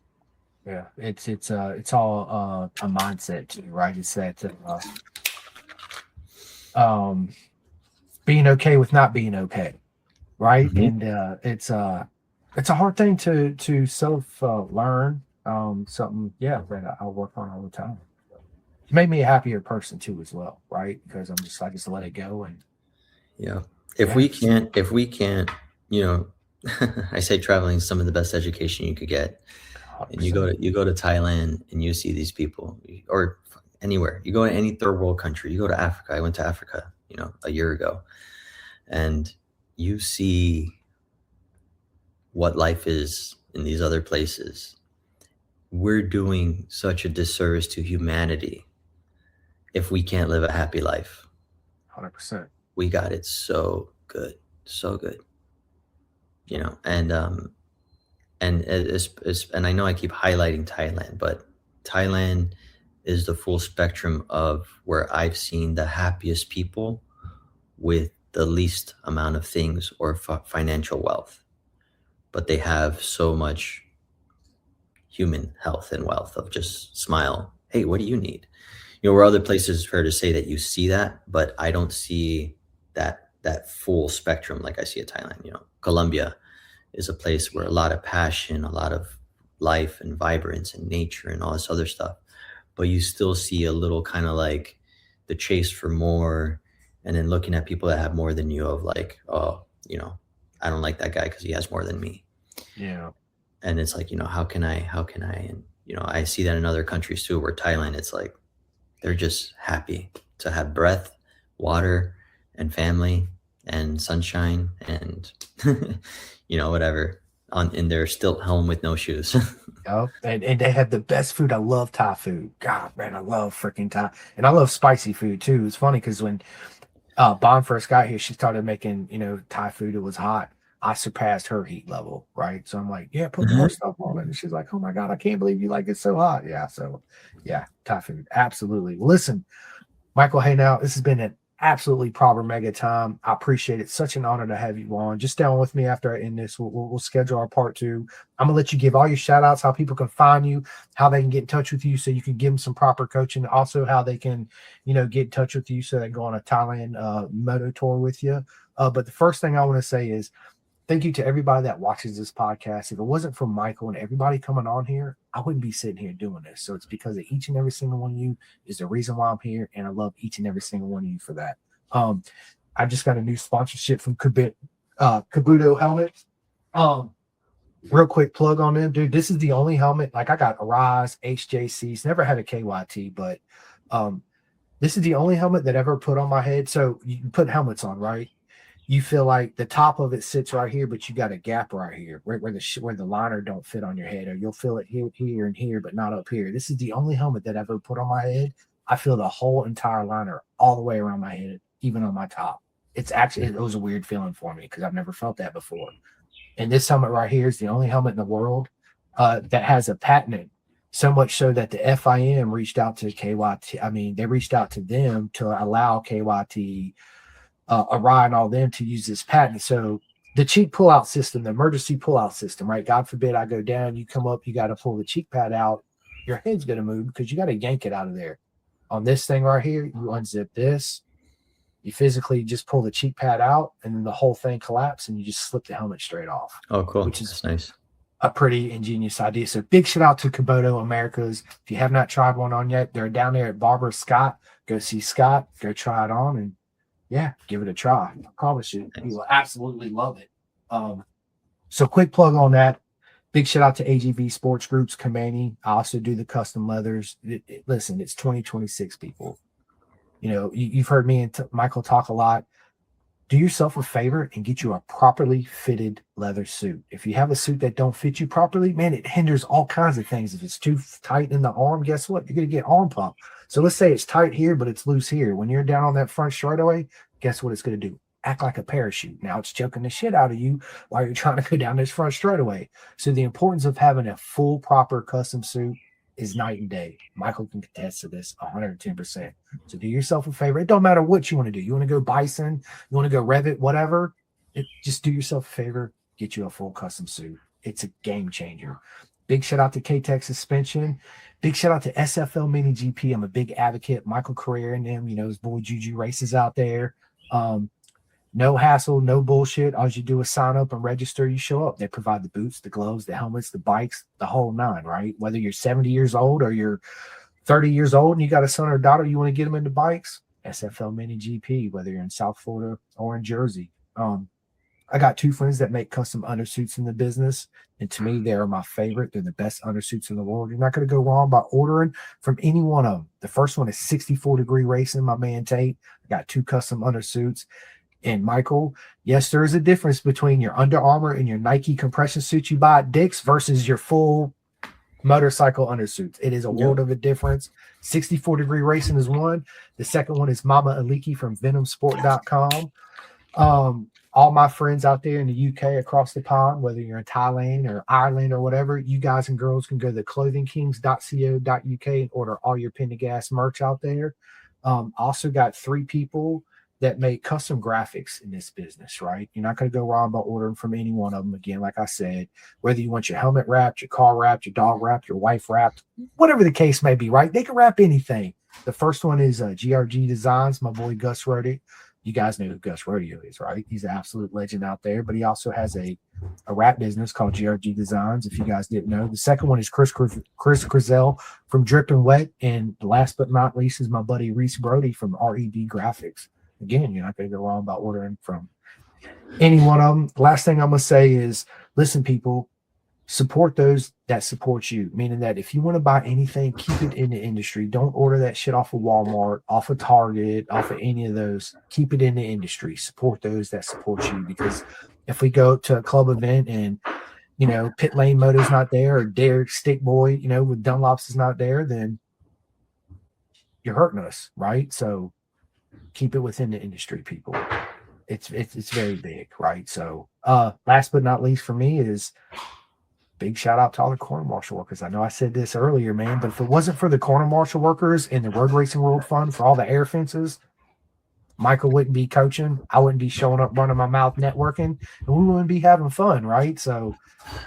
it. Yeah, it's all a mindset too, right? It's that um being okay with not being okay, right? Mhm. And it's a hard thing to self learn. Something, yeah, that I work on all the time. It's made me a happier person too, as well, right? Because I'm just, I just let it go, and Yeah. yeah, If we can't, you know, I say traveling is some of the best education you could get. And 100%. you go to Thailand and you see these people, or anywhere. You go to any third world country. You go to Africa. I went to Africa, you know, a year ago, and you see what life is in these other places. We're doing such a disservice to humanity if we can't live a happy life. 100%. We got it so good, you know. And I know I keep highlighting Thailand, but Thailand is the full spectrum of where I've seen the happiest people with the least amount of things or financial wealth, but they have so much human health and wealth of just smile. Hey, what do you need? You know, where other places, fair to say that you see that, but I don't see that full spectrum like I see at Thailand. You know, Colombia is a place where a lot of passion, a lot of life and vibrance and nature and all this other stuff. But you still see a little kind of like the chase for more, and then looking at people that have more than you of like, oh, you know, I don't like that guy because he has more than me. Yeah, And it's like, you know, how can I? And, you know, I see that in other countries too, where Thailand, it's like they're just happy to have breath, water, and family and sunshine and, you know, whatever on in their stilt home with no shoes. yep. And they have the best food. I love Thai food. God, man, I love freaking Thai, and I love spicy food too. It's funny because when Bond first got here, she started making, Thai food. It was hot. I surpassed her heat level, right? So I'm like, yeah, put more stuff on it. And she's like, oh my God, I can't believe you like it so hot. Yeah. So yeah, Thai food. Absolutely. Listen, Michael, hey now, this has been an absolutely proper mega time. I appreciate it. Such an honor to have you on. Just down with me after I end this. We'll schedule our part two. I'm gonna let you give all your shout outs, how people can find you, how they can get in touch with you, so you can give them some proper coaching. Also, how they can, get in touch with you so they can go on a Thailand moto tour with you. But the first thing I want to say is thank you to everybody that watches this podcast. If it wasn't for Michael and everybody coming on here, I wouldn't be sitting here doing this. So it's because of each and every single one of you is the reason why I'm here, and I love each and every single one of you for that. I just got a new sponsorship from Kabuto Helmets. Real quick plug on them, dude. This is the only helmet. Like I got Arise, HJCs, never had a KYT, but this is the only helmet that ever put on my head. So you can put helmets on, right? You feel like the top of it sits right here, but you got a gap right here where the liner don't fit on your head, or you'll feel it here and here, but not up here. This is the only helmet that I've ever put on my head. I feel the whole entire liner all the way around my head, even on my top. It was a weird feeling for me because I've never felt that before. And this helmet right here is the only helmet in the world that has a patent. So much so that the FIM reached out to KYT. I mean, they reached out to them to allow KYT, Orion, all them to use this patent. So the cheek pullout system, the emergency pullout system, right? God forbid I go down, you come up, you got to pull the cheek pad out. Your head's going to move because you got to yank it out of there. On this thing right here, you unzip this, you physically just pull the cheek pad out, and then the whole thing collapses, and you just slip the helmet straight off. Oh, cool. Which is That's nice. A pretty ingenious idea. So big shout out to Kubota Americas. If you have not tried one on yet, they're down there at Barber Scott. Go see Scott, go try it on, and yeah, give it a try. I promise you, you will absolutely love it. So quick plug on that. Big shout out to AGV Sports Groups, Kamani. I also do the custom leathers. Listen, it's 2026, people. You've heard me and Michael talk a lot. Do yourself a favor and get you a properly fitted leather suit. If you have a suit that don't fit you properly, man, it hinders all kinds of things. If it's too tight in the arm, guess what? You're going to get arm pump. So let's say it's tight here, but it's loose here. When you're down on that front straightaway, guess what it's going to do? Act like a parachute. Now it's choking the shit out of you while you're trying to go down this front straightaway. So the importance of having a full, proper custom suit is night and day. Michael can contest to this 110%. So do yourself a favor. It don't matter what you want to do. You want to go bison, you want to go Revit, whatever. Just do yourself a favor, get you a full custom suit. It's a game changer. Big shout out to K-Tech Suspension. Big shout out to SFL Mini GP. I'm a big advocate. Michael Carrera and them, his boy Juju races out there. No hassle, no bullshit. All you do is sign up and register. You show up. They provide the boots, the gloves, the helmets, the bikes, the whole nine, right? Whether you're 70 years old or you're 30 years old and you got a son or daughter, you want to get them into bikes, SFL Mini GP, whether you're in South Florida or in Jersey. I got 2 friends that make custom undersuits in the business. And to me, they're my favorite. They're the best undersuits in the world. You're not going to go wrong by ordering from any one of them. The first one is 64 Degree Racing, my man Tate. I got 2 custom undersuits. And Michael, yes, there is a difference between your Under Armour and your Nike compression suit you buy at Dick's versus your full motorcycle undersuits. It is a world of a difference. 64 Degree Racing is one. The second one is Mama Aliki from venomsport.com. All my friends out there in the UK across the pond, whether you're in Thailand or Ireland or whatever, you guys and girls can go to clothingkings.co.uk and order all your Pendergast merch out there. Also got 3 people that make custom graphics in this business, right? You're not going to go wrong by ordering from any one of them. Again, like I said, whether you want your helmet wrapped, your car wrapped, your dog wrapped, your wife wrapped, whatever the case may be, right? They can wrap anything. The first one is GRG Designs. My boy Gus wrote it. You guys know who Gus Rodeo is, right? He's an absolute legend out there, but he also has a wrap business called GRG Designs, if you guys didn't know. The second one is Chris Crizel from Drip and Wet. And last but not least is my buddy Reese Brody from RED Graphics. Again, you're not going to go wrong about ordering from any one of them. Last thing I'm going to say is, listen, people, support those that support you, meaning that if you want to buy anything, keep it in the industry. Don't order that shit off of Walmart, off of Target, off of any of those. Keep it in the industry. Support those that support you, because if we go to a club event and, Pit Lane Moto's not there, or Derek Stick Boy, with Dunlops is not there, then you're hurting us, right? So keep it within the industry, people. It's very big, right? So last but not least for me is big shout out to all the corner marshal workers. I know I said this earlier, man, but if it wasn't for the corner marshal workers and the Road Racing World Fund for all the air fences, Michael wouldn't be coaching. I wouldn't be showing up, running my mouth, networking, and we wouldn't be having fun, right? So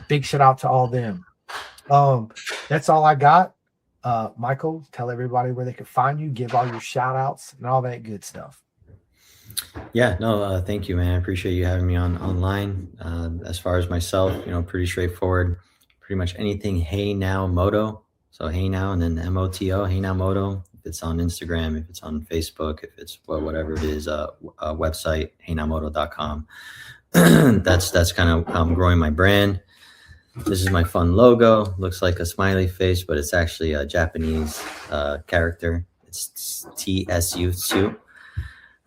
big shout out to all them. That's all I got. Michael, tell everybody where they can find you, give all your shout outs and all that good stuff. Yeah, no, thank you, man. I appreciate you having me online. As far as myself, pretty straightforward. Pretty much anything HeyNow Moto. So HeyNow and then MOTO, HeyNow Moto. If it's on Instagram, if it's on Facebook, if it's whatever it is, a website, heynowmoto.com. That's kind of how I'm growing my brand. This is my fun logo. Looks like a smiley face, but it's actually a Japanese character. It's TSU.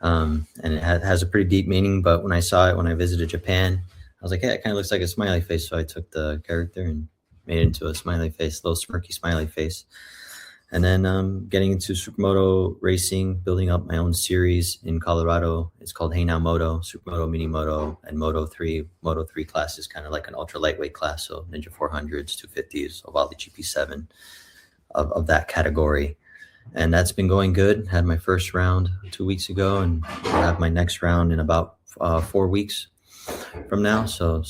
And it has a pretty deep meaning, but when I saw it when I visited Japan, I was like, hey, it kind of looks like a smiley face. So I took the character and made it into a smiley face, little smirky smiley face. And then getting into supermoto racing, building up my own series in Colorado. It's called HeyNow Moto, Supermoto, Mini Moto, and Moto 3. Moto 3 class is kind of like an ultra lightweight class, so Ninja 400s, 250s, Ovalle GP7 of that category. And that's been going good. Had my first round 2 weeks ago, and I'll have my next round in about 4 weeks from now. So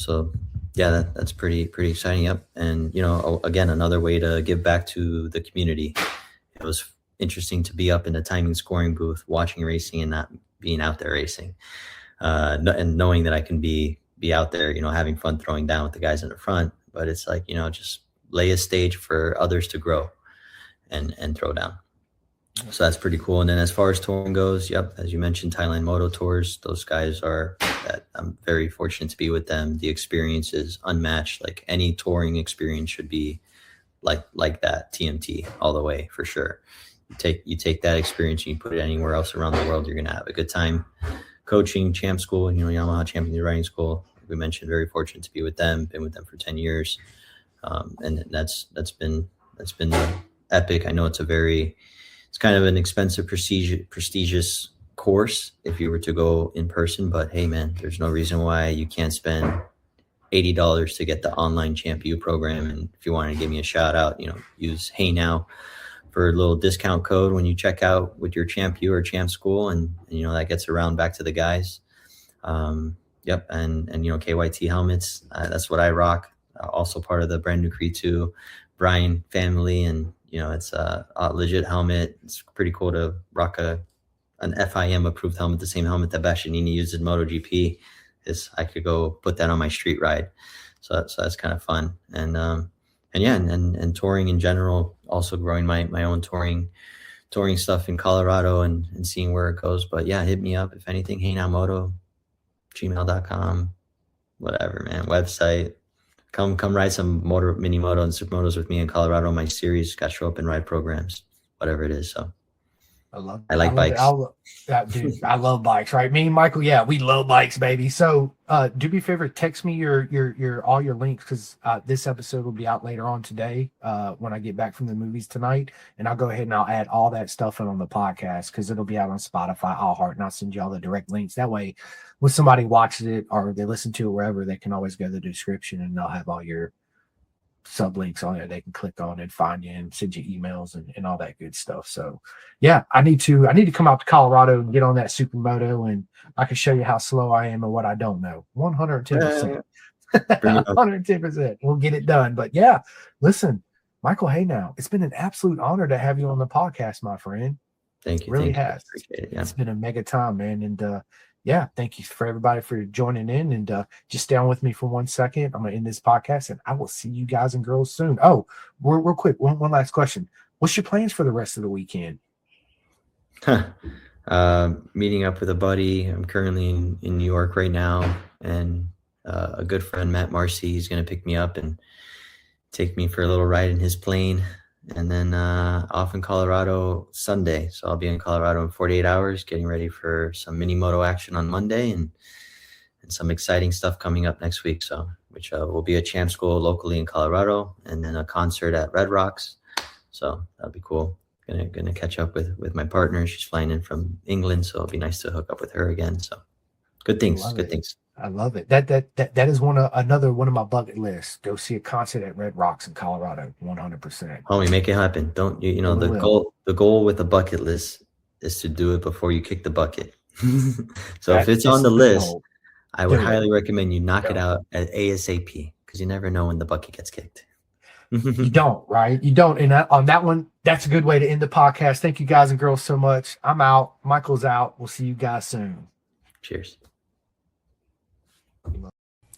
yeah, that's pretty exciting. Yep. And again, another way to give back to the community. It was interesting to be up in the timing scoring booth, watching racing and not being out there racing, and knowing that I can be out there, having fun throwing down with the guys in the front. But it's like, just lay a stage for others to grow and throw down. So that's pretty cool. And then as far as touring goes, yep, as you mentioned, Thailand Moto Tours, those guys I'm very fortunate to be with them. The experience is unmatched. Like any touring experience should be like that, TMT all the way, for sure. You take that experience and you put it anywhere else around the world, you're going to have a good time. Coaching, Champ School, Yamaha Champion Riding School, we mentioned, very fortunate to be with them, been with them for 10 years. And that's been epic. I know it's kind of an expensive, prestigious course if you were to go in person, but hey, man, there's no reason why you can't spend $80 to get the online Champ U program. And if you want to give me a shout out, use HeyNow for a little discount code when you check out with your Champ U or Champ School, and that gets around back to the guys. Yep, and KYT helmets, that's what I rock. also part of the Brand New Creed 2 Brian family. And, it's a legit helmet. It's pretty cool to rock an FIM approved helmet, the same helmet that Bastianini used in MotoGP. I could go put that on my street ride. So that's kind of fun. And yeah, and touring in general, also growing my own touring stuff in Colorado and seeing where it goes. But yeah, hit me up if anything. HeyNowMoto, gmail.com, whatever, man. Website. Come ride some mini moto and supermotos with me in Colorado. My series got show up and ride programs, whatever it is. So I love. I like bikes. Dude, I love bikes. Right, me and Michael. Yeah, we love bikes, baby. So, do me a favor, text me your all your links because this episode will be out later on today. When I get back from the movies tonight, and I'll go ahead and I'll add all that stuff in on the podcast because it'll be out on Spotify, iHeart, and I'll send you all the direct links. That way, when somebody watches it or they listen to it wherever, they can always go to the description and they'll have all your sublinks on there they can click on and find you and send you emails and all that good stuff. So yeah, I need to come out to Colorado and get on that supermoto, and I can show you how slow I am and what I don't know. 110%. 110%. We'll get it done. But yeah, listen, Michael Henao, it's been an absolute honor to have you on the podcast, my friend. Thank you. Really Thank has. You. Appreciate it. Yeah. It's been a mega time, man. And yeah, thank you for everybody for joining in, and just stay on with me for 1 second. I'm going to end this podcast and I will see you guys and girls soon. Oh, real quick. One last question. What's your plans for the rest of the weekend? Meeting up with a buddy. I'm currently in New York right now, and a good friend, Matt Marcy, is going to pick me up and take me for a little ride in his plane. And then off in Colorado Sunday. So I'll be in Colorado in 48 hours, getting ready for some mini moto action on Monday and some exciting stuff coming up next week. So which will be a champ school locally in Colorado, and then a concert at Red Rocks. So that'll be cool. Gonna catch up with my partner. She's flying in from England, so it'll be nice to hook up with her again. So good things. Things. I love it. That is another one of my bucket lists. Go see a concert at Red Rocks in Colorado. 100%. Homie, make it happen. Don't the goal with the bucket list is to do it before you kick the bucket. So if it's on the list, I would highly recommend you knock it out at ASAP, because you never know when the bucket gets kicked. You don't, right? You don't. And on that one, that's a good way to end the podcast. Thank you guys and girls so much. I'm out. Michael's out. We'll see you guys soon. Cheers.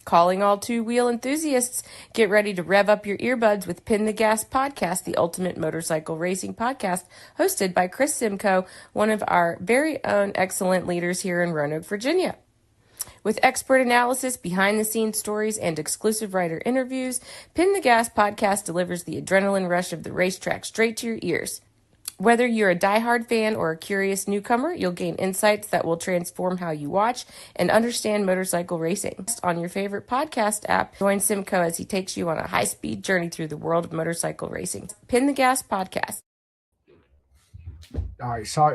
Calling all two-wheel enthusiasts, get ready to rev up your earbuds with Pin the Gas Podcast, the ultimate motorcycle racing podcast, hosted by Chris Simcoe, one of our very own excellent leaders here in Roanoke, Virginia. With expert analysis, behind-the-scenes stories, and exclusive writer interviews, Pin the Gas Podcast delivers the adrenaline rush of the racetrack straight to your ears. Whether you're a diehard fan or a curious newcomer, you'll gain insights that will transform how you watch and understand motorcycle racing. On your favorite podcast app, join Simcoe as he takes you on a high-speed journey through the world of motorcycle racing. Pin the Gas Podcast. All right, sorry.